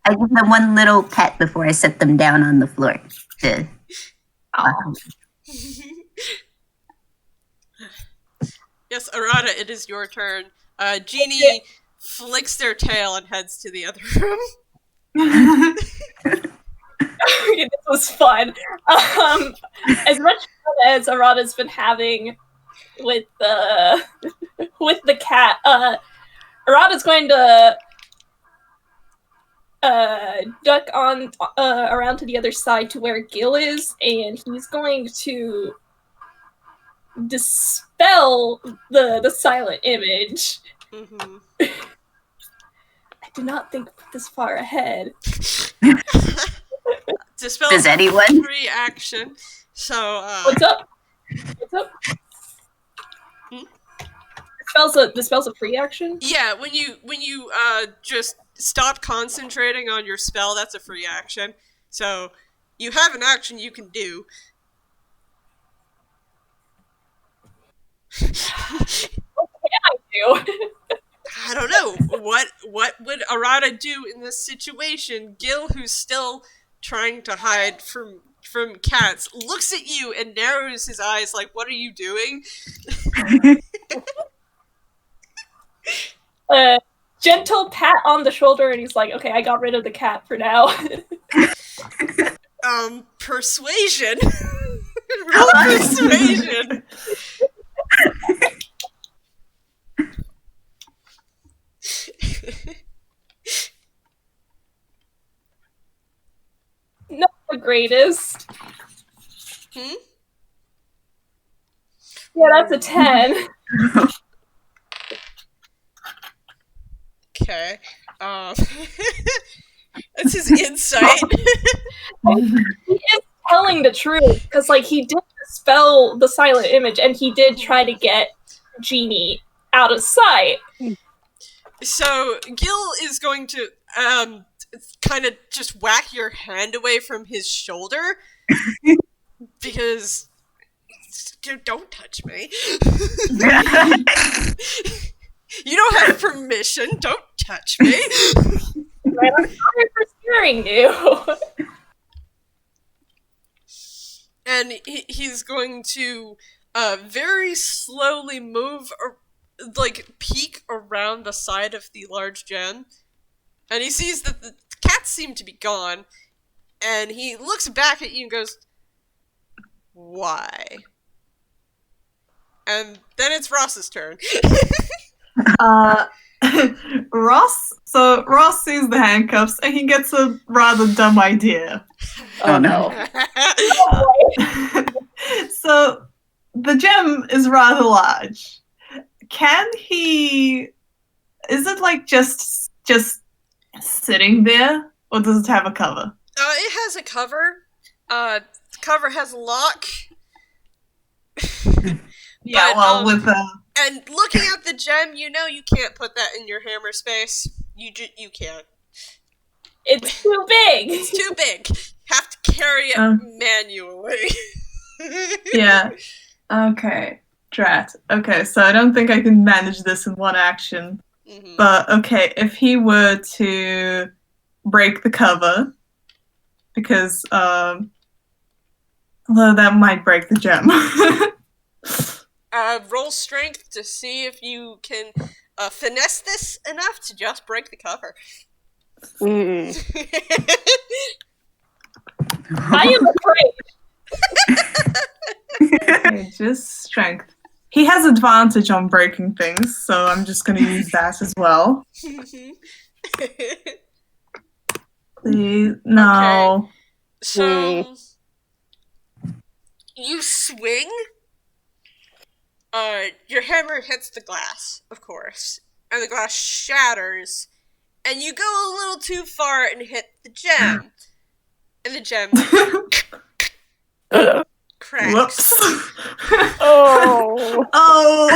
I give them one little pet before I set them down on the floor. Yes, Arata, it is your turn. Genie flicks their tail and heads to the other room. This was fun. As much fun as Arata's been having with the cat, Arata's going to duck on around to the other side to where Gil is, and he's going to dispel the silent image. Mm-hmm. I did not think this far ahead. Dispel Does anyone? free action. So, What's up? What's up? Dispel's a free action? yeah, when you just stop concentrating on your spell, that's a free action. So, you have an action you can do. What can I do? I don't know. What would Arata do in this situation? Gil, who's still trying to hide from cats, looks at you and narrows his eyes like, "What are you doing?" Gentle pat on the shoulder, and he's like, "Okay, I got rid of the cat for now." Persuasion. Roll persuasion. Not the greatest. Hmm? Yeah, that's a 10. Okay. That's his insight. He is telling the truth, because like he did dispel the silent image, and he did try to get Genie out of sight. So Gil is going to kind of just whack your hand away from his shoulder because don't touch me. You don't have permission. Don't touch me. I'm sorry for scaring you. And he's going to very slowly move, peek around the side of the large gem. And he sees that the cats seem to be gone. And he looks back at you and goes, "Why?" And then it's Ross's turn. Ross sees the handcuffs and he gets a rather dumb idea. Oh no. So the gem is rather large. Can he? Is it like just sitting there, or does it have a cover? It has a cover. The cover has a lock. Yeah, But, with and looking at the gem, you know you can't put that in your hammer space. You can't. It's too big. It's too big. Have to carry it manually. yeah. Okay. Drat. Okay, so I don't think I can manage this in one action. Mm-hmm. But okay, if he were to break the cover, because although that might break the gem. Roll strength to see if you can finesse this enough to just break the cover. I am afraid. Okay, just strength. He has advantage on breaking things, so I'm just going to use that as well. Please, no. Okay. So you swing. Your hammer hits the glass, of course, and the glass shatters, and you go a little too far and hit the gem, and the gem cracks. Whoops. Oh. Oh.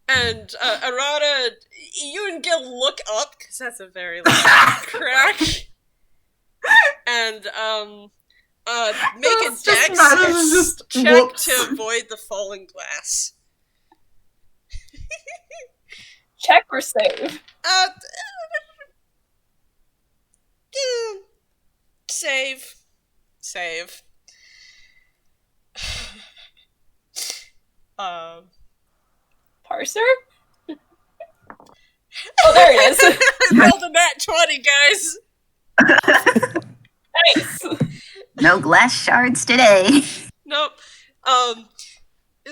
And Arata, you and Gil look up because that's a very loud crack, and make a dex check whoops. to avoid the falling glass. Check or save? Save. Parser? Oh, there it is. I rolled a nat 20, guys. Nice. No glass shards today. Nope.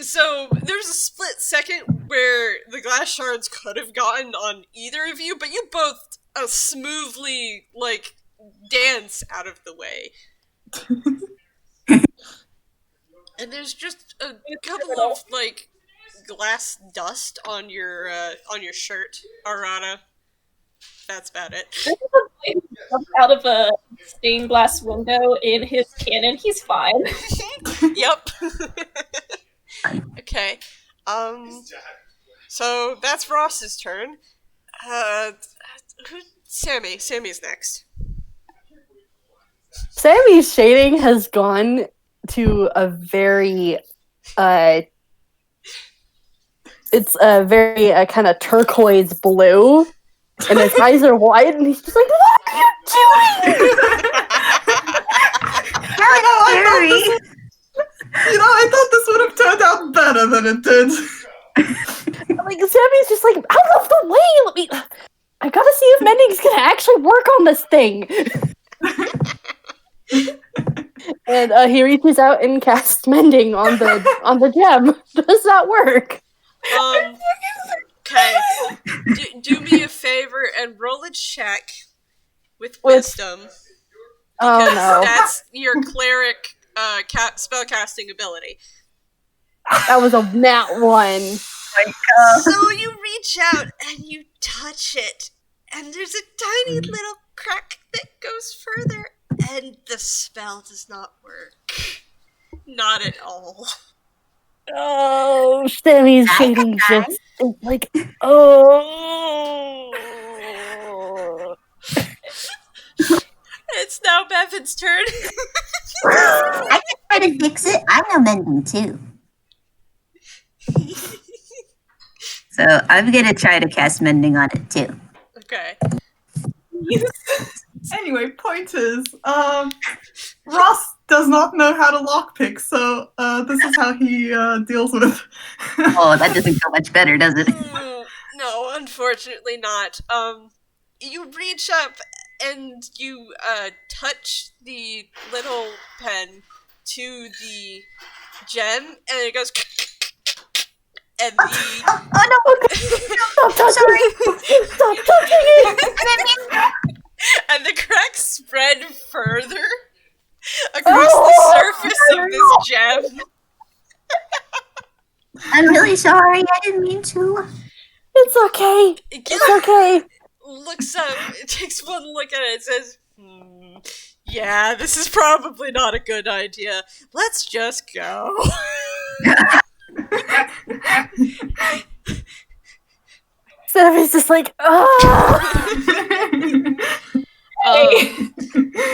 So there's a split second where the glass shards could have gotten on either of you, but you both smoothly, like, dance out of the way. And there's just a couple of, like, glass dust on your shirt, Arata. That's about it. This is a boy who jumped out of a stained glass window in his cannon. He's fine. Yep. Okay. So that's Ross's turn. Sammy's next. Sammy's shading has gone to a very it's a very kind of turquoise blue, and his eyes are wide, and he's just like, "What are you doing?" I thought this would have turned out better than it did. Like, Sammy's just like, "Out of the way! I gotta see if mending's gonna actually work on this thing." And he reaches out and casts mending on the gem. Does that work? Okay. Do me a favor and roll a check with wisdom. Oh no. That's your cleric spellcasting ability. That was a nat 1. So you reach out and you touch it, and there's a tiny little crack that goes further, and the spell does not work. Not at all. Oh, Sammy's shading just is like, oh. It's now Bevin's turn. I can try to fix it. I'm no mending too. So I'm gonna try to cast mending on it too. Okay. Anyway, point is, Ross does not know how to lockpick, so this is how he deals with. Oh, that doesn't go much better, does it? No, unfortunately not. You reach up and you touch the little pen to the gem, and it goes. And the Oh no! Stop touching! Stop touching it! and the cracks spread further across the surface of this gem. I'm really sorry. I didn't mean to. It's okay. It's okay. Looks up, takes one look at it, and says, yeah, this is probably not a good idea. Let's just go. Sammy's just like, ah.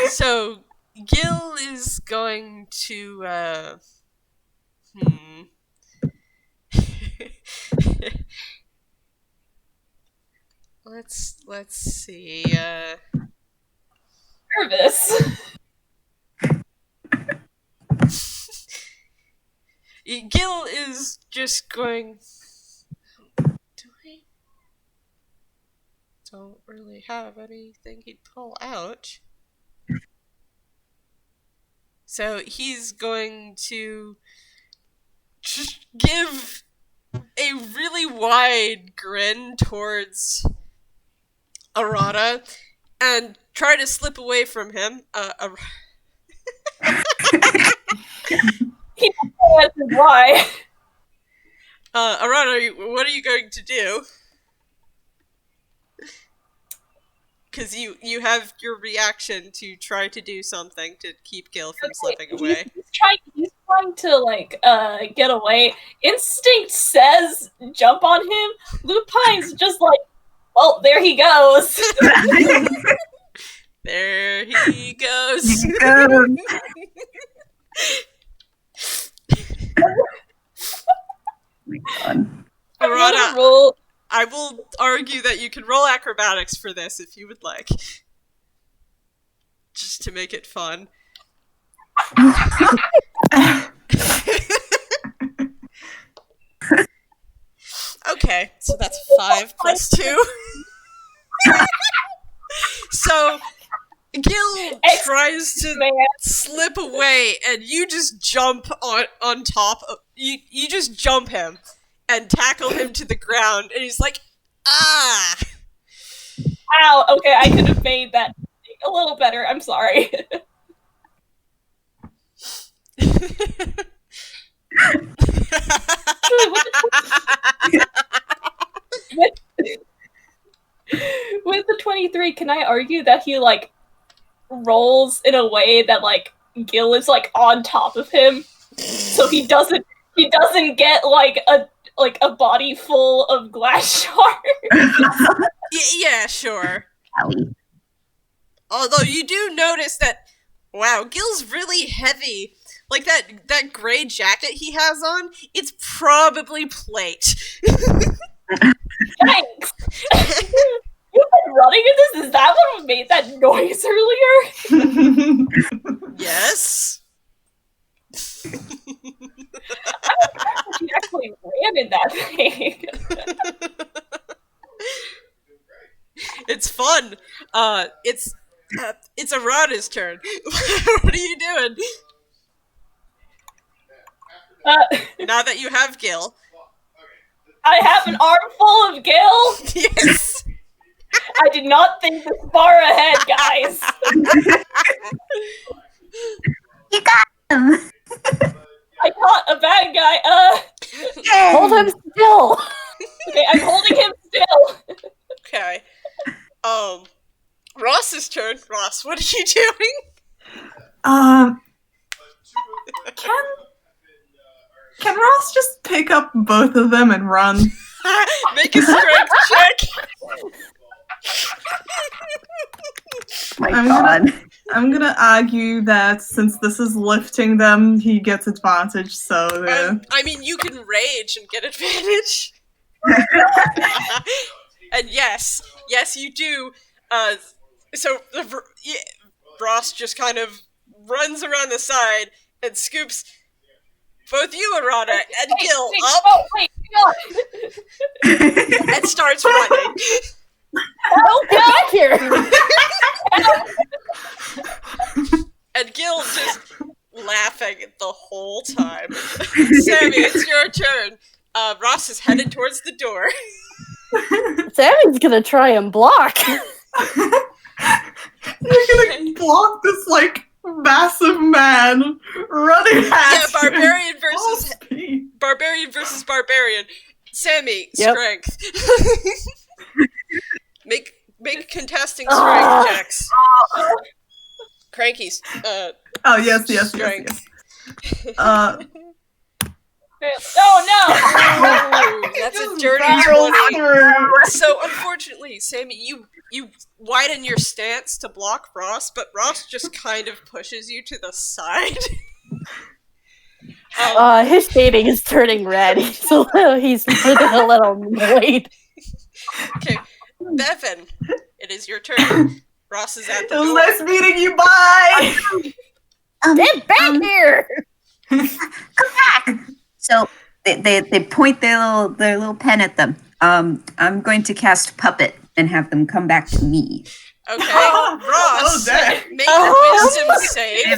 So Gille is going to let's see. Nervous. Gille is just going. Don't really have anything he'd pull out. So he's going to just give a really wide grin towards Arata and try to slip away from him. He knows why. Arata, what are you going to do? Because you have your reaction to try to do something to keep Gille from slipping away. He's trying to, like, get away. Instinct says jump on him. Lupine's just like, well, there he goes. There he goes. Arata, I will argue that you can roll acrobatics for this if you would like. Just to make it fun. Okay, so that's 5 plus 2. So, Gille tries to slip away, and you just jump on top of... You just jump him and tackle him to the ground, and he's like, ah! Ow, okay, I could have made that a little better, I'm sorry. With the 23, can I argue that he, like, rolls in a way that, like, Gille is, like, on top of him? So he doesn't get, like, a body full of glass shards? Yeah, sure. Owie. Although you do notice that, wow, Gille's really heavy. Like, that gray jacket he has on, it's probably plate. Thanks! You've been running in this? Is that what made that noise earlier? Yes. She actually ran in that thing. It's fun. It's Arata's turn. What are you doing? Now that you have Gille. I have an armful of Gille? Yes. I did not think this far ahead, guys. You got him! I caught a bad guy. Hold him still. Okay, I'm holding him still. Okay. Ross's turn. Ross, what are you doing? Can Ross just pick up both of them and run? Make a strength check. My God. I'm gonna argue that since this is lifting them, he gets advantage, so I mean, you can rage and get advantage. And yes, you do. Ross just kind of runs around the side and scoops both you, Arata, and Gille up. Oh, wait, God. And starts running. Oh, get back here! And Gille just laughing the whole time. Sammy, it's your turn. Ross is headed towards the door. Sammy's gonna try and block. You're gonna block this, like, massive man running past Yeah, barbarian versus barbarian. Sammy, Yep. strength. Make contesting strength checks. Cranky's Oh, yes. strength. Oh, no! Ooh, that's a dirty 20. So unfortunately, Sammy, you widen your stance to block Ross, but Ross just kind of pushes you to the side. His shading is turning red. He's a little annoyed. Okay, Bevin, it is your turn. Ross is at the It was door. nice meeting you, bye! Get back here! Come back! So they point their little pen at them. I'm going to cast Puppet and have them come back to me. Okay, Ross, dang. make a wisdom save.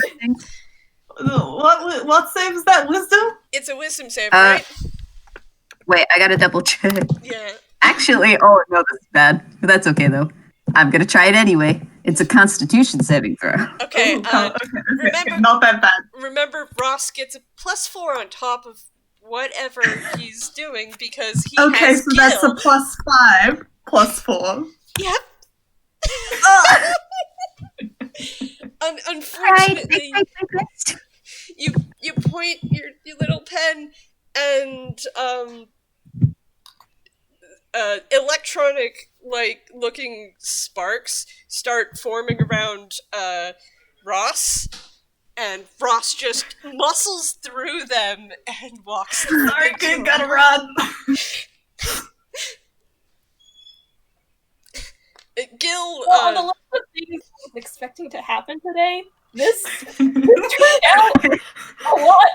What save is that? Wisdom? It's a wisdom save, right? Wait, I gotta double check. Yeah. Actually, oh no, this is bad. But that's okay though. I'm gonna try it anyway. It's a Constitution saving throw. Okay, Ooh, okay. remember- Not that bad. Remember, Ross gets a +4 on top of whatever he's doing because he Okay, has so that's a Gille. +5, +4. Yep. Right, Unfortunately, my best. you point your little pen and electronic looking sparks start forming around Ross, and Ross just muscles through them and walks through Sorry, the kid, door. gotta run. Gille, Well, on the list of things I was expecting to happen today, this turned out a lot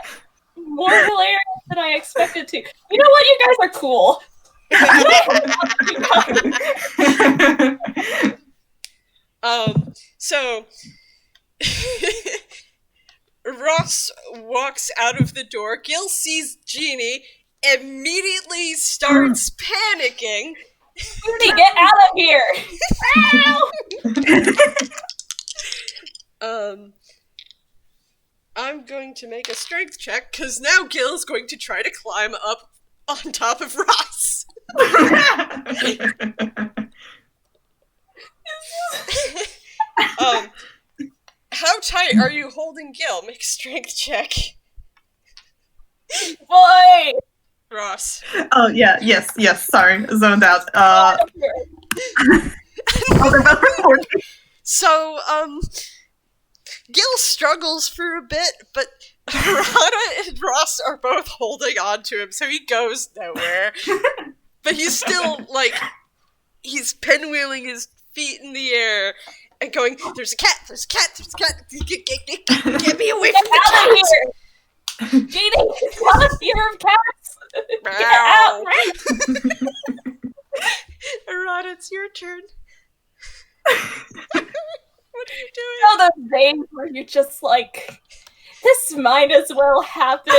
more hilarious than I expected to. You know what? You guys are cool. so Ross walks out of the door. Gil sees Genie, immediately starts panicking. Judy, get out of here! I'm going to make a strength check, because now Gil's going to try to climb up on top of Ross. How tight are you holding Gil? Make a strength check. Boy! Ross. Oh, yeah, yes, sorry, zoned out. So, Gil struggles for a bit, but Arata and Ross are both holding on to him, so he goes nowhere. But he's still, like, he's pinwheeling his feet in the air and going, there's a cat, there's a cat, there's a cat, get me away from the cat! Here. Genie, it's not a fear of cats! Get out! Arata, it's your turn. What are you doing? You know those days where you're just like, this might as well happen.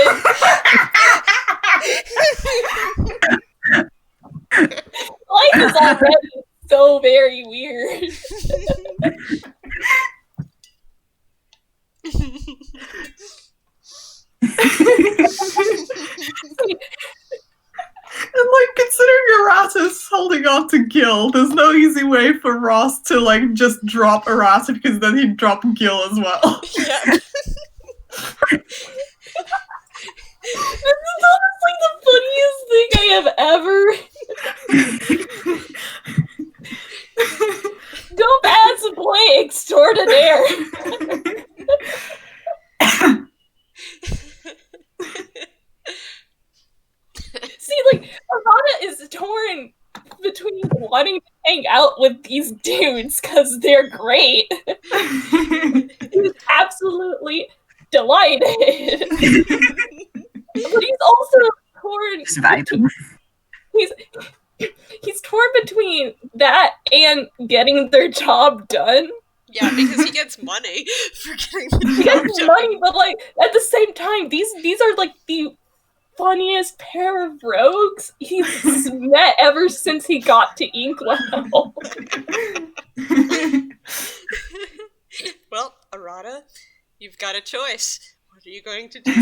Life is already so very weird. And, like, considering Arata's holding on to Gil, there's no easy way for Ross to, like, just drop Arata, because then he'd drop Gil as well. Yeah. This is honestly the funniest thing I have ever. Don't ask boy extraordinaire. See, like, Arata is torn between wanting to hang out with these dudes because they're great. He's absolutely delighted. But he's also torn. He's torn between that and getting their job done. Yeah, because he gets money for getting the He job gets done. money, but like at the same time, these are like the funniest pair of rogues he's met ever since he got to Inkwell. Well, Arata, you've got a choice. What are you going to do?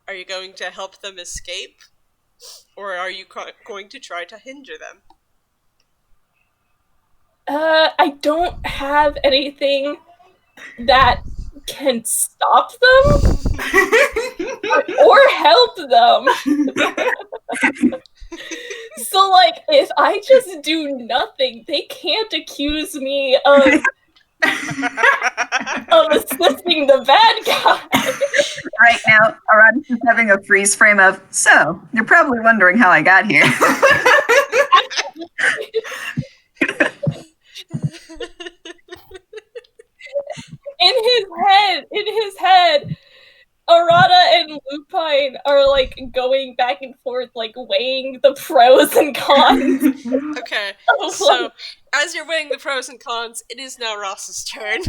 Are you going to help them escape? Or are you going to try to hinder them? I don't have anything that can stop them or help them. So, like, if I just do nothing, they can't accuse me of assisting the bad guy. Right now, Arata is having a freeze frame of, so, you're probably wondering how I got here. In his head, Arata and Lupine are like going back and forth, like weighing the pros and cons. Okay, so as you're weighing the pros and cons, it is now Ross's turn.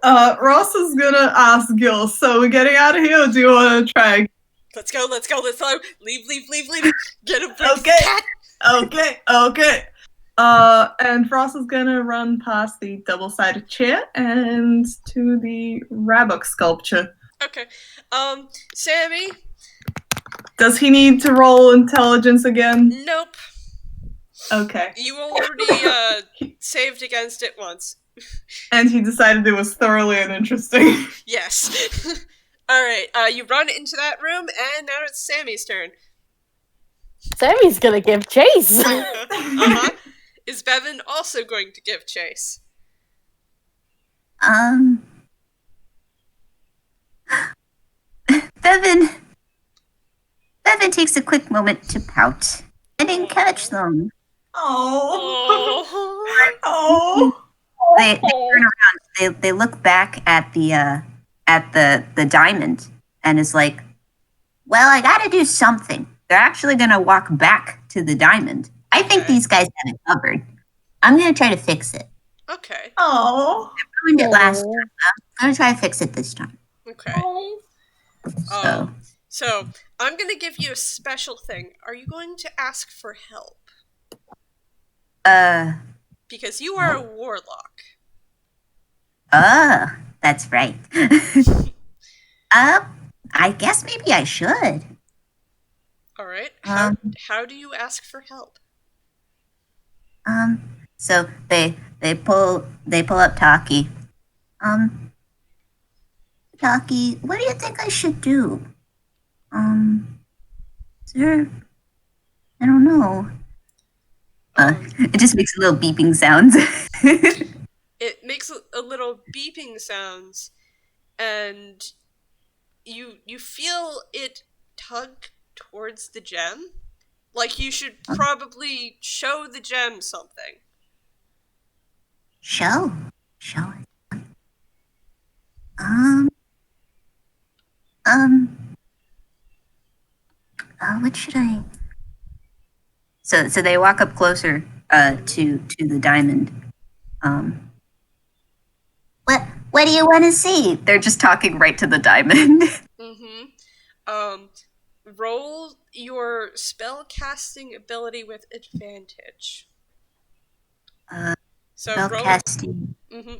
Ross is gonna ask Gil, so we're getting out of here, or do you want to try? Let's go. Leave. Get a big Okay. cat. Okay. And Ross is gonna run past the double-sided chair and to the Rabok sculpture. Okay. Sammy? Does he need to roll intelligence again? Nope. Okay. You already, saved against it once. And he decided it was thoroughly uninteresting. Yes. Alright, you run into that room, and now it's Sammy's turn. Sammy's gonna give chase. Uh-huh. Is Bevin also going to give chase? Bevin takes a quick moment to pout. I didn't catch them. Oh. They turn around. They look back at the diamond, and is like, "Well, I got to do something." They're actually gonna walk back to the diamond. I think these guys have it covered. I'm gonna try to fix it. Okay. Oh. Ruined it last time. I'm gonna try to fix it this time. Okay. So, So I'm gonna give you a special thing. Are you going to ask for help? Because you are a warlock. That's right. I guess maybe I should. All right. How do you ask for help? So they pull up Taki. Taki, what do you think I should do? Sir, I don't know. It just makes little beeping sounds. It makes a little beeping sounds, and you feel it tug towards the gem. Like you should probably show the gem something. Show it. What should I? So they walk up closer to the diamond. What do you want to see? They're just talking right to the diamond. Roll your spell casting ability with advantage. So Spell casting.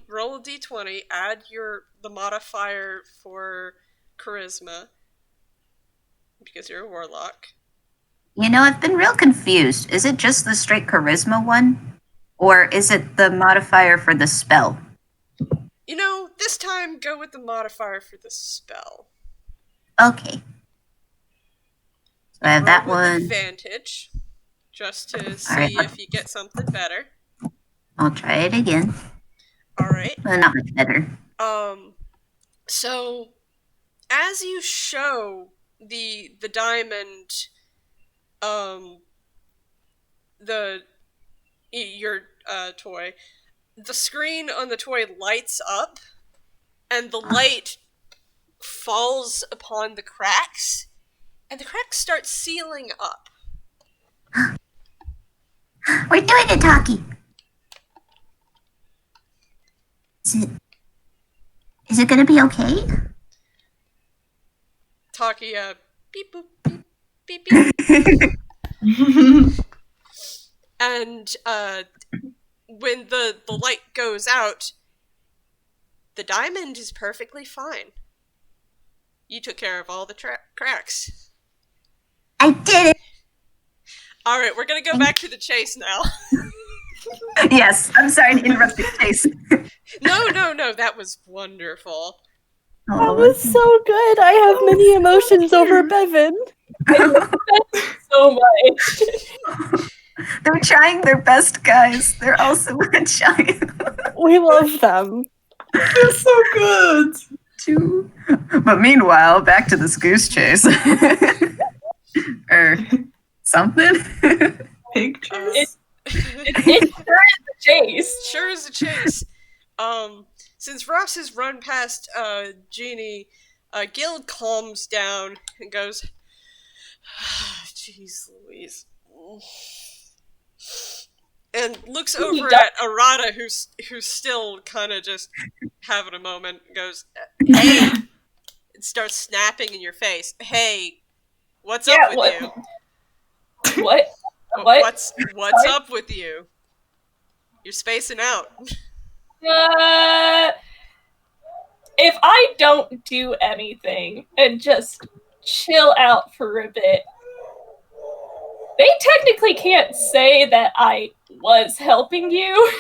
roll a d20, add the modifier for charisma, because you're a warlock. You know, I've been real confused. Is it just the straight charisma one? Or is it the modifier for the spell? You know, this time go with the modifier for the spell. Okay. So I have that Roll with one. advantage, just to see if you get something better. I'll try it again. Alright. Well, not much better. So as you show the diamond your toy, the screen on the toy lights up and the light falls upon the cracks and the cracks start sealing up. We're doing it, Taki. Is it gonna be okay? Taki, beep boop beep beep beep. And when the light goes out, the diamond is perfectly fine. You took care of all the cracks. I did it. Alright, we're gonna go back to the chase now. Yes, I'm sorry to interrupt the chase. No, that was wonderful. That was so good. I have many emotions over Bevin. So much. They're trying their best, guys. They're also trying. We love them. They're so good. Too. But meanwhile, back to this goose chase. Or something. Pictures. It sure is a chase. Sure is a chase. Since Ross has run past Jeannie, Gil calms down and goes, "Jeez Louise," and looks over at Arata, who's still kind of just having a moment. And goes, "Hey," and starts snapping in your face. "Hey, what's up with you? What? What's up with you? You're spacing out." If I don't do anything and just chill out for a bit, they technically can't say that I was helping you.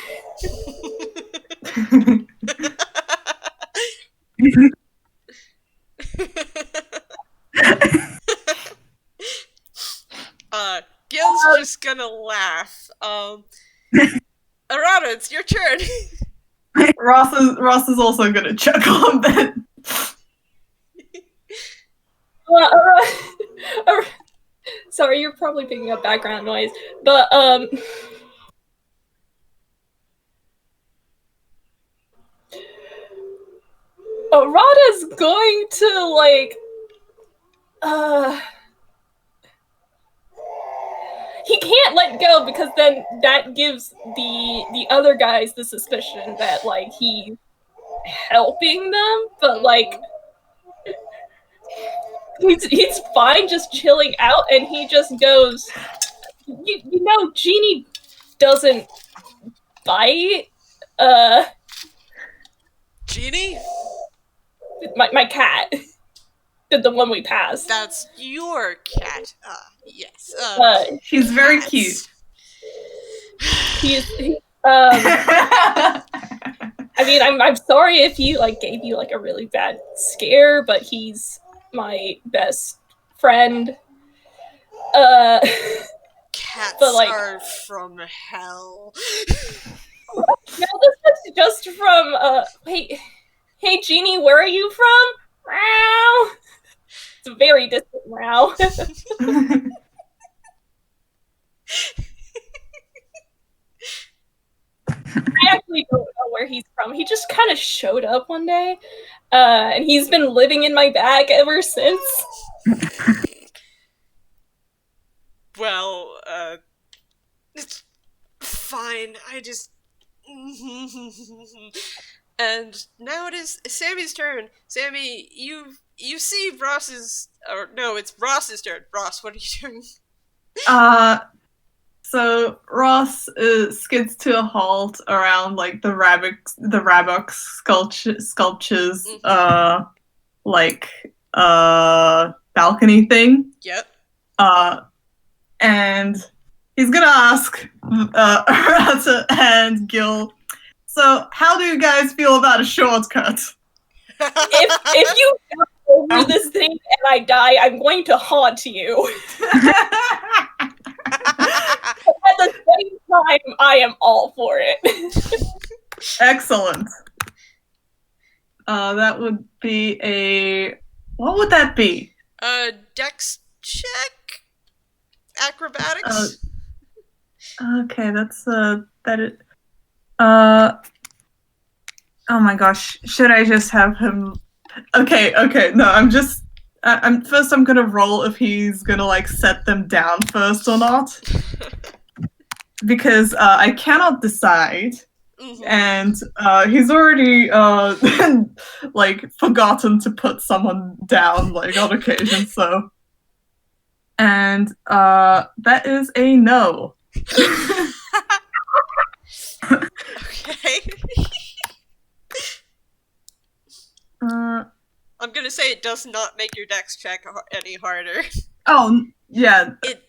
Gil's just gonna laugh. Arata, it's your turn. Ross is also gonna chuck on that. Sorry, you're probably picking up background noise, but Arata's going to he can't let go because then that gives the other guys the suspicion that like he's helping them, but like he's fine just chilling out, and he just goes, you know, Genie doesn't bite. Genie? My cat. The one we passed. That's your cat. Yes. She's very cats. cute. I mean, I'm sorry if he like gave you like a really bad scare, but he's my best friend. Cats but, like, are from hell. No, this is just from hey Genie, where are you from? Meow. It's a very distant meow. I actually don't know where he's from. He just kind of showed up one day, and he's been living in my bag ever since. Well, it's fine. I just... And now it is Sammy's turn. Sammy, you see Ross's... Or no, it's Ross's turn. Ross, what are you doing? So Ross skids to a halt around like the Rabok sculptures, balcony thing. Yep. And he's gonna ask Arata and Gille, so how do you guys feel about a shortcut? If you go over this thing and I die, I'm going to haunt you. At the same time, I am all for it. Excellent. That would be a... What would that be? Dex check? Acrobatics? Okay, that's, oh my gosh, should I just have him... Okay, no, I'm gonna roll if he's gonna, like, set them down first or not. Because, I cannot decide. Mm-hmm. And, he's already, like, forgotten to put someone down, like, on occasion, so... And, that is a no. Okay. I'm gonna say it does not make your dex check any harder. Oh, yeah. It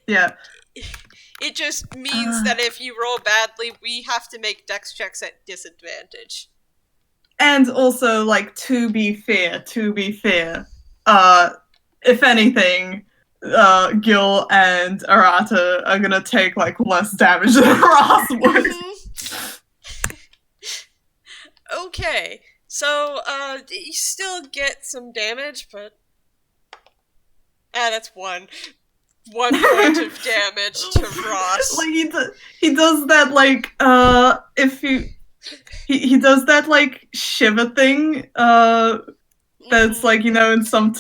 just means that if you roll badly, we have to make dex checks at disadvantage. And also, like, to be fair, if anything, Gille and Arata are gonna take, like, less damage than Ross would. Okay, so, you still get some damage, but... that's one. 1 point of damage to Ross. Like, he does that, like, if you... He does that, like, shiver thing, that's, like, you know, in some,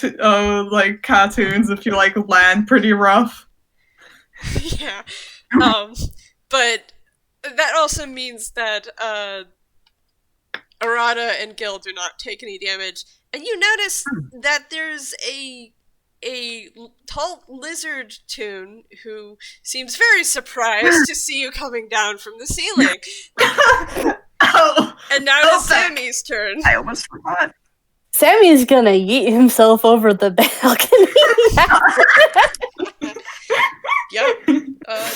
like, cartoons, if you, like, land pretty rough. Yeah. But that also means that, Arata and Gille do not take any damage. And you notice that there's a tall lizard toon who seems very surprised to see you coming down from the ceiling. And now it's Sammy's turn. I almost forgot. Sammy's gonna yeet himself over the balcony. Yep.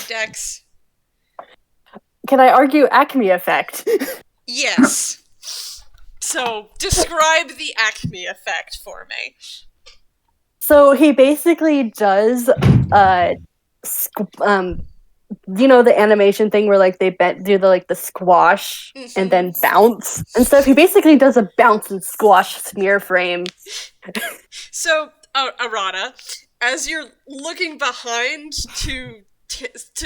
Dex. Can I argue Acme effect? Yes. So, describe the Acme effect for me. So he basically does, you know, the animation thing where, like, they do the squash and then bounce and stuff. He basically does a bounce and squash smear frame. So, Arata, as you're looking behind to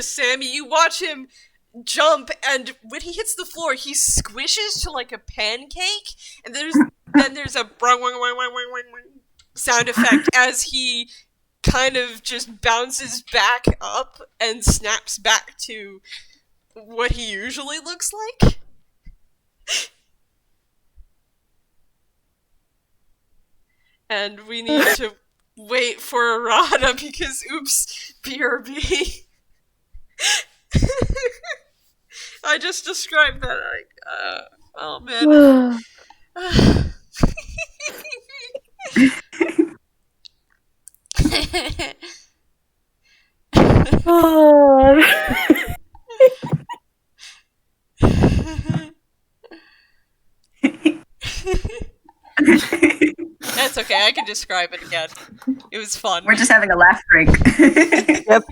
Sammy, you watch him jump, and when he hits the floor, he squishes to like a pancake, and then there's a sound effect as he kind of just bounces back up and snaps back to what he usually looks like. And we need to wait for Arata because, oops, BRB. I just described that like, oh man. That's okay, I can describe it again. It was fun. We're just having a laugh break. Yep.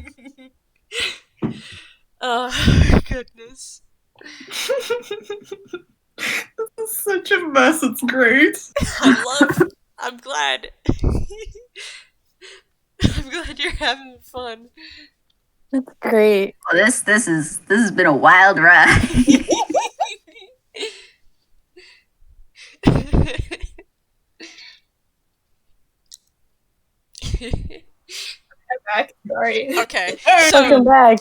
Oh, goodness. This is such a mess, it's great. I'm glad. I'm glad you're having fun. That's great. Well, this has been a wild ride. I'm back. Sorry. Okay, Welcome so back.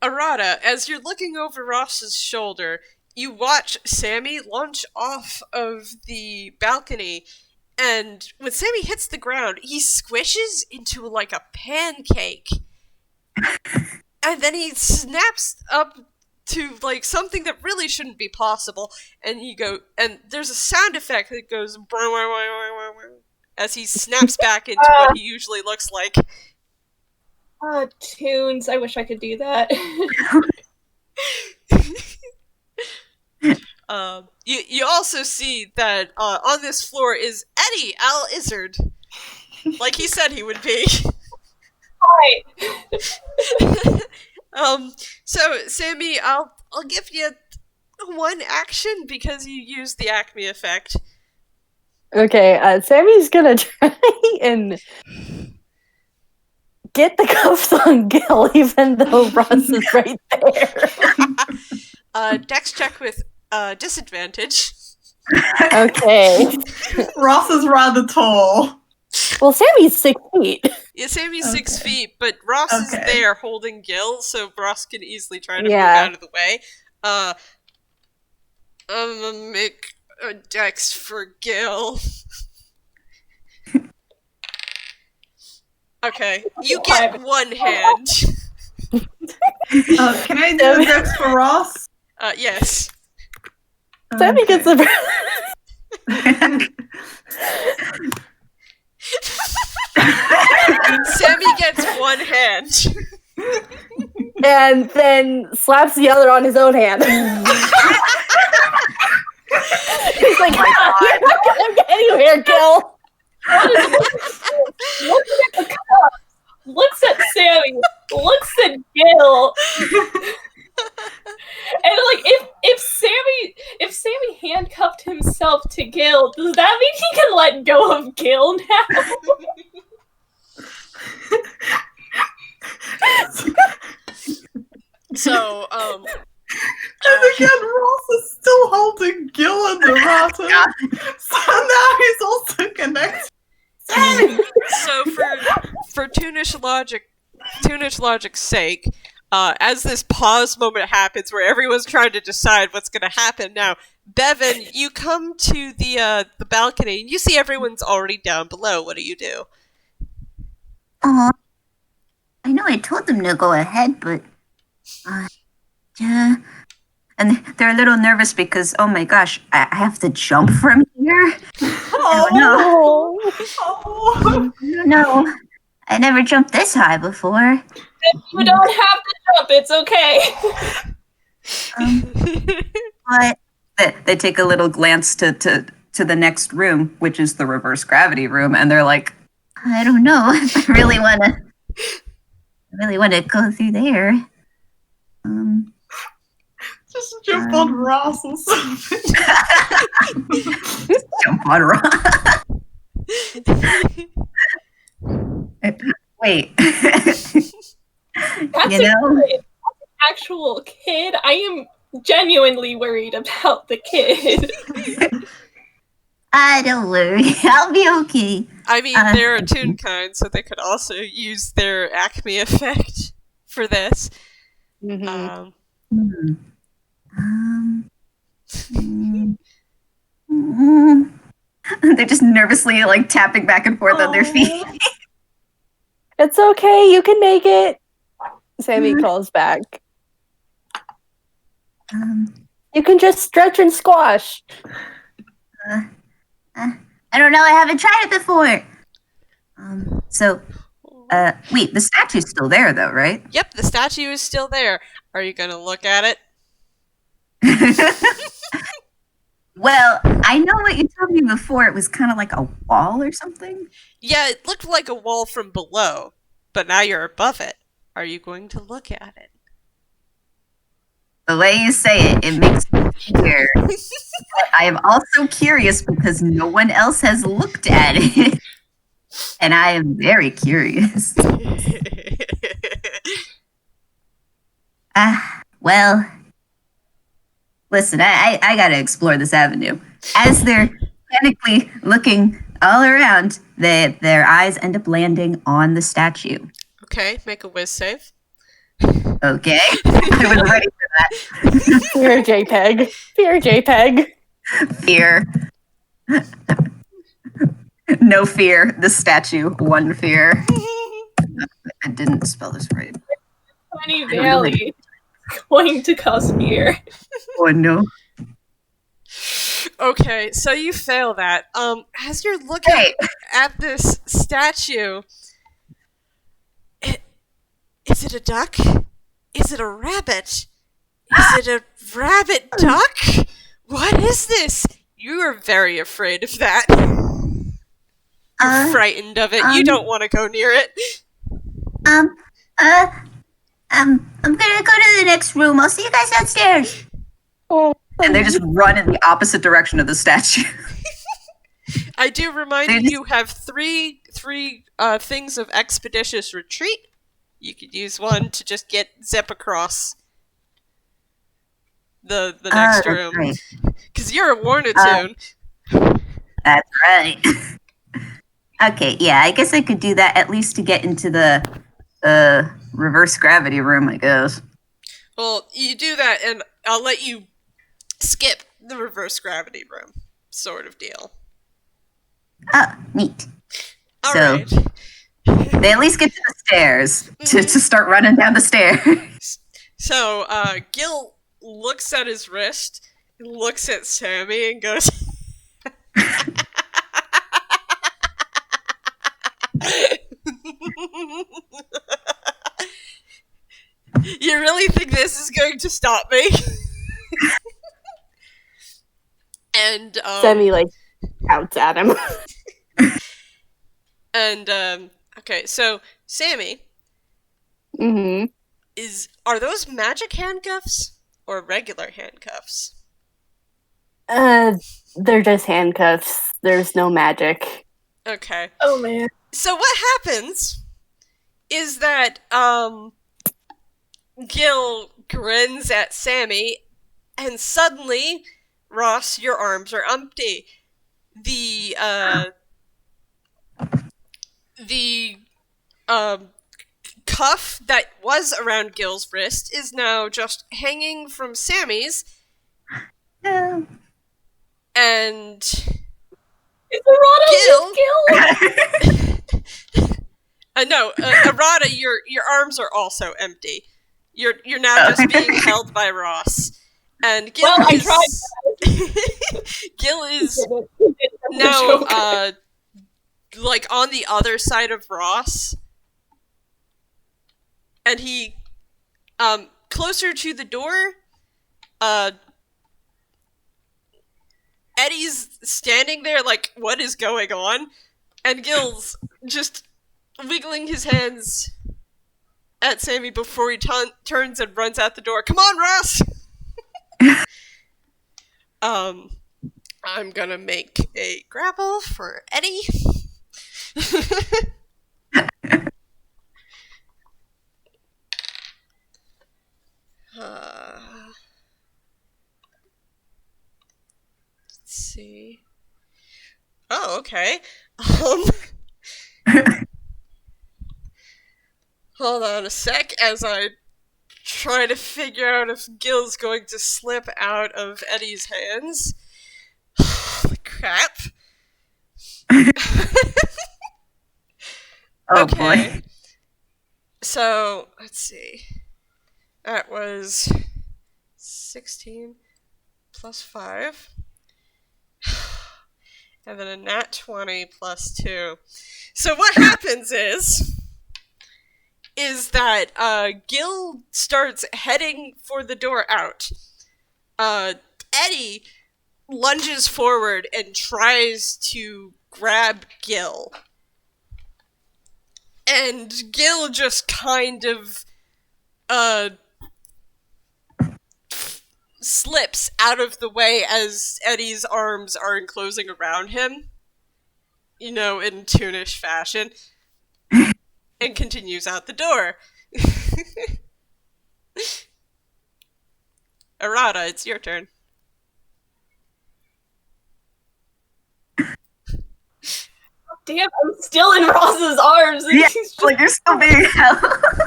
Arata, as you're looking over Ross's shoulder, you watch Sammy launch off of the balcony, and when Sammy hits the ground, he squishes into like a pancake. And then he snaps up to like something that really shouldn't be possible, and there's a sound effect that goes as he snaps back into what he usually looks like. Tunes. I wish I could do that. You also see that on this floor is Eddie Al Izzard, like he said he would be. Hi. So Sammy, I'll give you one action because you used the Acme effect. Okay, Sammy's gonna try and get the cuffs on Gil, even though Ross is right there. Dex check with disadvantage. Okay. Ross is rather tall. Well, Sammy's 6 feet. Yeah, Sammy's 6 feet, but Ross is Okay. there holding Gil, so Ross can easily try to move Yeah. out of the way. I'm gonna make a Dex for Gil. Okay, you get one hand. Can I do a dex for Ross? Yes. Sammy gets the. Sammy gets one hand. And then slaps the other on his own hand. He's like, you're not gonna get anywhere, Gil. Looks at the cup. Looks at Sammy. Looks at Gil. And like, if Sammy handcuffed himself to Gil, does that mean he can let go of Gil now? So, And again, Ross is still holding Gil and Arata. So now he's also connected. so for Toonish Logic's sake, as this pause moment happens where everyone's trying to decide what's going to happen now, Bevin, you come to the balcony and you see everyone's already down below. What do you do? Aw. I know I told them to go ahead, but yeah. And they're a little nervous because, oh my gosh, I have to jump from here? Oh, Oh no. I never jumped this high before. You don't have to jump. It's okay. But they take a little glance to the next room, which is the reverse gravity room, and they're like, I don't know if I really want to go through there. just jump on Ross or something. Jump on Ross. Wait. That's You know? an actual kid. I am genuinely worried about the kid. Don't worry. I'll be okay. I mean, they're a toon kind, so they could also use their Acme effect for this. Mhm. Hmm. Mm, mm. They're just nervously like tapping back and forth on their feet. It's okay. You can make it. Sammy calls back. Um, You can just stretch and squash. I don't know. I haven't tried it before. So, wait. The statue's still there, though, right? Yep, the statue is still there. Are you gonna look at it? Well, I know what you told me before. It was kind of like a wall or something. Yeah, it looked like a wall from below, but now you're above it. Are you going to look at it? The way you say it, it makes me clear. I am also curious because no one else has looked at it. And I am very curious. Well, listen, I gotta explore this avenue. As they're panically looking all around, their eyes end up landing on the statue. Okay, make a whiz save. Okay, I was ready for that. Fear JPEG. Fear JPEG. Fear. No fear. The statue. One fear. I didn't spell this right. Sunny Valley going to cause fear. Oh no. Okay, so you fail that. As you're looking Hey. at this statue, is it a duck? Is it a rabbit? Is it a rabbit duck? What is this? You are very afraid of that. You're frightened of it. You don't want to go near it. I'm gonna go to the next room. I'll see you guys downstairs. And they just run in the opposite direction of the statue. I do remind you, you have three things of expeditious retreat. You could use one to just zip across the next room. Right. Because you're a Warnatoon. That's right. Okay, yeah, I guess I could do that at least to get into the reverse gravity room, I guess. Well, you do that, and I'll let you skip the reverse gravity room, sort of deal. Oh, neat. All So, right. they at least get to the stairs to start running down the stairs. So, Gil looks at his wrist, looks at Sammy, and goes... You really think this is going to stop me? And Sammy like shouts at him. And okay, so Sammy, Mm-hmm. are those magic handcuffs or regular handcuffs? They're just handcuffs. There's no magic. Okay. Oh man. So what happens is that Gil grins at Sammy, and suddenly, Ross, your arms are empty. The cuff that was around Gil's wrist is now just hanging from Sammy's, No. and Is Arata Gil. No, Arata, your arms are also empty. You're now just being held by Ross, and Gil Well, I is. tried Gil is Gil? now like on the other side of Ross, and he closer to the door. Eddie's standing there like, what is going on? And Gil's just wiggling his hands at Sammy before he turns and runs out the door. Come on, Ross! I'm gonna make a grapple for Eddie. Let's see. Oh, okay. Hold on a sec as I try to figure out if Gil's going to slip out of Eddie's hands. Crap. Oh Okay. boy. So, let's see. That was 16 plus 5. And then a nat 20 plus 2. So what happens is that Gil starts heading for the door out. Eddie lunges forward and tries to grab Gil. And Gil just kind of slips out of the way as Eddie's arms are enclosing around him, in toonish fashion, and continues out the door. Arata, it's your turn. Damn, I'm still in Ross's arms. And Yeah, he's just... like you're still being held.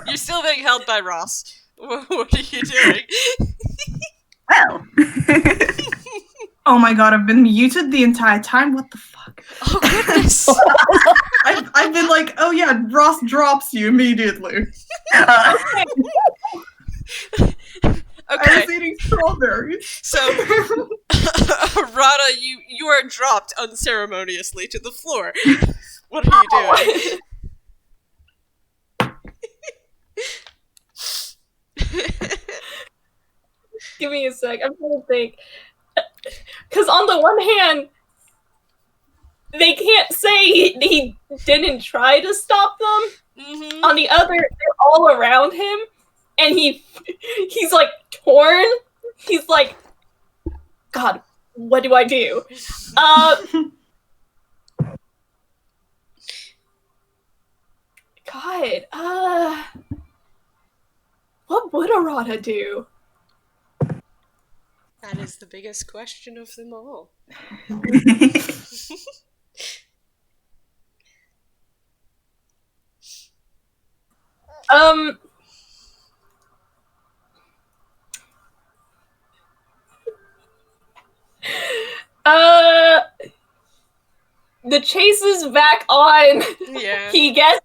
You're still being held by Ross. What are you doing? Well. Oh my god, I've been muted the entire time. What the fuck? Oh goodness. I've been like, oh yeah, Ross drops you immediately. Okay. I was eating strawberries. So, Arata, you are dropped unceremoniously to the floor. What are you doing? Give me a sec. I'm trying to think. Because on the one hand, they can't say he didn't try to stop them. Mm-hmm. On the other, they're all around him, and he's like torn. He's like, God, what do I do? God, what would Arata do? That is the biggest question of them all. The chase is back on. Yeah. He gets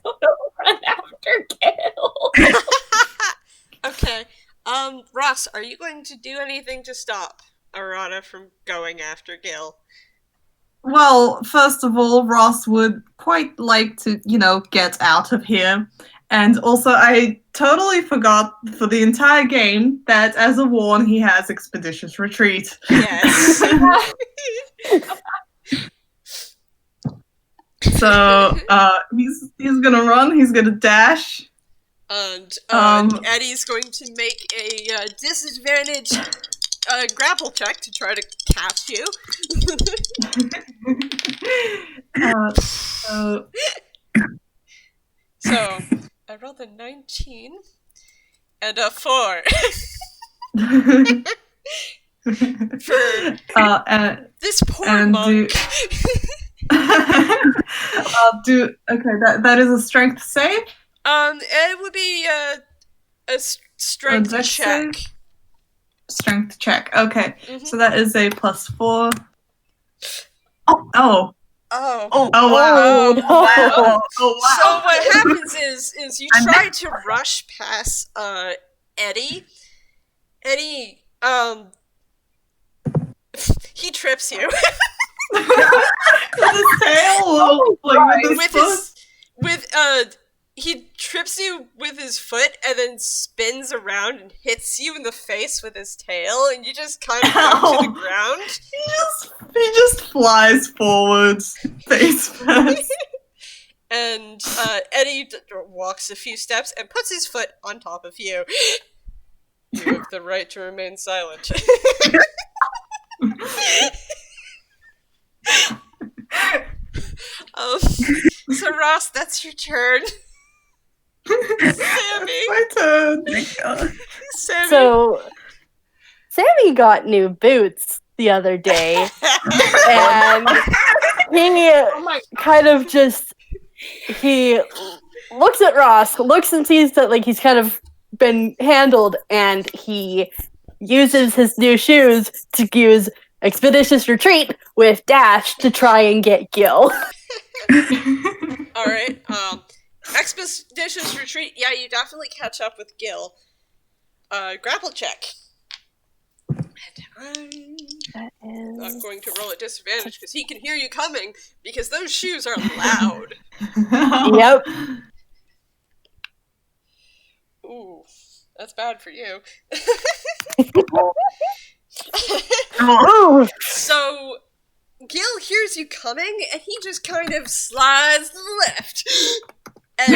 run after Gil. Okay. Ross, are you going to do anything to stop Arata from going after Gil? Well, first of all, Ross would quite like to, get out of here. And also, I totally forgot for the entire game that as a warn, he has Expeditious Retreat. Yes. So, he's gonna run, he's gonna dash. And Eddie's going to make a disadvantage grapple check to try to catch you. So, I rolled a 19 and a 4. For this poor monk. That is a strength save? It would be a strength dex check. save? Strength check, okay. Mhm. So that is a +4. Oh. Oh. Oh, wow. Oh, no. Wow. Oh, wow. So what happens is you try to rush past Eddie. Eddie he trips you. With his tail? He trips you with his foot and then spins around and hits you in the face with his tail, and you just kind of go to the ground. He just flies forwards, face first. And Eddie walks a few steps and puts his foot on top of you. You have the right to remain silent. So Ross, that's your turn. Sammy. My turn. My God. Sammy. So, Sammy got new boots the other day, and he my kind of just he looks at Ross, looks and sees that like he's kind of been handled, and he uses his new shoes to use Expeditious Retreat with Dash to try and get Gil. All right. Expeditious retreat. Yeah, you definitely catch up with Gil. Grapple check. And I'm not going to roll at disadvantage because he can hear you coming because those shoes are loud. Yep. Ooh, that's bad for you. Ooh. So Gil hears you coming, and he just kind of slides to the left, and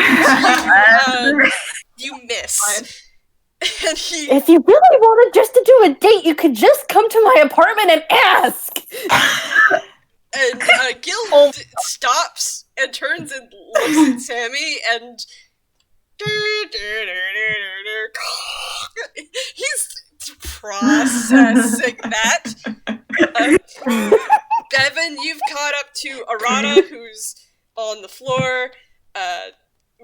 you miss. And he If you really wanted just to do a date, you could just come to my apartment and ask. and Gil stops and turns and looks at Sammy, and he's processing that. Bevin, you've caught up to Arata, who's on the floor.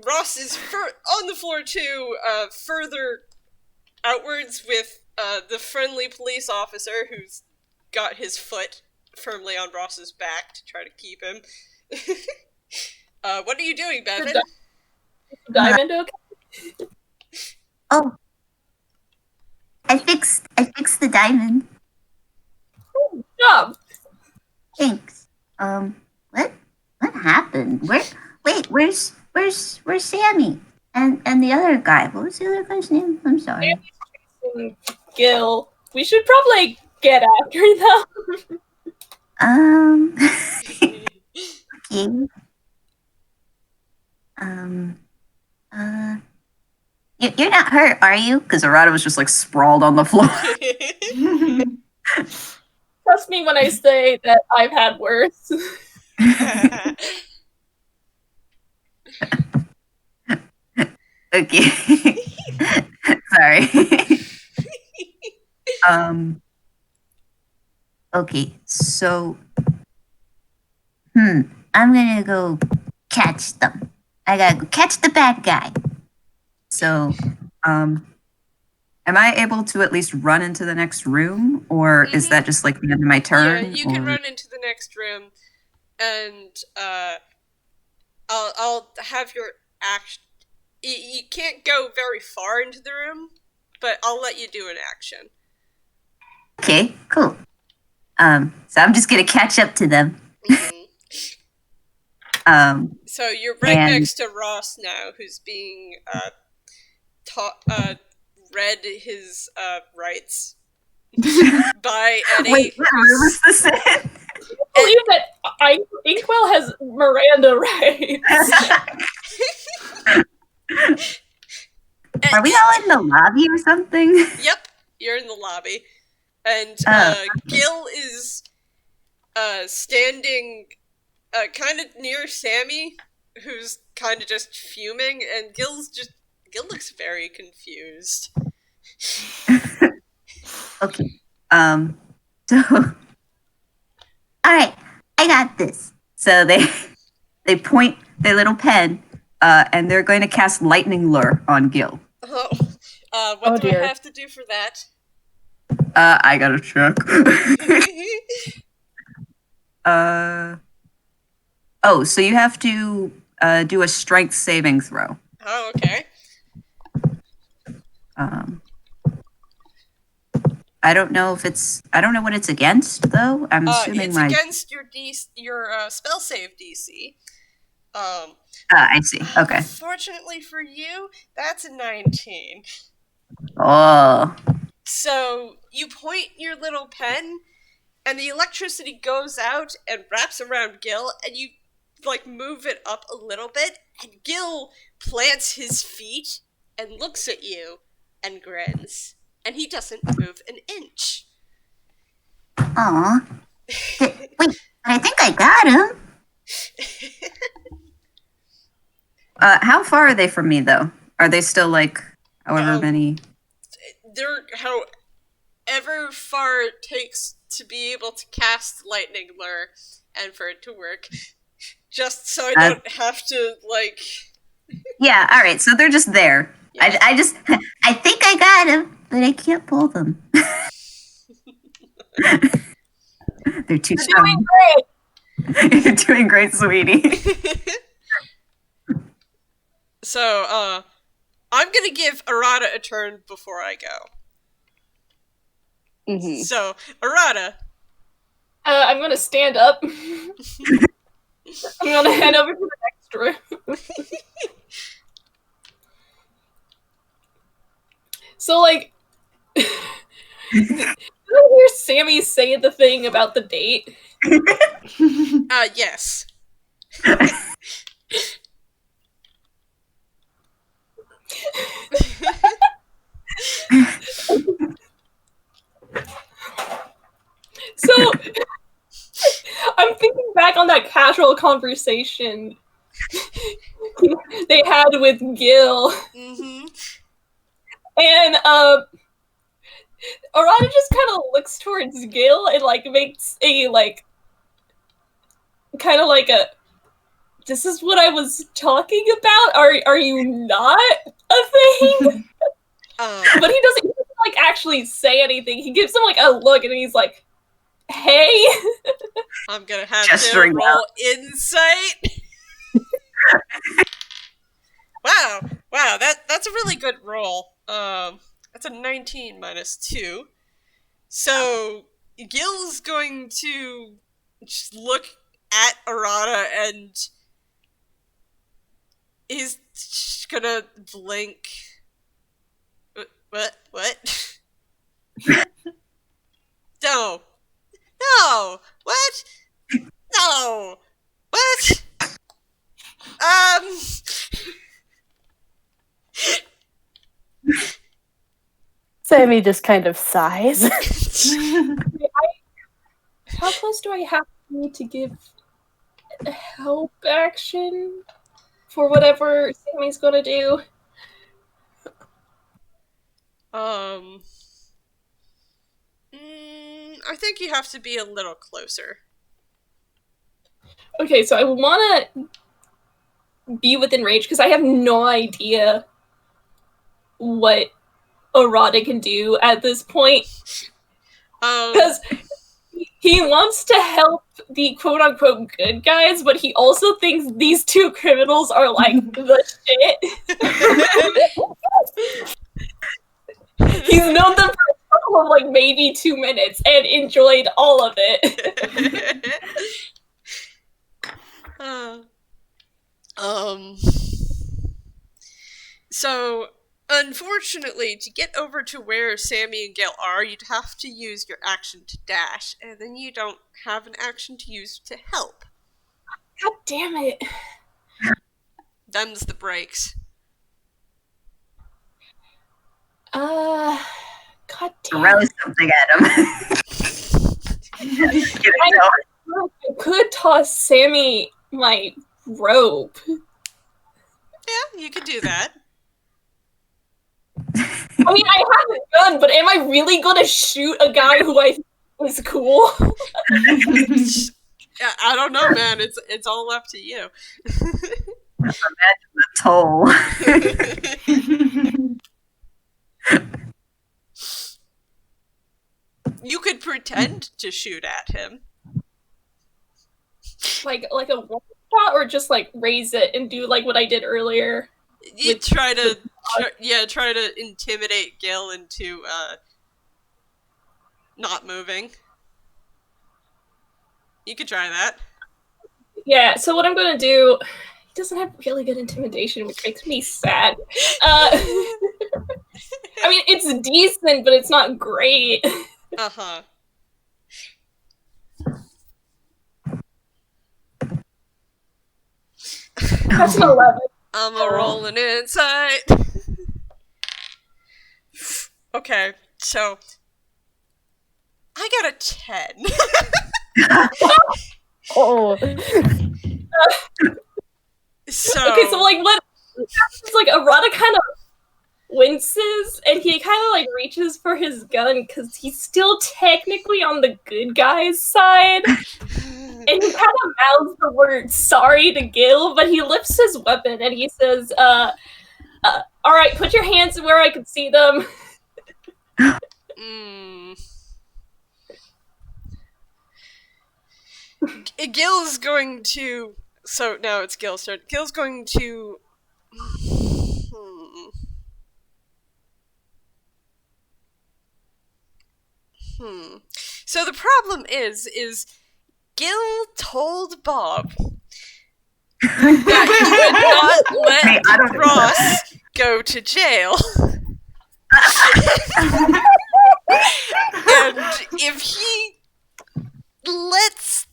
Ross is on the floor too, further outwards with the friendly police officer who's got his foot firmly on Ross's back to try to keep him. What are you doing, Bevin? dive into a Oh, I fixed the diamond. job. Thanks. What happened? Where's Sammy? And the other guy? What was the other guy's name? I'm sorry. Gil, we should probably get after them. Okay. You're not hurt, are you? Because Arata was just like sprawled on the floor. Trust me when I say that I've had worse. Okay. Sorry. Okay, so I'm gonna go catch them. I gotta go catch the bad guy. So, am I able to at least run into the next room, or is that just like the end of my turn? Yeah, you can run into the next room, and I'll have your action. You can't go very far into the room, but I'll let you do an action. Okay, cool. So I'm just gonna catch up to them. So you're right and- next to Ross now, who's being read his rights by Eddie. Wait, what room is this in? I believe that Inkwell has Miranda rights. Are we all in the lobby or something? Yep, you're in the lobby. And Gil is standing kind of near Sammy, who's kind of just fuming, and Gil looks very confused. Okay. So, all right, I got this. So they point their little pen, and they're going to cast Lightning Lure on Gil. What do dear. I have to do for that? I gotta check. Oh, so you have to do a strength saving throw. Oh, okay. I don't know what it's against though. I'm assuming It's against your spell save DC. I see. Okay. Fortunately for you, that's a 19. Oh. So you point your little pen, and the electricity goes out and wraps around Gil, and you like move it up a little bit, and Gil plants his feet and looks at you and grins, and he doesn't move an inch. Aw. Wait, I think I got him. How far are they from me though? Are they still like however many? They're whatever far it takes to be able to cast Lightning Lure and for it to work. Just so I don't have to, like... Yeah, alright, so they're just there. Yeah. I think I got him, but I can't pull them. They're too strong. You're doing great, sweetie. So, I'm gonna give Arata a turn before I go. Mm-hmm. So, Arata. I'm gonna stand up. I'm gonna head over to the next room. So, like, did you hear Sammy say the thing about the date? Yes. So, I'm thinking back on that casual conversation they had with Gil. Mm-hmm. And, Arata just kind of looks towards Gil and, like, makes a, like, kind of like a, this is what I was talking about? Are you not a thing? But he doesn't, like, actually say anything. He gives him, like, a look, and he's like, hey. I'm gonna have Gesturing to roll insight. Wow, that's a really good roll. That's a 19 minus 2. So Gil's going to just look at Arata and is just gonna blink. What? No, what? No, what? Sammy just kind of sighs. How close do I have to be to give a help action for whatever Sammy's gonna do? I think you have to be a little closer. Okay, so I want to be within range because I have no idea what Arata can do at this point. Because he wants to help the quote-unquote good guys, but he also thinks these two criminals are like the shit. He's known them for a total of like maybe 2 minutes and enjoyed all of it. So, unfortunately, to get over to where Sammy and Gil are, you'd have to use your action to dash, and then you don't have an action to use to help. God damn it. Them's the breaks. God damn. Throw something at him. I could toss Sammy my rope. Yeah, you could do that. I mean, I have a gun, but am I really gonna shoot a guy who I think is cool? I don't know, man. It's all up to you. Imagine the toll. You could pretend to shoot at him. Like a one shot, or just like raise it and do like what I did earlier. You try to intimidate Gil into not moving. You could try that. Yeah, so what I'm gonna do, he doesn't have really good intimidation, which makes me sad. I mean, it's decent, but it's not great. Uh-huh. That's an 11. I'm a rolling insight. Okay, so I got a 10. Oh. So Okay, so like what? It's like Arata kind of winces, and he kind of like reaches for his gun because he's still technically on the good guy's side. And he kind of mouths the word sorry to Gil, but he lifts his weapon and he says, alright, put your hands where I can see them. Gil's going to... So now it's Gil's turn. Gil's going to... So the problem is Gil told Bob that he would not let Ross go to jail. And if he lets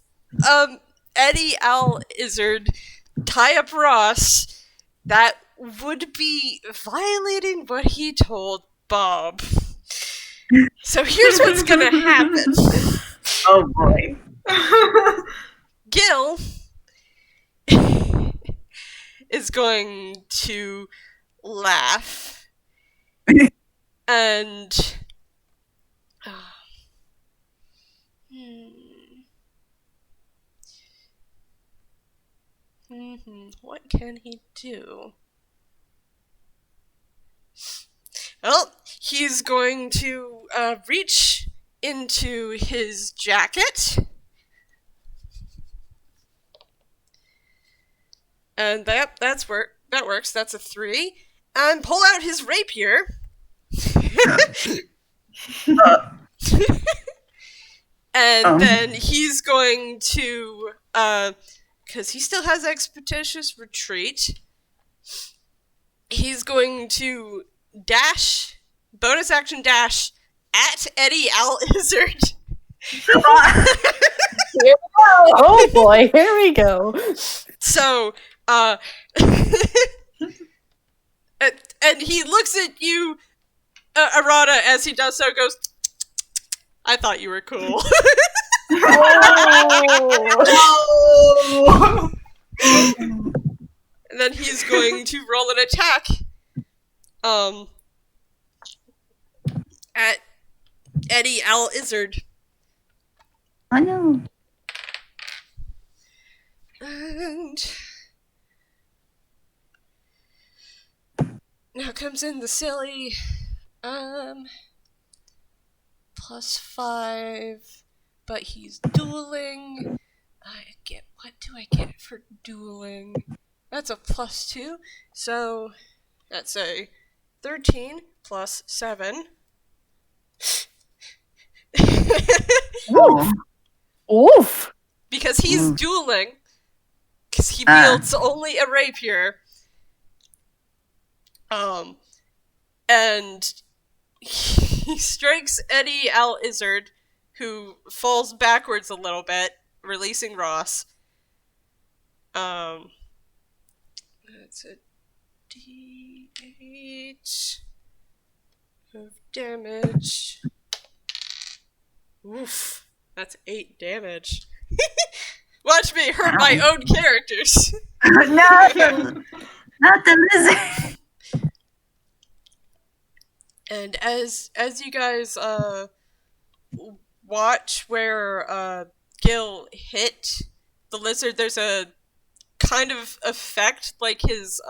Eddie Al Izzard tie up Ross, that would be violating what he told Bob. So here's what's gonna happen. Oh boy. Gil is going to laugh and what can he do? Well, he's going to reach into his jacket. And that works. That's a 3. And pull out his rapier. And then he's going to, because he still has Expeditious Retreat, he's going to bonus action dash at Eddie Al Izzard. Oh boy, here we go. So, and he looks at you, Arata, as he does so, goes, I thought you were cool. Oh. And then he's going to roll an attack at Eddie Al Izzard. Oh no. And now comes in the silly +5, but he's dueling. What do I get for dueling? That's a +2, so that's a 13 plus 7. Oof. Oof. Because he's dueling, because he wields only a rapier. And he strikes Eddie Al Izzard, who falls backwards a little bit, releasing Ross. That's a D8 of damage. Oof, that's 8 damage. Watch me hurt my own characters. Not the lizard. And as you guys watch where Gil hit the lizard, there's a kind of effect like his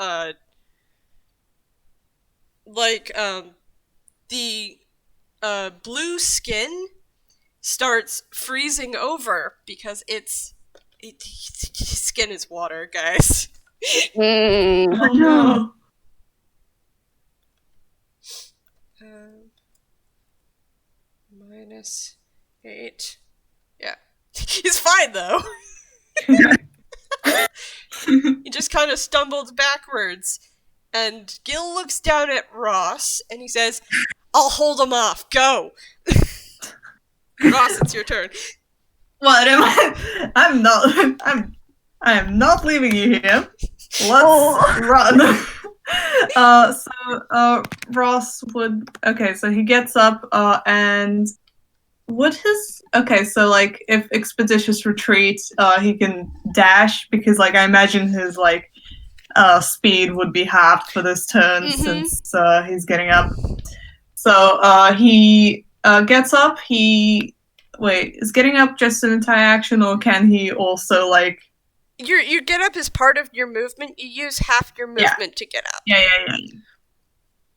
the blue skin starts freezing over because his skin is water, guys. Oh no. -8. Yeah. He's fine, though. He just kind of stumbled backwards. And Gil looks down at Ross, and he says, I'll hold him off. Go! Ross, it's your turn. What am I? I am not leaving you here. Let's run. So Ross would... Okay, so he gets up, and... Would his... Okay, so, like, if Expeditious Retreat, he can dash, because, like, I imagine his, like, speed would be halved for this turn Mhm. since he's getting up. So he gets up. Is getting up just an entire action, or can he also like? You get up as part of your movement. You use half your movement to get up. Yeah.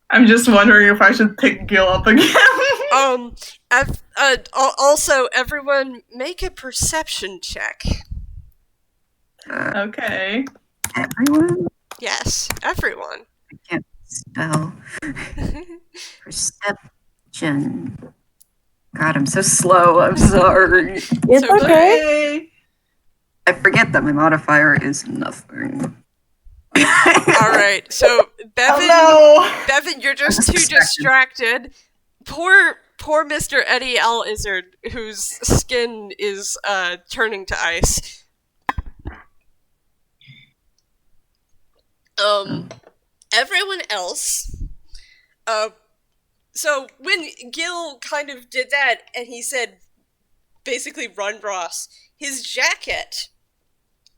I'm just wondering if I should pick Gil up again. Also, everyone make a perception check. Okay. Everyone? Yes, everyone. I can't spell. Perception. God, I'm so slow. I'm sorry. It's So okay. I forget that my modifier is nothing. All right, so Bevin, Oh Bevin, you're just too distracted. Poor Mr. Eddie L. Izzard, whose skin is turning to ice. Everyone else. So when Gil kind of did that, and he said, basically, run, Ross, his jacket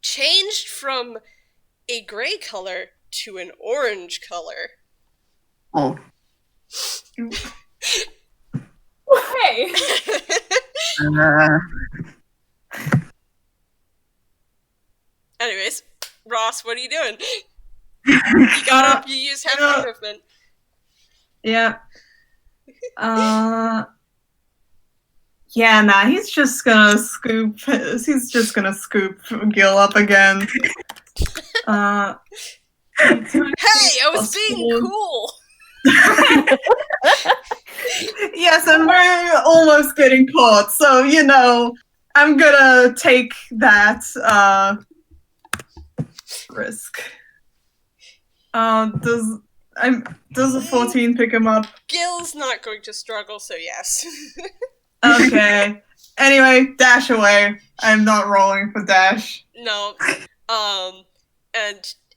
changed from a gray color to an orange color. Oh. Hey. Anyways, Ross, what are you doing? You got up, you used half your movement. Yeah. Yeah, nah, he's just gonna scoop Gil up again. Hey, I was being cool! Yes, and we're almost getting caught, so I'm gonna take that risk. Does a 14 pick him up? Gil's not going to struggle, so yes. Okay. Anyway, dash away. I'm not rolling for dash. No. And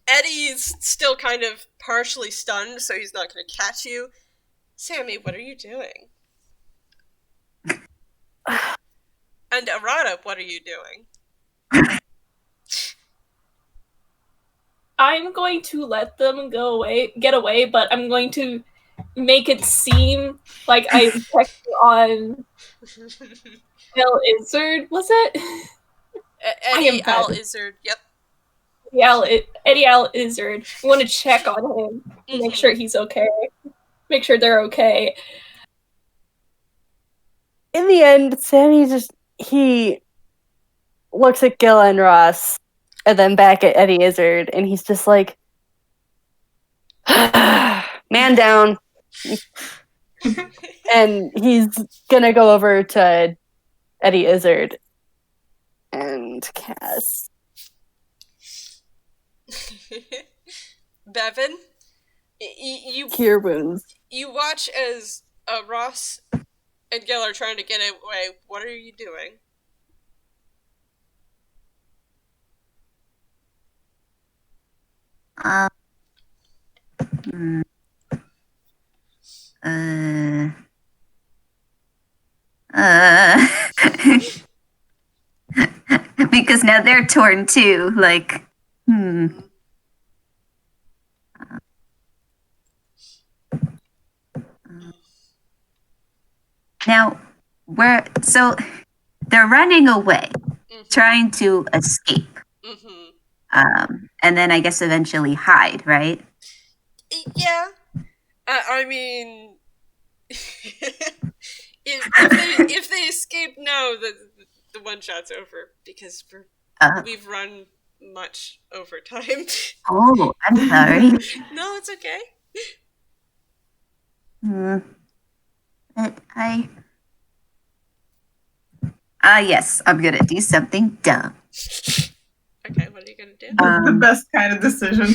Eddie's still kind of partially stunned, so he's not going to catch you. Sammy, what are you doing? And Arata, what are you doing? I'm going to let them get away, but I'm going to make it seem like I'm checking on L. Izzard, was it? Eddie L. Izzard, yep. Eddie L. Izzard. I want to check on him, make sure he's okay, make sure they're okay. In the end, Sammy he looks at Gille and Ross and then back at Eddie Izzard, and he's just like, man down. And he's gonna go over to Eddie Izzard and cast. Bevin, you Cure Wounds. You watch as Ross and Gil are trying to get away. What are you doing? Because now they're torn too. Like, Now, they're running away, trying to escape. And then I guess eventually hide, right? Yeah. I mean, if they escape now, the one shot's over because we've run much over time. Oh, I'm sorry. No, it's okay. But yes, I'm gonna do something dumb. Okay, what are you gonna do? The best kind of decision.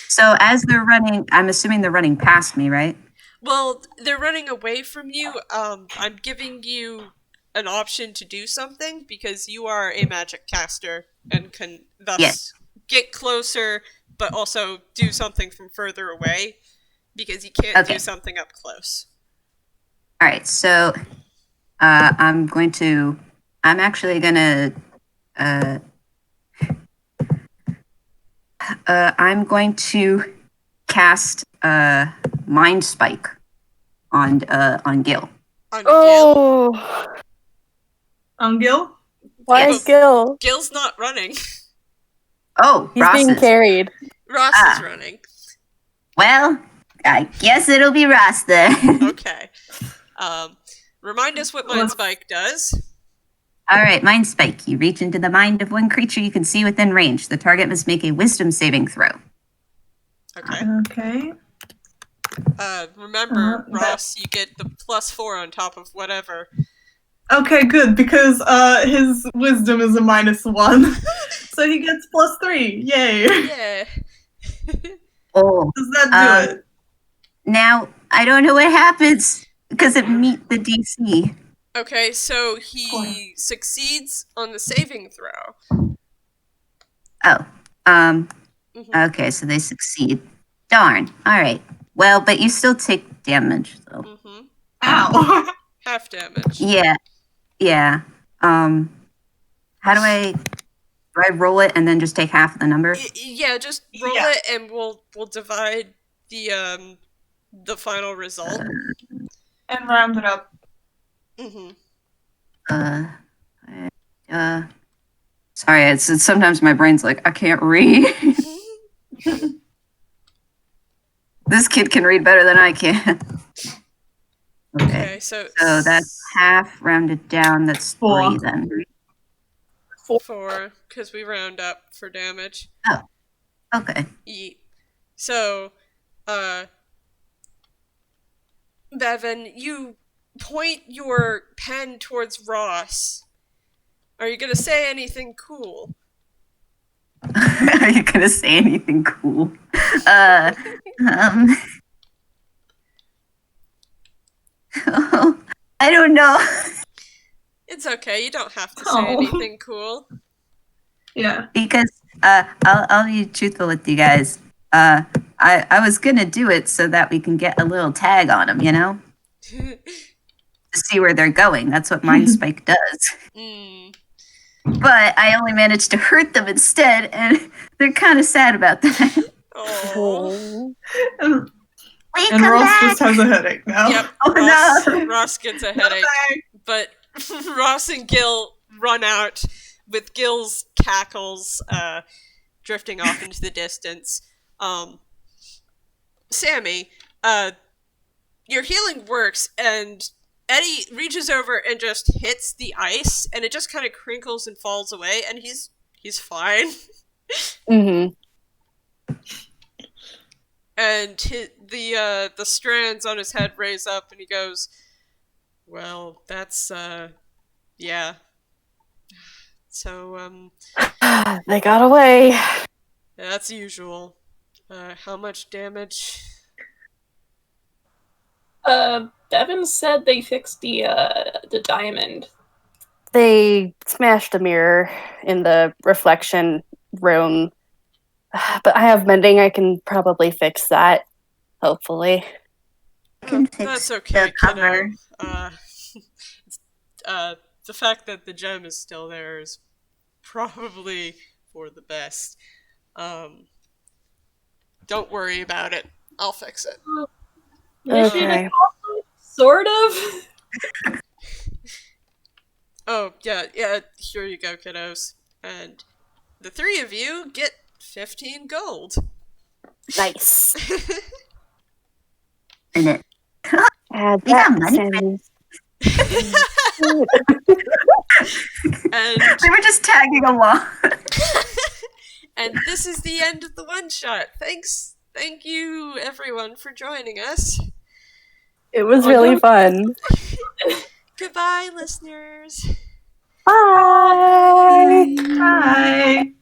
So as they're running, I'm assuming they're running past me, right? Well, they're running away from you. I'm giving you an option to do something because you are a magic caster and can thus get closer, but also do something from further away because you can't do something up close. All right, so I'm actually gonna I'm going to cast Mind Spike on Gil. On Gil? Oh, On Gil? why Yes. Gil? Gil's not running. Oh, He's Ross being is. carried. Ross is running. Well, I guess it'll be Ross then. Okay. Remind us what Mind Spike does. All right, Mind Spike. You reach into the mind of one creature you can see within range. The target must make a Wisdom saving throw. Okay. Okay. Remember, Ross, you get the +4 on top of whatever. Okay, good, because his wisdom is a -1. So he gets +3. Yay. Yeah. Oh. Does that do it? Now, I don't know what happens because it meet the DC. Okay, so he succeeds on the saving throw. Oh. Mhm. Okay, so they succeed. Darn. All right. Well, but you still take damage, though. Mm-hmm. Ow. Half damage. Yeah. Yeah. How do I roll it and then just take half of the number? Yeah, just roll it and we'll divide the final result. And round it up. Mm-hmm. Sorry, it's sometimes my brain's like, I can't read. This kid can read better than I can. Okay, so that's half rounded down. That's 4. 3 then. 4, because we round up for damage. Oh, okay. So, Bevin, you point your pen towards Ross. Are you gonna say anything cool? Are you gonna say anything cool? Oh, I don't know. It's okay. You don't have to say anything cool. Yeah. Because I'll be truthful with you guys. I was gonna do it so that we can get a little tag on them, you know, to see where they're going. That's what Mind Spike does. But I only managed to hurt them instead, and they're kind of sad about that. Oh. And Ross just has a headache now. Yep. Oh, no. Ross gets a headache. But Ross and Gil run out with Gil's cackles drifting off into the distance. Sammy, your healing works, and Eddie reaches over and just hits the ice, and it just kind of crinkles and falls away, and he's fine. Mm-hmm. And the strands on his head raise up, and he goes, "Well, that's yeah." So They got away. that's usual. How much damage? Bevin said they fixed the diamond. They smashed a mirror in the reflection room. But I have mending. I can probably fix that. Hopefully. That's okay, the cover. Kiddo. The fact that the gem is still there is probably for the best. Don't worry about it. I'll fix it. Okay. Sort of. Oh, yeah, here you go, kiddos. And the 3 of you get 15 gold. Nice. And it. Add We got that, money. Sammy. And We were just tagging along. and this is the end of the one-shot. Thank you, everyone, for joining us. It was really fun. Goodbye, listeners. Bye. Bye.